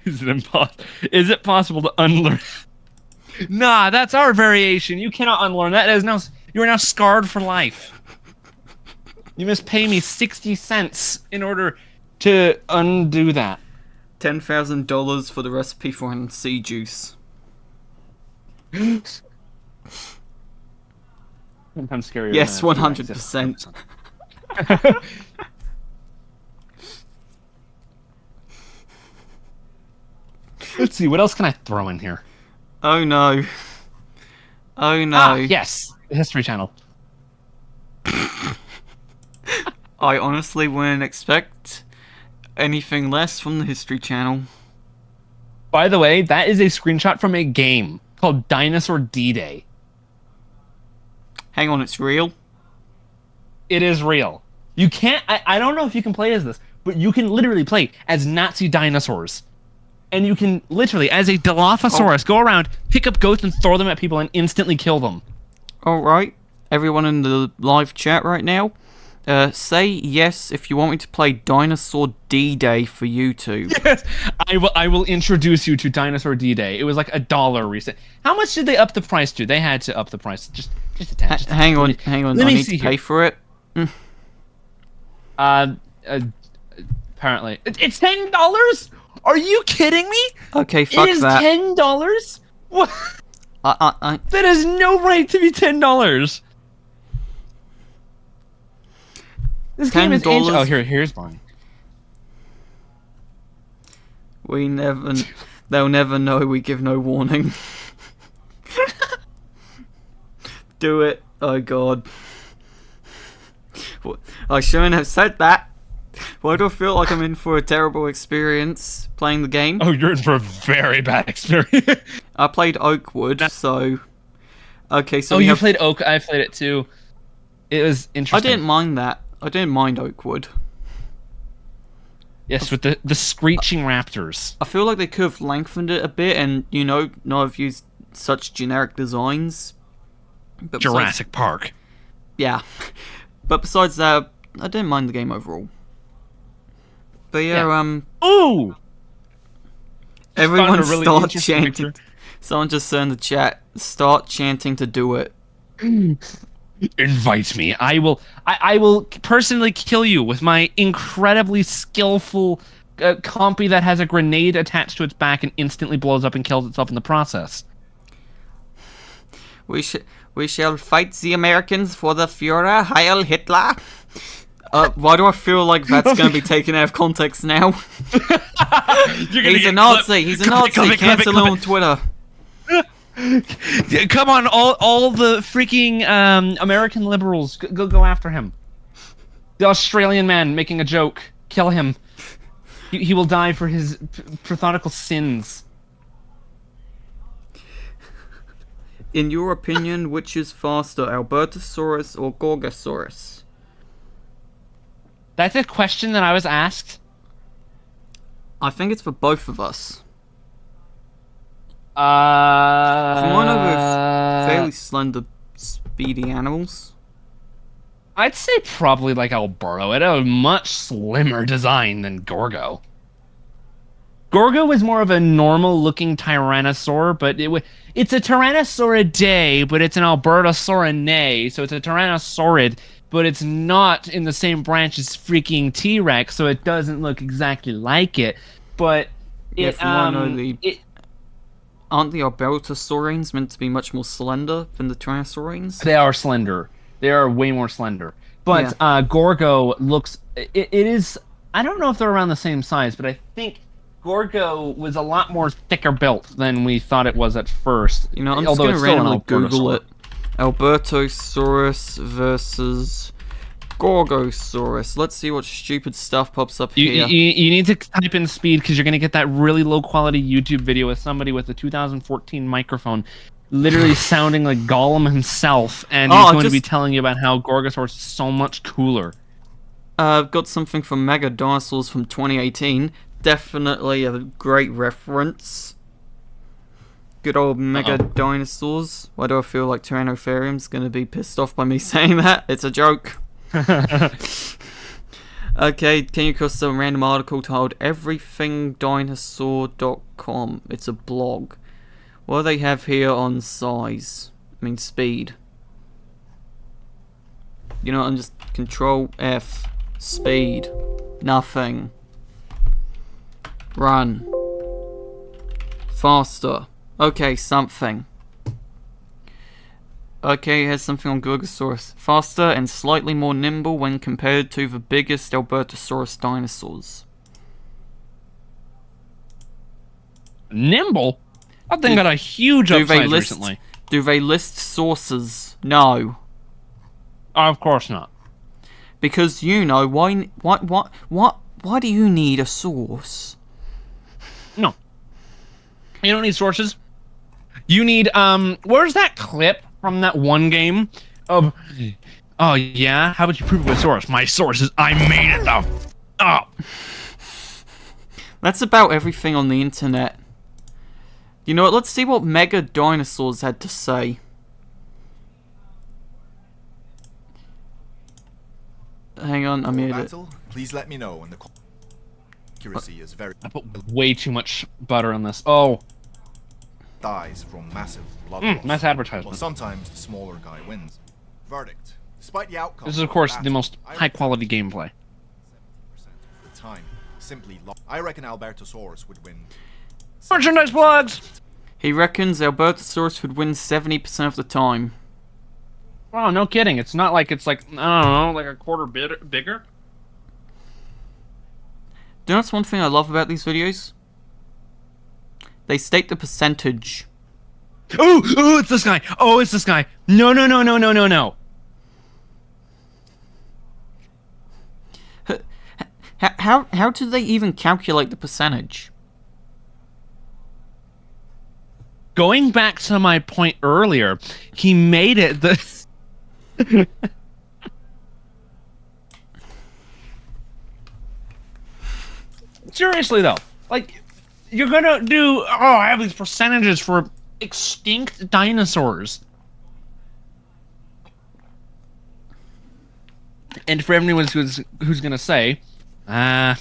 Is it possible to unlearn? Nah, that's our variation. You cannot unlearn that. You are now scarred for life. You must pay me 60 cents in order to undo that. $10,000 for the recipe for an sea juice. I'm scary. Yes, 100%. Let's see, what else can I throw in here? Oh no. Oh no. Yes, the History Channel. I honestly wouldn't expect anything less from the History Channel. By the way, that is a screenshot from a game called Dinosaur D-Day. Hang on, it's real? It is real. You can't... I don't know if you can play as this, but you can literally play as Nazi dinosaurs. And you can literally, as a Dilophosaurus, go around, pick up ghosts and throw them at people and instantly kill them. Alright, everyone in the live chat right now, say yes if you want me to play Dinosaur D-Day for YouTube. Yes, I will introduce you to Dinosaur D-Day. It was like $1 recent. How much did they up the price to? They had to up the price. Just a tad. Hang on. I need to pay for it. Apparently. It's $10? Are you kidding me? Okay, fuck that. It is $10? What? That has no right to be $10. This game is ancient. Oh, here's mine. They'll never know we give no warning. Do it. Oh god. I shouldn't have said that. Why do I feel like I'm in for a terrible experience playing the game? Oh, you're in for a very bad experience. I played Oakwood, so... Okay, so you played Oak. I played it too. It was I interesting. didn't mind that. I didn't mind Oakwood. Yes, with the screeching raptors. I feel like they could have lengthened it a bit and, not have used such generic designs. But Jurassic Park. Yeah. But besides that, I didn't mind the game overall. But yeah. Ooh! Everyone Found a really start interesting chanting. picture. Someone just said in the chat, start chanting to do it. Invite me. I will personally kill you with my incredibly skillful compy that has a grenade attached to its back and instantly blows up and kills itself in the process. We shall fight the Americans for the Führer, Heil Hitler. Why do I feel like that's going to be taken out of context now? He's a Nazi. He's a Nazi. Cancel him on Twitter. Come on, all the freaking American liberals, go after him. The Australian man making a joke, kill him. He will die for his prothonical sins. In your opinion, which is faster, Albertosaurus or Gorgosaurus? That's a question that I was asked. I think it's for both of us. From one of the fairly slender, speedy animals. I'd say probably like Alberto. It had a much slimmer design than Gorgo. Gorgo was more of a normal-looking Tyrannosaur, but it's a Tyrannosauridae, but it's an Albertosaurinae, so it's a Tyrannosaurid, but it's not in the same branch as freaking T-Rex, so it doesn't look exactly like it. But aren't the Albertosaurines meant to be much more slender than the Tyrannosaurines? They are slender. They are way more slender. But Gorgo looks... It is... I don't know if they're around the same size, but I think Gorgo was a lot more thicker built than we thought it was at first. I'm just going to randomly Google it. Albertosaurus versus Gorgosaurus. Let's see what stupid stuff pops up here. You need to type in speed because you're going to get that really low quality YouTube video with somebody with a 2014 microphone literally sounding like Gollum himself, and he's going to be telling you about how Gorgosaurus is so much cooler. I've got something from Mega Dinosaurs from 2018. Definitely a great reference. Good old Mega Dinosaurs. Why do I feel like Tyrannotherium's going to be pissed off by me saying that? It's a joke. Okay, can you cross some random article titled everythingdinosaur.com? It's a blog. What do they have here on size? Speed. I'm just Control F. Speed. Nothing. Run. Faster. Okay, something. Okay, here's something on Gorgosaurus. Faster and slightly more nimble when compared to the biggest Albertosaurus dinosaurs. Nimble? That thing got a huge upside recently. Do they list sources? No. Of course not. Because why do you need a source? No. You don't need sources. You need where's that clip from that one game of oh yeah, how would you prove it with source? My source is I made it up. That's about everything on the internet. You know what, let's see what Mega Dinosaurs had to say. Hang on, I'm here. Please let me know when the accuracy is very. I put way too much butter on this. Oh. Dies from massive blood loss. Nice advertisement. Well, sometimes the smaller guy wins. Verdict. Despite the outcome. This is, of course, the most high-quality gameplay. 70% of the time, I reckon Albertosaurus would win. Merchandise plugs. He reckons Albertosaurus would win 70% of the time. Oh, no kidding. It's not like it's like, I don't know, like a quarter bit bigger. Do you know what's one thing I love about these videos? They state the percentage. Oh, it's this guy. Oh, it's this guy. No. How do they even calculate the percentage? Going back to my point earlier, he made it the seriously though, like, you're gonna do, I have these percentages for extinct dinosaurs. And for everyone who's gonna say, nah,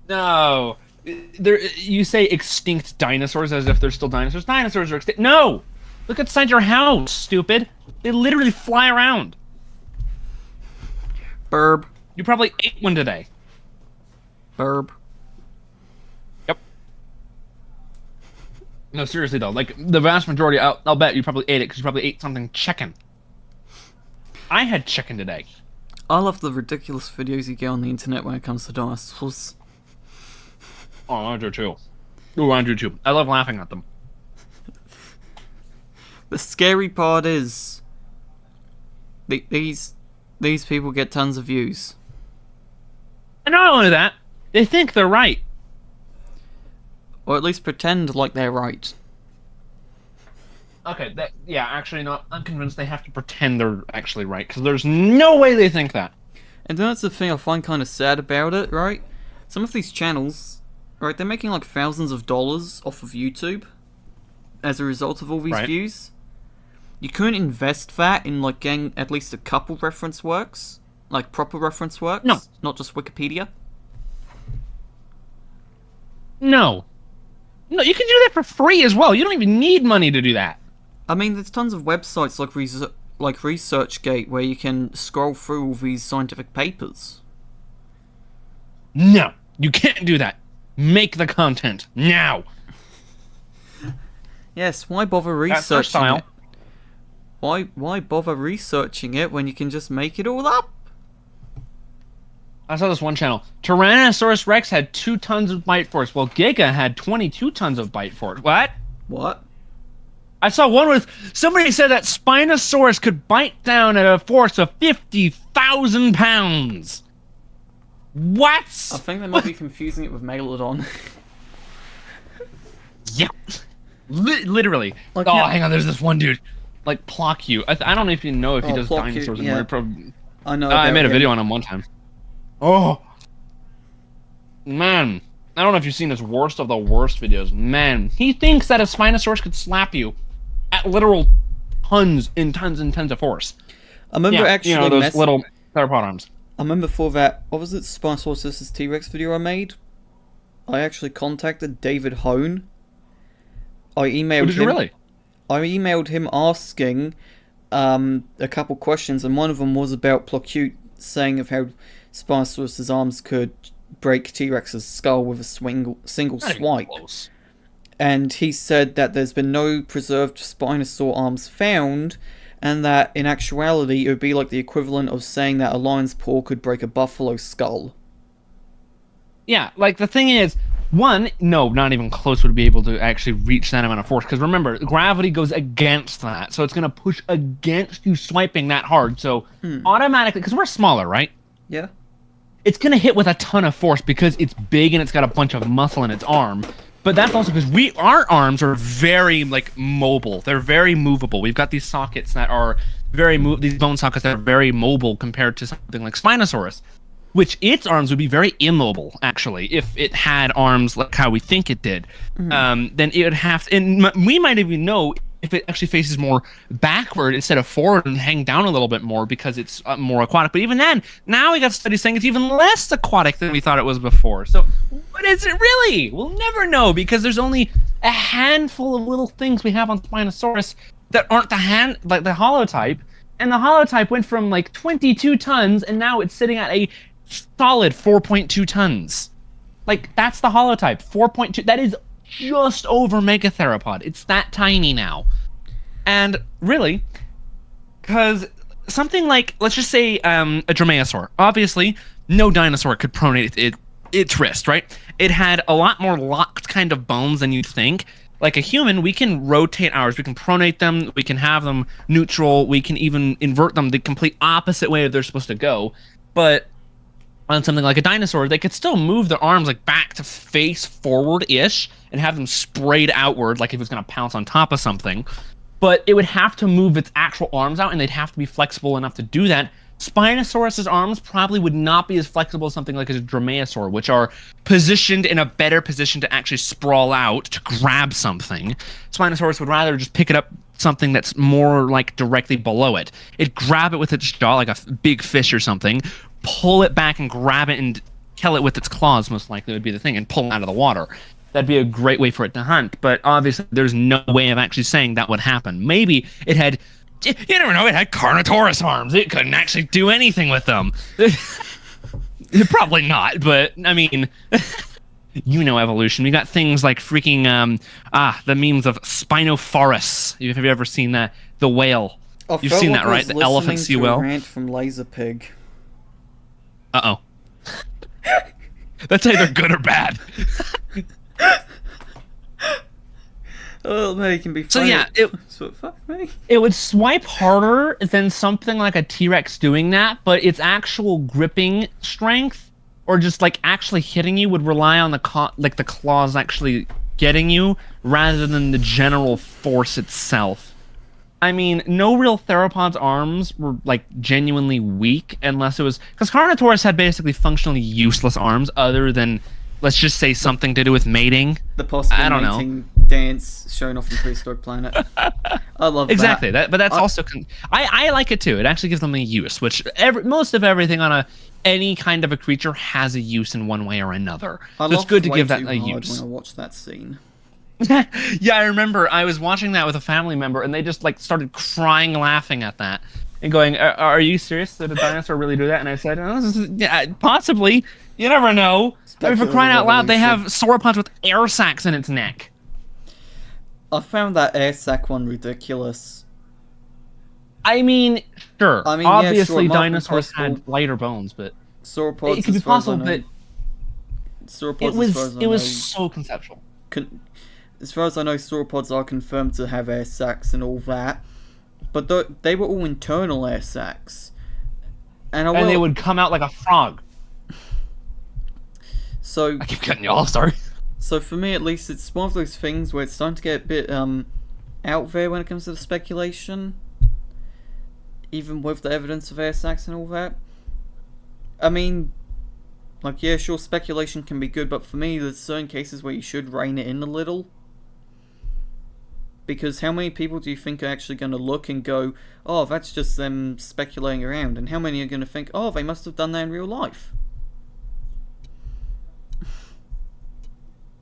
no. You say extinct dinosaurs as if they're still dinosaurs. Dinosaurs are extinct. No! Look outside your house, stupid. They literally fly around. Burb. You probably ate one today. Burb. Yep. No, seriously though, like the vast majority, I'll bet you probably ate it because you probably ate something chicken. I had chicken today. I love the ridiculous videos you get on the internet when it comes to dinosaurs. Oh, I do too. Ooh, I do too. I love laughing at them. The scary part is, these people get tons of views. And not only that, they think they're right. Or at least pretend like they're right. Okay, actually, no, I'm convinced they have to pretend they're actually right, because there's no way they think that. And that's the thing I find kind of sad about it, right? Some of these channels, right, they're making like thousands of dollars off of YouTube as a result of all these views. You couldn't invest that in like getting at least a couple reference works, like proper reference works, No. Not just Wikipedia. No, you can do that for free as well. You don't even need money to do that. I mean, there's tons of websites like ResearchGate where you can scroll through all these scientific papers. No, you can't do that. Make the content now. Yes, why bother That's their researching style. it? Why bother researching it when you can just make it all up? I saw this one channel. Tyrannosaurus Rex had 2 tons of bite force, while Giga had 22 tons of bite force. What? What? I saw one with somebody said that Spinosaurus could bite down at a force of 50,000 pounds. What? I think they might be confusing it with Megalodon. Yeah. Literally. Like, oh, yeah. hang on. There's this one dude. Like, Plock You. I don't know if you know if he does Plock You, dinosaurs yeah. and I know. I about made a him. video on him one time. Oh. Man. I don't know if you've seen his worst of the worst videos. Man. He thinks that a Spinosaurus could slap you at literal tons and tons and tons of force. I remember actually you know, those little theropod arms. I remember for that, what was it, Spinosaurus vs. T-Rex video I made? I actually contacted David Hone. I emailed Did you really? I emailed him asking a couple questions, and one of them was about Plocute saying of how Spinosaurus's arms could break T-Rex's skull with a single Not even swipe. close. And he said that there's been no preserved Spinosaur arms found, and that in actuality it would be like the equivalent of saying that a lion's paw could break a buffalo skull. Yeah, like the thing is, one, no, not even close would be able to actually reach that amount of force. Because remember, gravity goes against that. So it's going to push against you swiping that hard. So automatically, because we're smaller, right? Yeah. It's going to hit with a ton of force because it's big and it's got a bunch of muscle in its arm. But that's also because our arms are very, like, mobile. They're very movable. We've got these sockets that are these bone sockets that are very mobile compared to something like Spinosaurus. Which its arms would be very immobile, actually, if it had arms like how we think it did. Then it would have to, and we might even know if it actually faces more backward instead of forward and hang down a little bit more because it's more aquatic. But even then, now we got studies saying it's even less aquatic than we thought it was before. So what is it really? We'll never know because there's only a handful of little things we have on Spinosaurus that aren't the holotype. And the holotype went from like 22 tons and now it's sitting at a solid 4.2 tons. Like, that's the holotype. 4.2. That is just over Megatheropod. It's that tiny now. And really, because something like, let's just say a dromaeosaur. Obviously, no dinosaur could pronate its wrist, right? It had a lot more locked kind of bones than you'd think. Like a human, we can rotate ours. We can pronate them. We can have them neutral. We can even invert them the complete opposite way they're supposed to go. But on something like a dinosaur, they could still move their arms like back to face forward-ish and have them sprayed outward like if it was going to pounce on top of something. But it would have to move its actual arms out, and they'd have to be flexible enough to do that Spinosaurus's arms probably would not be as flexible as something like a dromaeosaur, which are positioned in a better position to actually sprawl out to grab something. Spinosaurus would rather just pick it up something that's more like directly below it. It'd grab it with its jaw like a big fish or something, pull it back and grab it and kill it with its claws, most likely would be the thing, and pull it out of the water. That'd be a great way for it to hunt, but obviously there's no way of actually saying that would happen. Maybe it had, you never know, it had Carnotaurus arms. It couldn't actually do anything with them. Probably not, but I mean, evolution. We got things like freaking, the memes of Spinosaurus. Have you ever seen that? The whale. You've seen that, right? The elephant sea whale. Rant from Laser Pig. Uh-oh. That's either good or bad. Oh, man, it can be funny. So yeah, Fuck me. It would swipe harder than something like a T-Rex doing that, but its actual gripping strength, or just like actually hitting you, would rely on the claws actually getting you, rather than the general force itself. I mean, no real theropod's arms were like genuinely weak, unless it was because Carnotaurus had basically functionally useless arms, other than, let's just say, something to do with mating. The possible mating dance shown off in Prehistoric Planet. I love exactly that. But that's also I like it too. It actually gives them a use, which most of everything on any kind of a creature has a use in one way or another. So it's good to give that a use. When I watched that scene. Yeah, I remember I was watching that with a family member, and they just like started crying, laughing at that, and going, "Are you serious? Did a dinosaur really do that?" And I said, "Yeah, possibly. You never know." I mean, for crying out loud, they have sauropods with air sacs in its neck. I found that air sac one ridiculous. I mean, sure. I mean, obviously, yeah, sure, dinosaurs had lighter bones, but sauropods. It could be possible, but sauropods. It was so conceptual. As far as I know, sauropods are confirmed to have air sacs and all that, but they were all internal air sacs, and they would come out like a frog. So I keep cutting you off, sorry. So for me, at least, it's one of those things where it's starting to get a bit out there when it comes to the speculation, even with the evidence of air sacs and all that. I mean, like, yeah, sure, speculation can be good, but for me, there's certain cases where you should rein it in a little. Because how many people do you think are actually going to look and go, oh, that's just them speculating around? And how many are going to think, oh, they must have done that in real life?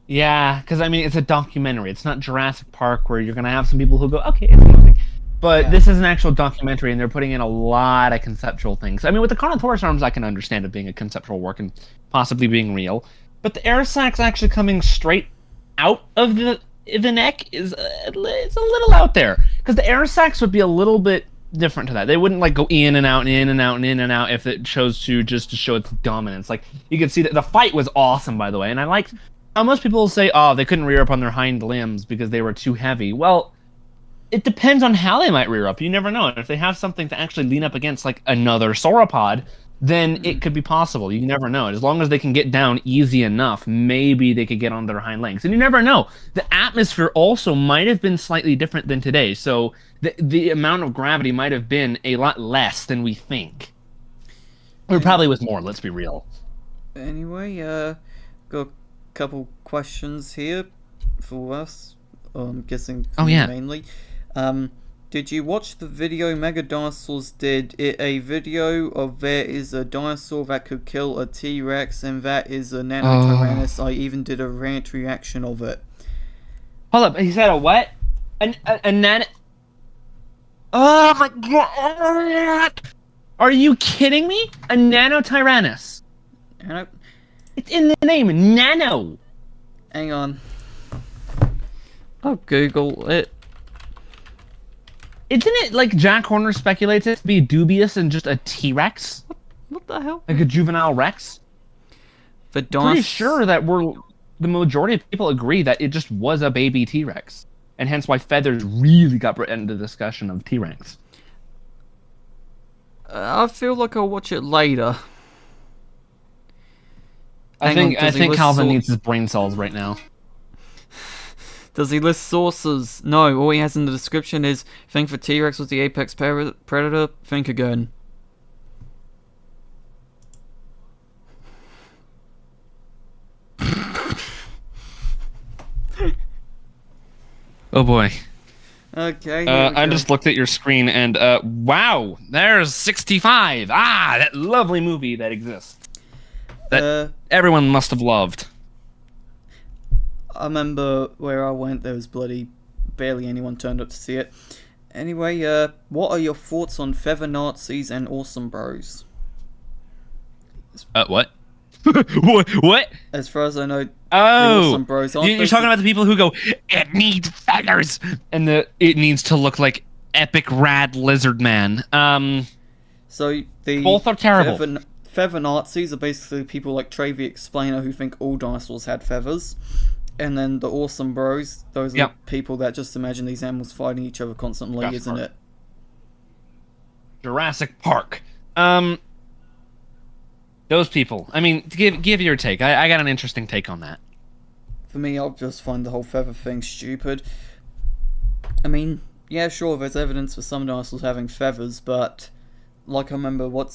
Yeah, because I mean, it's a documentary. It's not Jurassic Park where you're going to have some people who go, okay, it's a movie. But this is an actual documentary, and they're putting in a lot of conceptual things. I mean, with the Carnotaurus arms, I can understand it being a conceptual work and possibly being real. But the air sacs actually coming straight out of the neck it's a little out there. Because the air sacs would be a little bit different to that. They wouldn't like go in and out and in and out and in and out if it chose to, just to show its dominance. Like, you can see that the fight was awesome, by the way. And I liked how most people will say, oh, they couldn't rear up on their hind limbs because they were too heavy. Well, it depends on how they might rear up. You never know. And if they have something to actually lean up against, like another sauropod, then it could be possible. You never know. As long as they can get down easy enough, maybe they could get on their hind legs. And you never know. The atmosphere also might have been slightly different than today. So the amount of gravity might have been a lot less than we think. Or probably was more, let's be real. Anyway, got a couple questions here for us. I'm guessing mainly. Did you watch the video Mega Dinosaurs did? A video of there is a dinosaur that could kill a T-Rex, and that is a Nanotyrannus. I even did a rant reaction of it. Hold up, he said a what? A nan... Oh my god! Are you kidding me? A Nanotyrannus. It's in the name, Nano. Hang on. I'll Google it. Isn't it like Jack Horner speculates it to be dubious and just a T-Rex? What the hell? Like a juvenile Rex? Pretty sure that the majority of people agree that it just was a baby T-Rex. And hence why feathers really got brought into the discussion of T-Rex. I feel like I'll watch it later. I think Calvin needs his brain cells right now. Does he list sources? No, all he has in the description is, think the T-Rex was the apex predator, think again. Oh boy. Okay. I just looked at your screen and wow, there's 65. Ah, that lovely movie that exists. That everyone must have loved. I remember where I went, there was barely anyone turned up to see it. Anyway, what are your thoughts on Feather Nazis and Awesome Bros? What? What? As far as I know, the Oh, Awesome Bros aren't you're talking about the people who go, it needs feathers, and it needs to look like epic rad lizard man. So the Both are terrible. Feather Nazis are basically people like Trey the Explainer who think all dinosaurs had feathers. And then the Awesome Bros, those are people that just imagine these animals fighting each other constantly, isn't it? Jurassic Park. Those people. I mean, give your take. I got an interesting take on that. For me, I'll just find the whole feather thing stupid. I mean, yeah, sure, there's evidence for some dinosaurs having feathers, but like I remember one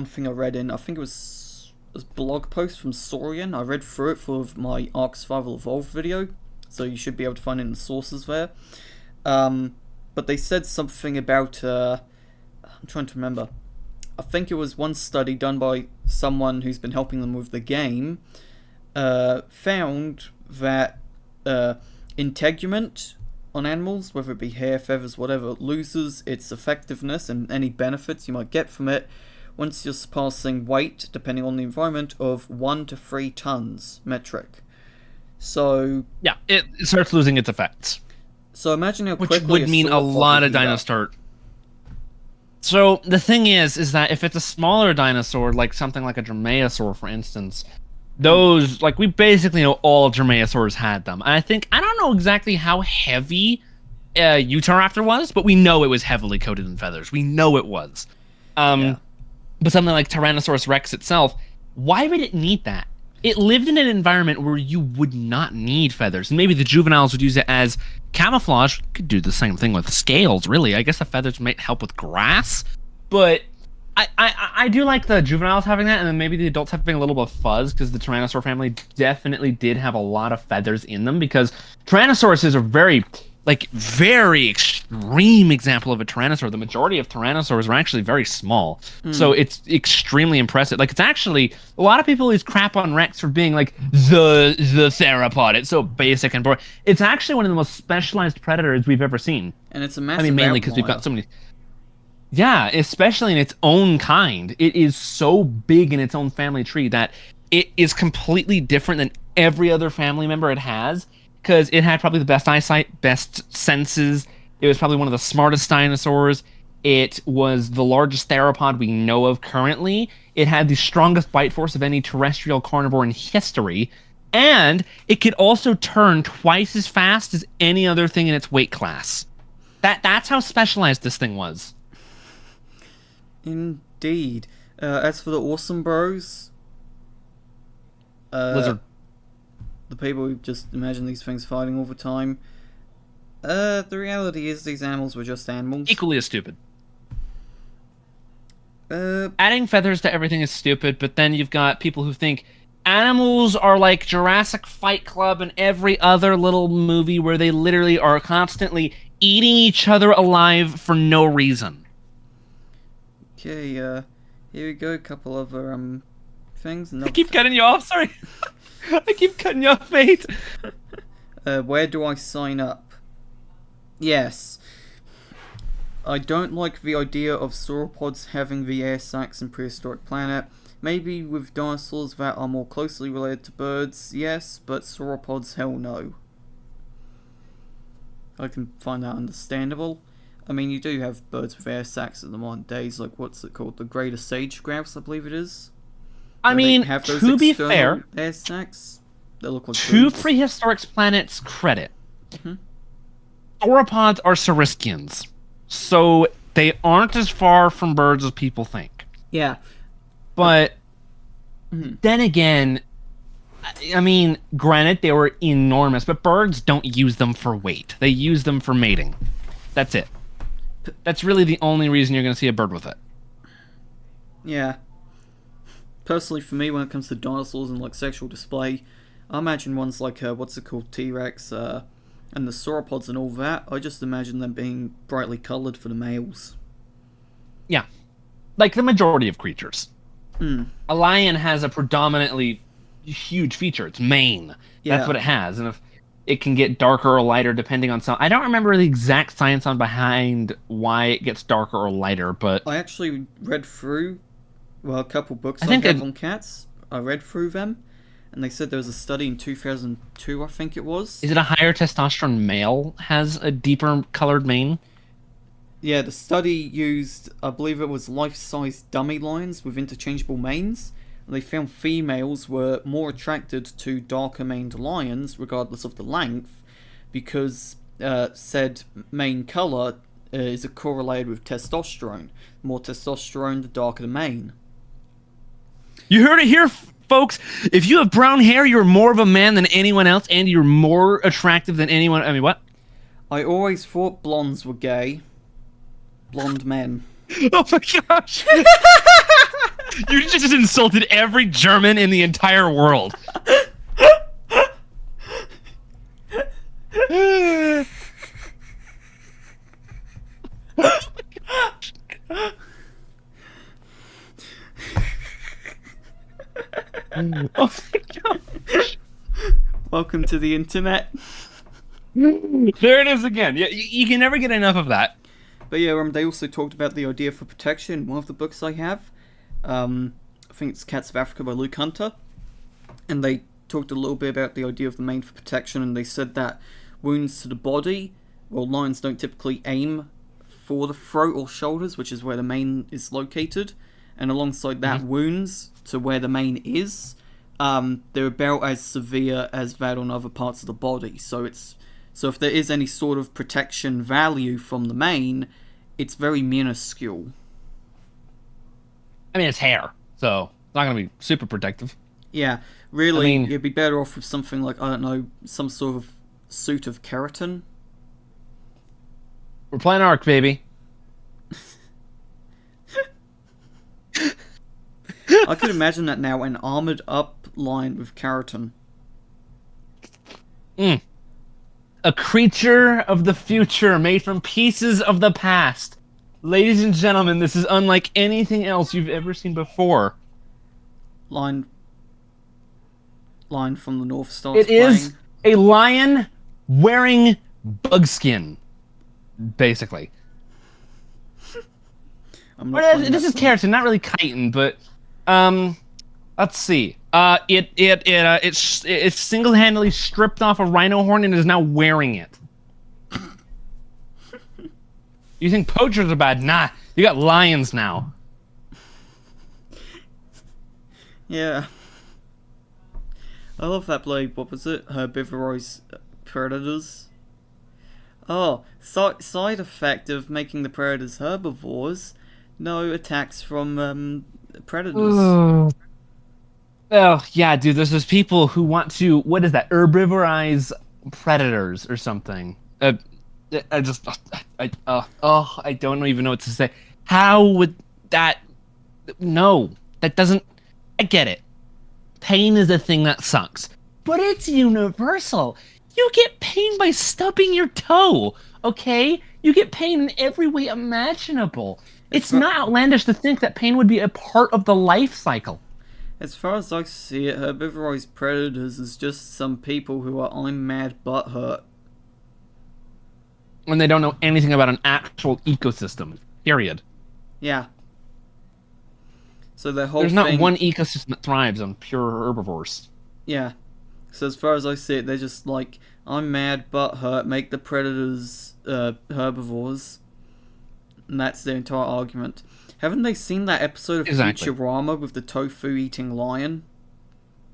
thing I read in, I think it was a blog post from Saurian. I read through it for my Ark Survival Evolved video, so you should be able to find it in the sources there. But they said something about, I'm trying to remember. I think it was one study done by someone who's been helping them with the game, found that integument on animals, whether it be hair, feathers, whatever, loses its effectiveness and any benefits you might get from it once you're surpassing weight, depending on the environment, of 1 to 3 tons metric. So yeah, it starts losing its effects. So imagine how quickly, which would mean a lot of dinosaur. So the thing is that if it's a smaller dinosaur, like something like a dromaeosaur, for instance, those, like, we basically know all dromaeosaurs had them. And I don't know exactly how heavy Utahraptor was, but we know it was heavily coated in feathers. We know it was. But something like Tyrannosaurus Rex itself, why would it need that? It lived in an environment where you would not need feathers. And maybe the juveniles would use it as camouflage. Could do the same thing with scales, really. I guess the feathers might help with grass. But I do like the juveniles having that, and then maybe the adults having a little bit of fuzz, because the Tyrannosaur family definitely did have a lot of feathers in them, because Tyrannosaurus is a very extreme example of a Tyrannosaur. The majority of Tyrannosaurs are actually very small. So it's extremely impressive. Like, it's actually, a lot of people use crap on Rex for being like the theropod. It's so basic and boring. It's actually one of the most specialized predators we've ever seen. And it's a massive mainly because we've got so many. Yeah, especially in its own kind. It is so big in its own family tree that it is completely different than every other family member it has, because it had probably the best eyesight, best senses. It was probably one of the smartest dinosaurs. It was the largest theropod we know of currently. It had the strongest bite force of any terrestrial carnivore in history. And it could also turn twice as fast as any other thing in its weight class. That's how specialized this thing was. Indeed. As for the Awesome Bros, Lizard. The people who just imagine these things fighting all the time, the reality is these animals were just animals. Equally as stupid. Adding feathers to everything is stupid, but then you've got people who think animals are like Jurassic Fight Club and every other little movie where they literally are constantly eating each other alive for no reason. Okay, here we go, a couple other things. I keep cutting you off, sorry. I keep cutting you off, mate. Where do I sign up? Yes. I don't like the idea of sauropods having the air sacs in Prehistoric Planet. Maybe with dinosaurs that are more closely related to birds, yes, but sauropods, hell no. I can find that understandable. I mean, you do have birds with air sacs in the modern days, like, what's it called? The greater sage grouse, I believe it is. I mean, to be fair, air sacs that look like to birds. Prehistoric Planet's credit, sauropods are saurischians, so they aren't as far from birds as people think. Yeah. But then again, I mean, granted, they were enormous, but birds don't use them for weight. They use them for mating. That's it. That's really the only reason you're going to see a bird with it. Yeah. Personally, for me, when it comes to dinosaurs and like sexual display, I imagine ones like, what's it called, T-Rex, and the sauropods and all that, I just imagine them being brightly coloured for the males. Yeah. Like the majority of creatures. Hmm. A lion has a predominantly huge feature. It's mane. Yeah. That's what it has. And if it can get darker or lighter depending on some... I don't remember the exact science on behind why it gets darker or lighter, but... I actually read through, a couple books I think have on cats. I read through them, and they said there was a study in 2002, I think it was. Is it a higher testosterone male has a deeper colored mane? Yeah, the study used, I believe it was life-size dummy lions with interchangeable manes. And they found females were more attracted to darker-maned lions, regardless of the length, because said mane colour is correlated with testosterone. The more testosterone, the darker the mane. You heard it here, folks. If you have brown hair, you're more of a man than anyone else, and you're more attractive than anyone... I mean, what? I always thought blondes were gay. Blonde men. Oh my gosh! You just insulted every German in the entire world. Oh my gosh! Welcome to the internet. There it is again. You can never get enough of that. But yeah, they also talked about the idea for protection in one of the books I have. I think it's Cats of Africa by Luke Hunter. And they talked a little bit about the idea of the mane for protection, and they said that wounds to the body, well, lions don't typically aim for the throat or shoulders, which is where the mane is located. And alongside that, wounds to where the mane is, they're about as severe as that on other parts of the body. So if there is any sort of protection value from the mane, it's very minuscule. I mean, it's hair, so it's not going to be super protective. Yeah, really, you'd be better off with something like, I don't know, some sort of suit of keratin. We're playing Ark, baby. I could imagine that now, an armored up lion with keratin. A creature of the future made from pieces of the past. Ladies and gentlemen, this is unlike anything else you've ever seen before. Lion from the North starts It is a lion wearing bugskin, basically. This is keratin, not really chitin, but let's see. It's single-handedly stripped off a rhino horn and is now wearing it. You think poachers are bad? Nah, you got lions now. Yeah. I love that blade. What was it? Herbivorous predators. Oh, side effect of making the predators herbivores. No attacks from predators. Oh, yeah, dude, there's those people who want to, what is that, herbivorize predators or something. I don't even know what to say. How would that, no, that doesn't, I get it. Pain is a thing that sucks, but it's universal. You get pain by stubbing your toe, okay? You get pain in every way imaginable. It's not outlandish to think that pain would be a part of the life cycle. As far as I see it, herbivorous predators is just some people who are I'm mad but hurt. When they don't know anything about an actual ecosystem. Period. Yeah. So their whole There's not one ecosystem that thrives on pure herbivores. Yeah. So as far as I see it, they're just like, I'm mad but hurt, make the predators herbivores. And that's their entire argument. Haven't they seen that episode of Futurama with the tofu-eating lion?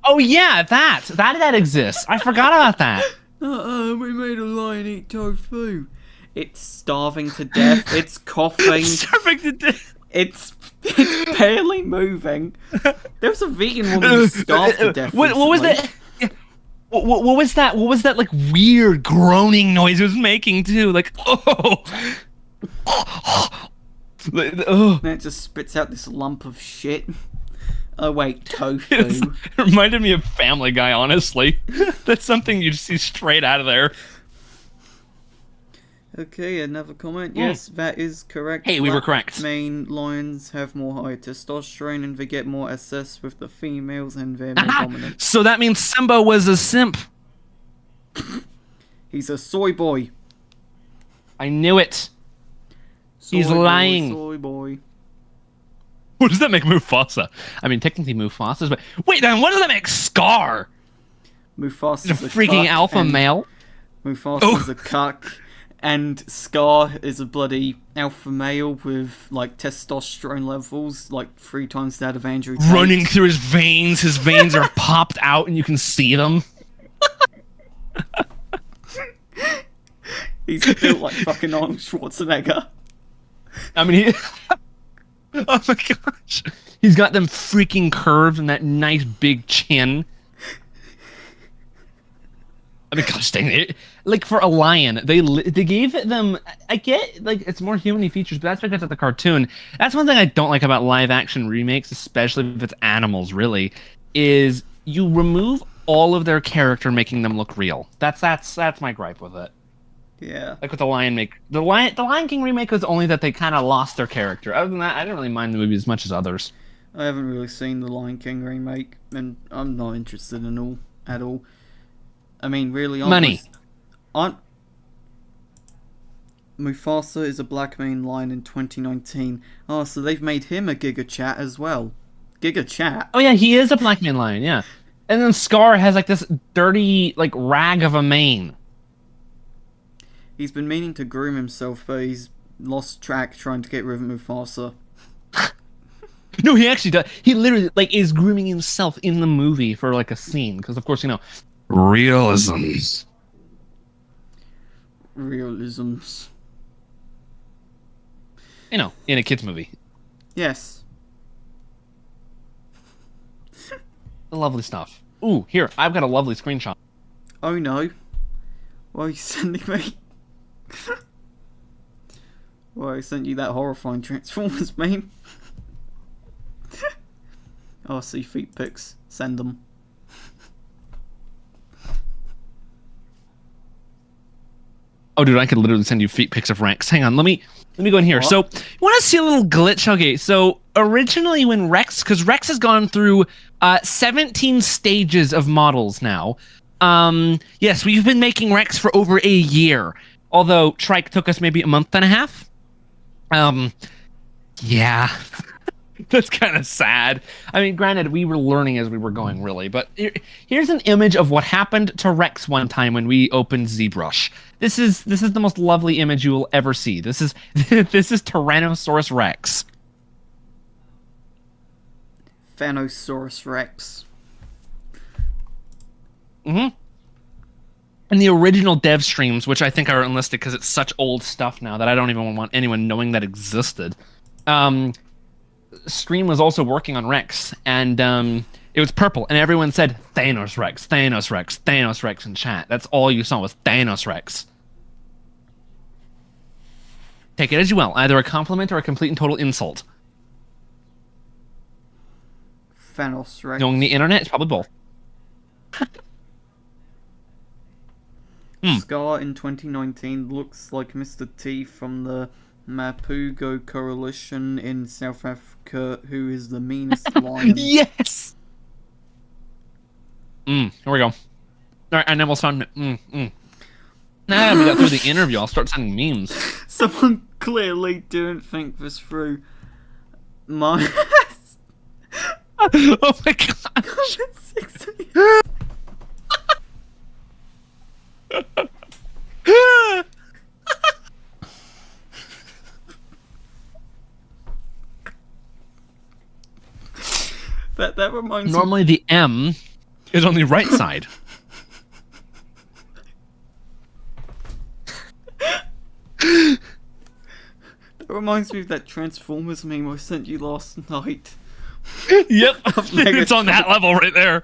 Oh yeah, that exists. I forgot about that. We made a lion eat tofu. It's starving to death. It's coughing. Starving to death. It's barely moving. There was a vegan woman who starved to death. What was that? What was that? What was that like weird groaning noise it was making too? Like oh. And it just spits out this lump of shit. Oh wait, tofu. It reminded me of Family Guy, honestly. That's something you'd see straight out of there. Okay, another comment. Yes, that is correct. Hey, we were Black correct. Main lions have more high testosterone and they get more SS with the females and they're more dominant. So that means Simba was a simp. He's a soy boy. I knew it. He's Soy boy, lying. Soy boy. What does that make Mufasa? I mean, technically Mufasa's, but wait, then what does that make Scar? Mufasa's He's a freaking alpha male. Mufasa's a cuck. And Scar is a bloody alpha male with, like, testosterone levels, like, 3 times that of Andrew Tate. Running through his veins. His veins are popped out and you can see them. He's built like fucking Arnold Schwarzenegger. I mean, oh my gosh. He's got them freaking curves and that nice big chin. I mean, gosh dang it. Like, for a lion, they gave them... I get, like, it's more human-y features, but that's because of the cartoon. That's one thing I don't like about live-action remakes, especially if it's animals, really, is you remove all of their character, making them look real. That's my gripe with it. Yeah. Like with the Lion King remake was only that they kind of lost their character. Other than that, I didn't really mind the movie as much as others. I haven't really seen the Lion King remake, and I'm not interested at all. I mean, really, Money. Mufasa is a black main lion in 2019. Oh, so they've made him a Giga Chat as well. Giga Chat? Oh yeah, he is a black man lion, yeah. And then Scar has like this dirty, like, rag of a mane. He's been meaning to groom himself, but he's lost track trying to get rid of Mufasa. No, he actually does. He literally, like, is grooming himself in the movie for, like, a scene. Because, of course, you know, realisms. Realisms. You know, in a kid's movie. Yes. Lovely stuff. Ooh, here, I've got a lovely screenshot. Oh no. Why are you sending me? Well, I sent you that horrifying Transformers meme. Oh, I see feet pics. Send them. Oh, dude, I could literally send you feet pics of Rex. Hang on, let me go in here. What? So, you want to see a little glitch? Okay, so originally when because Rex has gone through 17 stages of models now. Yes, we've been making Rex for over a year. Although Trike took us maybe a month and a half. Yeah. That's kind of sad. I mean, granted, we were learning as we were going, really. But here's an image of what happened to Rex one time when we opened ZBrush. This is the most lovely image you will ever see. This is Tyrannosaurus Rex. Phanosaurus Rex. Mm-hmm. And the original dev streams, which I think are unlisted because it's such old stuff now that I don't even want anyone knowing that existed. Stream was also working on Rex, and it was purple, and everyone said Thanos Rex, Thanos Rex, Thanos Rex in chat. That's all you saw was Thanos Rex. Take it as you will, either a compliment or a complete and total insult. Thanos Rex. Knowing the internet, it's probably both. Scar in 2019 looks like Mr. T from the Mapugo Coalition in South Africa, who is the meanest lion. Yes! Here we go. Alright, and then we'll start... Now that we got through the interview, I'll start sending memes. Someone clearly didn't think this through. My... Oh my gosh! That reminds Normally the M is on the right side. That reminds me of that Transformers meme I sent you last night. Yep, it's on that level right there.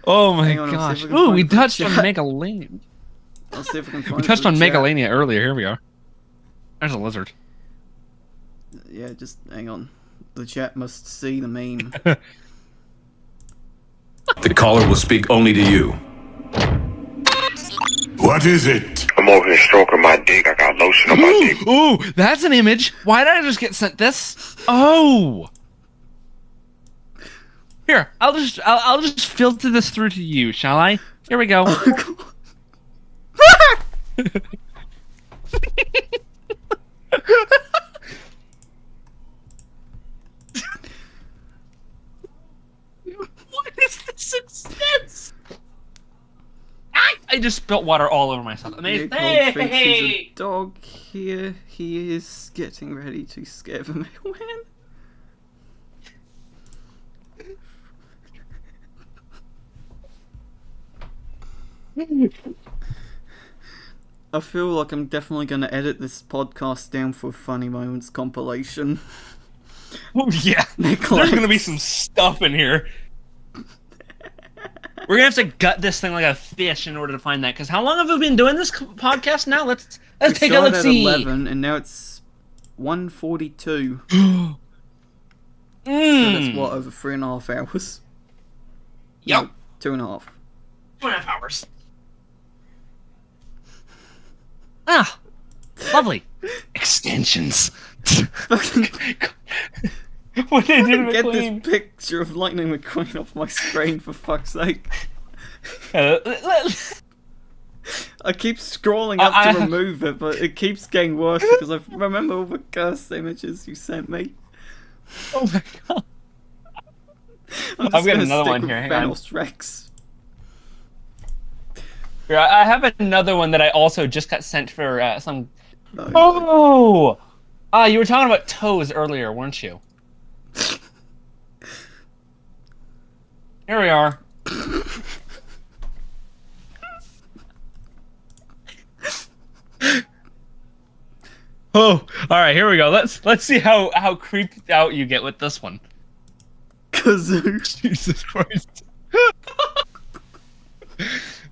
Oh my Hang on, I'll see gosh! if I can Ooh, find we the touched on chat. Megalania. I'll see if I can find We touched the on chat. Megalania earlier. Here we are. There's a lizard. Yeah, just hang on. The chat must see the meme. The caller will speak only to you. What is it? I'm over here stroking my dick. I got lotion on my dick. Ooh, that's an image. Why did I just get sent this? Oh. Here, I'll just filter this through to you, shall I? Here we go. What is this expense? I just spilt water all over myself. Amazing. Nick thinks he's a dog here. He is getting ready to scare the mailman. I feel like I'm definitely going to edit this podcast down for funny moments compilation. Oh yeah, there's gonna be some stuff in here. We're gonna have to gut this thing like a fish in order to find that. Because how long have we been doing this podcast now? Let's take a look. See. 11 and now it's 1:42. So that's what, over 3.5 hours? Yep. No, 2.5. 2.5 hours. Ah, lovely extensions. What they did, Get McQueen. this picture of Lightning McQueen off my screen, for fuck's sake. I keep scrolling up to remove it, but it keeps getting worse because I remember all the cursed images you sent me. Oh my god. I'm I've got another one here. Hang on. Thanos Rex. Here, I have another one that I also just got sent for some. No. Oh! You were talking about toes earlier, weren't you? Here we are. Oh, all right. Here we go. Let's see how creeped out you get with this one. Kazoo. Jesus Christ.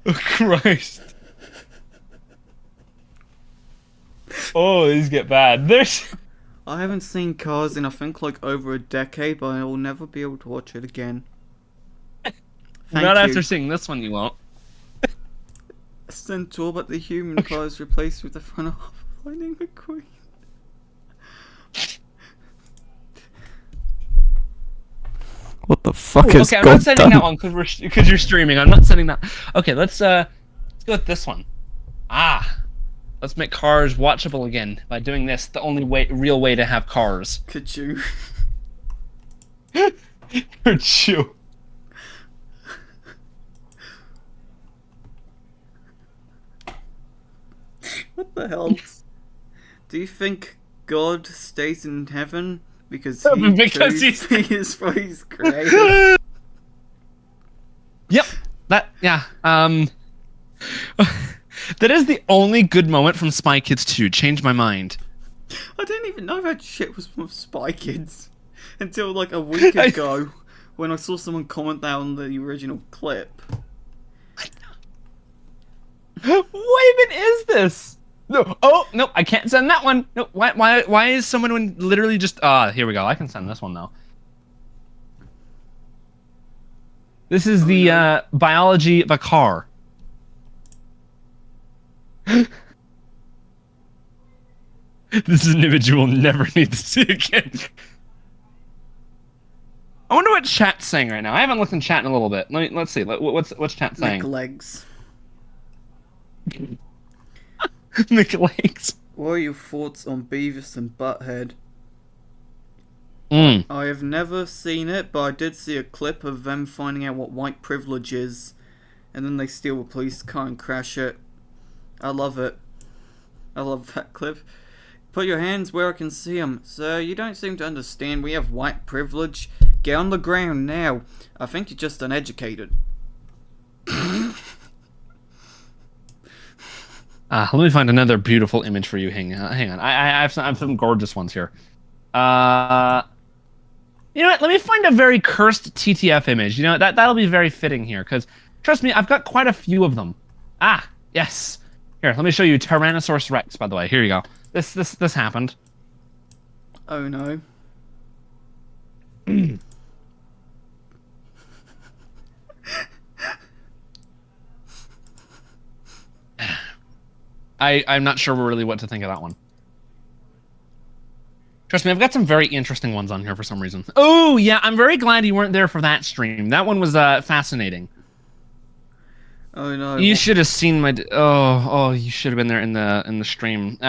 Oh Christ. Oh, these get bad. I haven't seen Cars in I think like over a decade, but I will never be able to watch it again. Not after seeing this one, you won't. Centaur, but the human car is replaced with the front half of Lightning McQueen. What the fuck is okay, I'm not sending that one because you're streaming. I'm not sending that. Okay, let's go with this one. Let's make Cars watchable again by doing this. The only real way to have Cars. Could you? Could you? What the hell? Do you think God stays in heaven because he's he's created? Yep. That that is the only good moment from Spy Kids 2. Changed my mind. I didn't even know that shit was from Spy Kids until like a week ago when I saw someone comment that on the original clip. What even is this? No. Oh no, I can't send that one. No. Why is someone literally just? Here we go. I can send this one now. This is the biology of a car. This is an image you will never need to see again. I wonder what chat's saying right now. I haven't looked in chat in a little bit. Let's see. What's chat saying? Nick Legs. Nick Legs. What are your thoughts on Beavis and Butthead? I have never seen it, but I did see a clip of them finding out what white privilege is, and then they steal a police car and crash it. I love it. I love that clip. Put your hands where I can see them. Sir, you don't seem to understand. We have white privilege. Get on the ground now. I think you're just uneducated. Let me find another beautiful image for you. Hang on. I have some gorgeous ones here. You know what? Let me find a very cursed TTF image. You know, that'll be very fitting here, because trust me, I've got quite a few of them. Yes. Here, let me show you Tyrannosaurus Rex, by the way. Here you go. This happened. Oh no. I'm not sure really what to think of that one. Trust me, I've got some very interesting ones on here for some reason. Oh, yeah, I'm very glad you weren't there for that stream. That one was fascinating. Oh no. You should have seen my... Oh, you should have been there in the stream.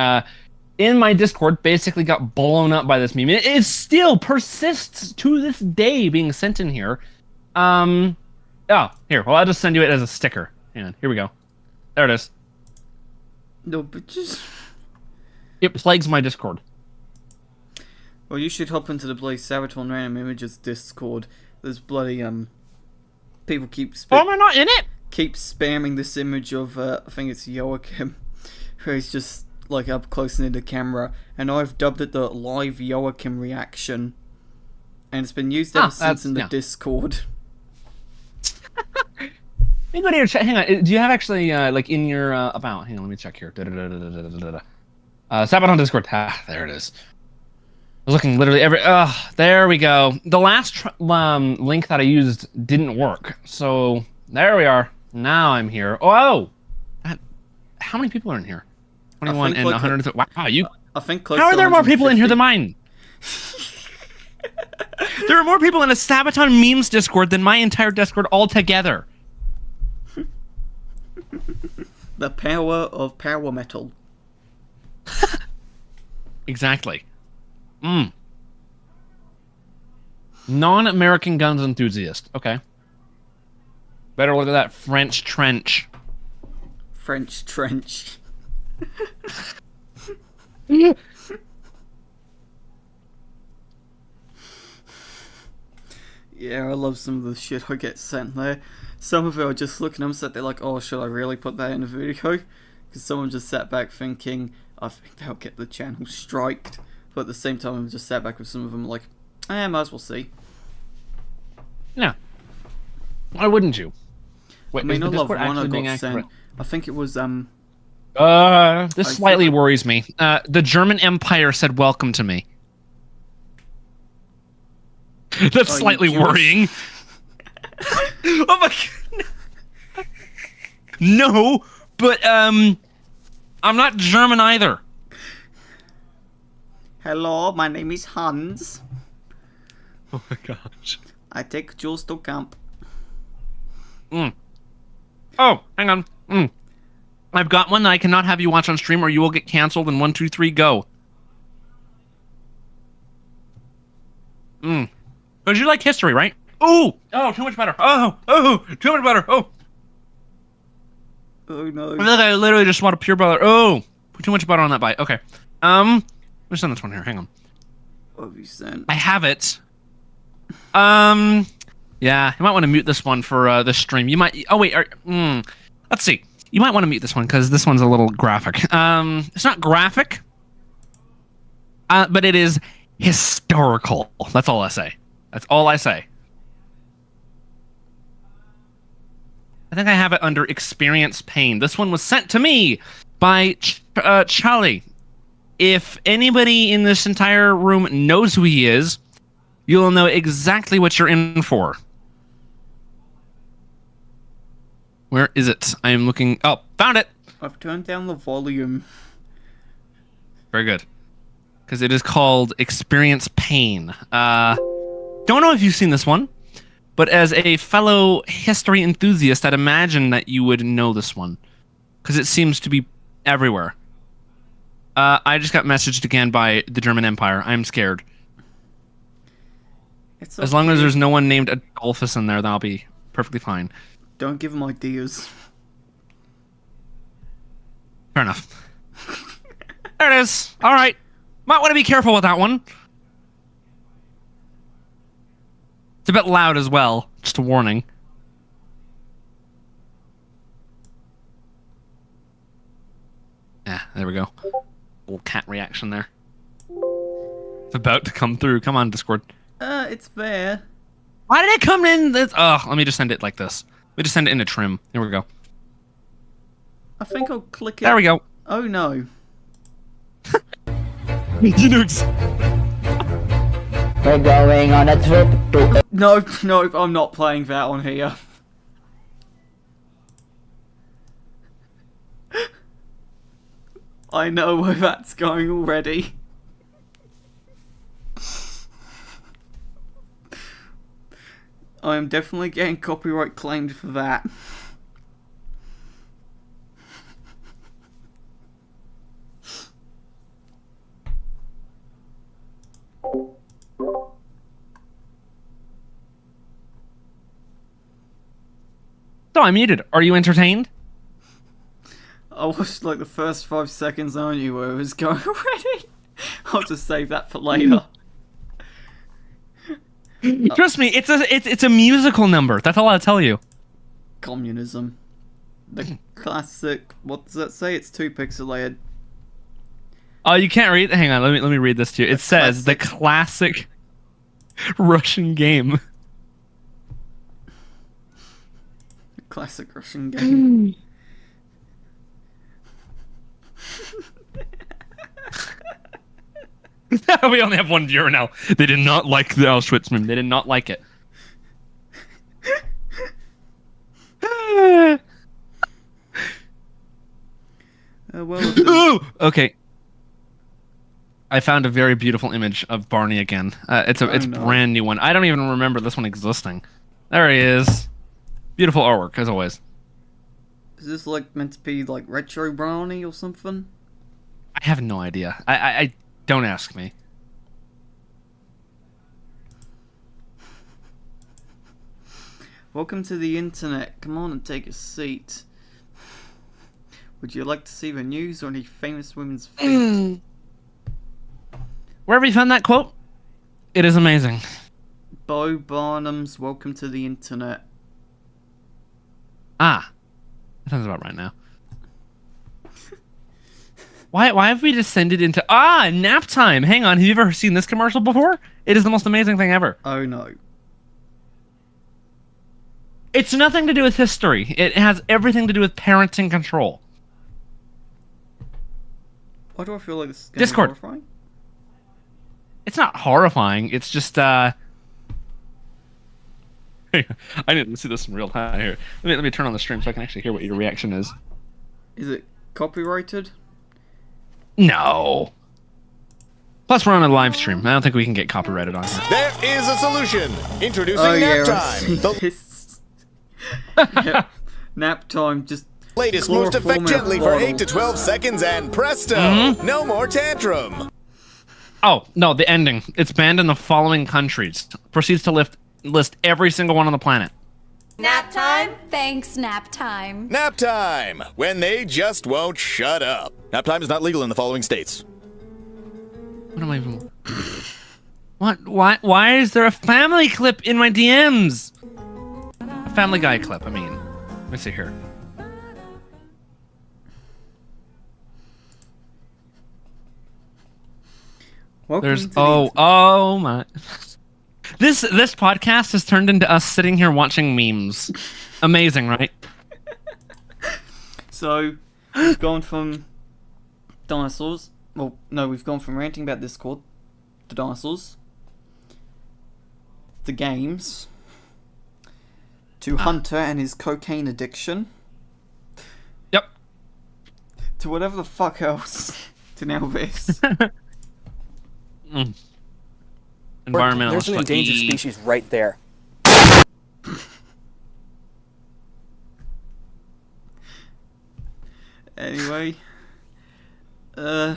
In my Discord, basically got blown up by this meme. It still persists to this day being sent in here. Oh, here. Well, I'll just send you it as a sticker. Hang on, here we go. There it is. No, but just... It plagues my Discord. Well, you should hop into the Blaze Sabaton Random Images Discord. There's bloody, people keep Oh, am I not in it? keep spamming this image of, I think it's Joachim, where he's just, like, up close near the camera, and I've dubbed it the live Joachim reaction, and it's been used ever since in the Discord. Let me go to your chat. Hang on. Do you have actually, like, in your, about? Hang on, let me check here. Sabaton Discord. Ah, there it is. I was looking literally every... there we go. The last link that I used didn't work. So, there we are. Now I'm here. Oh! How many people are in here? 21 and 100... Wow, you... I think close How are to there more people in here than 150. mine? There are more people in a Sabaton memes Discord than my entire Discord altogether. The power of power metal. Exactly. Non-American guns enthusiast. Okay. Better look at that French trench. French trench. Yeah, I love some of the shit I get sent there. Some of it I just look and I'm sat there like, oh, should I really put that in a video? Because someone just sat back thinking, I think they'll get the channel striked. But at the same time, I'm just sat back with some of them like, might as well see. Yeah. Why wouldn't you? Wait, I mean, I is the love Discord one I actually being got sent. accurate? I think it was, This slightly worries me. The German Empire said welcome to me. That's slightly worrying. Oh my god. No, but I'm not German either. Hello, my name is Hans. Oh my gosh. I take Jules to camp. Oh, hang on. I've got one that I cannot have you watch on stream or you will get canceled in 1, 2, 3, go. Because you like history, right? Oh, too much better. Oh, too much better. Oh no. Look, I literally just want a pure butter. Oh, put too much butter on that bite. Okay. Let's send this one here. Hang on. What have you sent? I have it. Yeah, you might want to mute this one for the stream. You might. Oh wait. Let's see. You might want to mute this one because this one's a little graphic. It's not graphic, but it is historical. That's all I say. That's all I say. I think I have it under experience pain. This one was sent to me by Charlie. If anybody in this entire room knows who he is, you'll know exactly what you're in for. Where is it? I am looking. Oh, found it. I've turned down the volume. Very good. Because it is called Experience Pain. Don't know if you've seen this one, but as a fellow history enthusiast, I'd imagine that you would know this one. Because it seems to be everywhere. I just got messaged again by the German Empire. I'm scared. It's as long as there's no one named Adolphus in there, that'll be perfectly fine. Don't give them ideas. Fair enough. There it is. All right. Might want to be careful with that one. It's a bit loud as well. Just a warning. Yeah, there we go. Little cat reaction there. It's about to come through. Come on, Discord. It's there. Why did it come in this? Oh, let me just send it like this. Let me just send it in a trim. Here we go. I think I'll click it. There we go. Oh no. You know We're going on a trip to... Nope, I'm not playing that on here. I know where that's going already. I am definitely getting copyright claimed for that. So I muted. Are you entertained? I watched like the first 5 seconds. I knew where it was going already. I'll just save that for later. Trust me, it's a musical number. That's all I'll tell you. Communism. The classic. What does that say? It's too pixelated. Oh, you can't read. Hang on, let me read this to you. It says the classic Russian game. Classic Russian game. We only have one viewer now. They did not like the Auschwitz meme. They did not like it. Ooh! Okay. I found a very beautiful image of Barney again. It's a brand new one. I don't even remember this one existing. There he is. Beautiful artwork, as always. Is this like meant to be like retro brownie or something? I have no idea. I don't ask me. Welcome to the internet. Come on and take a seat. Would you like to see the news or any famous women's feet? Wherever you found that quote, it is amazing. Bo Barnum's Welcome to the Internet. Ah. That sounds about right now. Why have we descended into... Ah, nap time! Hang on, have you ever seen this commercial before? It is the most amazing thing ever. Oh no. It's nothing to do with history. It has everything to do with parenting control. Why do I feel like this is Discord. horrifying? It's not horrifying, it's just, I need to see this in real time here. Let me turn on the stream so I can actually hear what your reaction is. Is it copyrighted? No. Plus, we're on a live stream. I don't think we can get copyrighted on here. There is a solution. Introducing Nap Time. The Yep. Nap time, just latest most effect gently for 8 to 12 seconds and presto, no more tantrum. Oh, no, the ending. It's banned in the following countries. Proceeds to list every single one on the planet. Nap time? Thanks, nap time. Nap time, when they just won't shut up. Nap time is not legal in the following states. What am I even... What? Why is there a family clip in my DMs? A Family Guy clip, I mean. Let me see here. welcome Oh my. This podcast has turned into us sitting here watching memes. Amazing, right? So, we've gone from dinosaurs. Well, no, we've gone from ranting about Discord to dinosaurs, to games, to Hunter and his cocaine addiction, Yep. to whatever the fuck else, to now this. Environmental. There's an endangered species right there. Anyway, how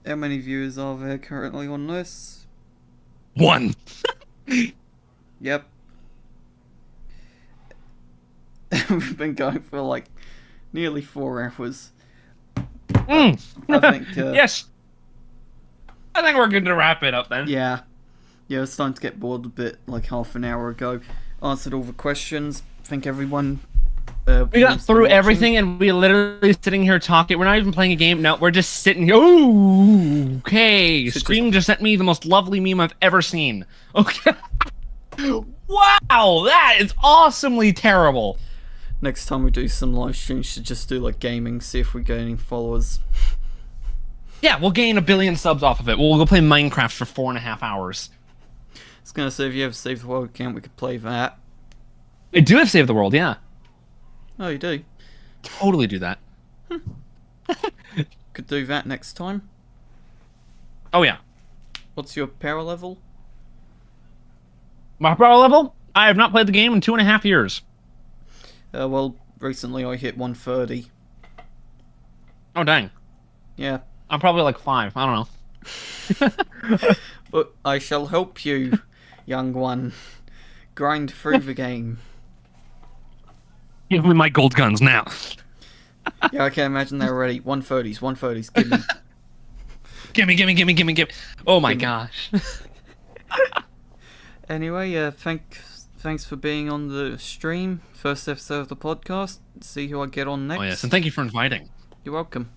many viewers are there currently on this? 1. Yep. We've been going for like nearly 4 hours. I think. Yes. I think we're good to wrap it up then. Yeah, it's starting to get bored a bit. Like half an hour ago, answered all the questions. I think everyone. We got through everything, and we literally sitting here talking. We're not even playing a game. No, we're just sitting here. Ooh, okay. Scream just sent me the most lovely meme I've ever seen. Okay. Wow, that is awesomely terrible. Next time we do some live streams, should just do like gaming. See if we get any followers. Yeah, we'll gain 1 billion subs off of it. We'll go play Minecraft for 4.5 hours. I was gonna say, if you have Save the World account, we could play that. I do have Save the World, yeah. Oh, you do? Totally do that. Could do that next time. Oh, yeah. What's your power level? My power level? I have not played the game in 2.5 years. Well, recently I hit 130. Oh, dang. Yeah. I'm probably like 5. I don't know. But I shall help you, young one. Grind through the game. Give me my gold guns now. Yeah, I can imagine they're already 130s, 130s. Give me. Gimme. Oh my gosh. Anyway, thanks for being on the stream. First episode of the podcast. See who I get on next. Oh yes, and thank you for inviting. You're welcome.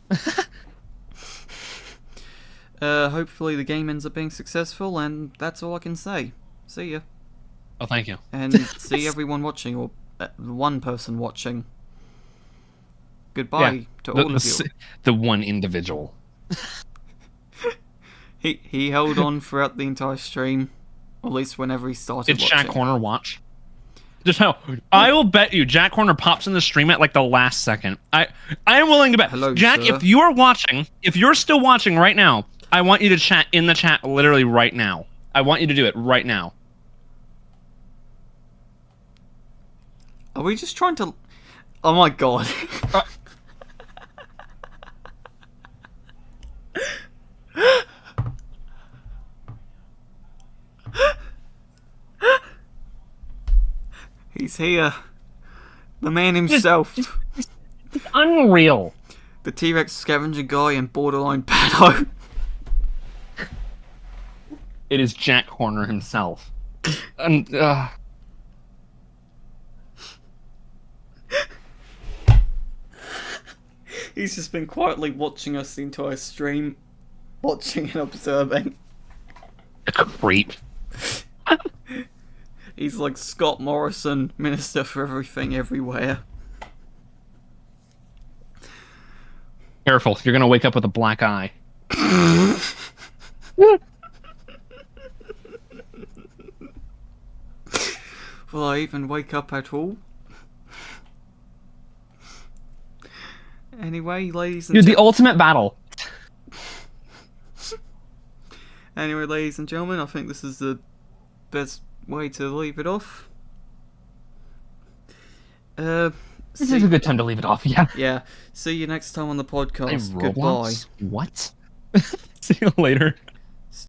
Hopefully the game ends up being successful, and that's all I can say. See ya. Oh, thank you. And see everyone watching, or one person watching. Goodbye to all of you. The one individual. He held on throughout the entire stream, or at least whenever he started It's watching. Jack Horner watch. Just how I will bet you Jack Horner pops in the stream at like the last second. I am willing to bet. Hello, Jack, sir. if you are watching, if you're still watching right now, I want you to chat in the chat literally right now. I want you to do it right now. Are we just trying to... Oh my god. He's here. The man himself. It's unreal. The T-Rex scavenger guy and borderline pedo. It is Jack Horner himself. And He's just been quietly watching us the entire stream. Watching and observing. a creep. He's like Scott Morrison, Minister for Everything Everywhere. Careful, you're gonna wake up with a black eye. Will I even wake up at all? Anyway, ladies and Dude, the ultimate battle. Anyway, ladies and gentlemen, I think this is the best way to leave it off. This is a good time to leave it off, yeah. Yeah. See you next time on the podcast. Hey, Goodbye. Roblox? What? See you later.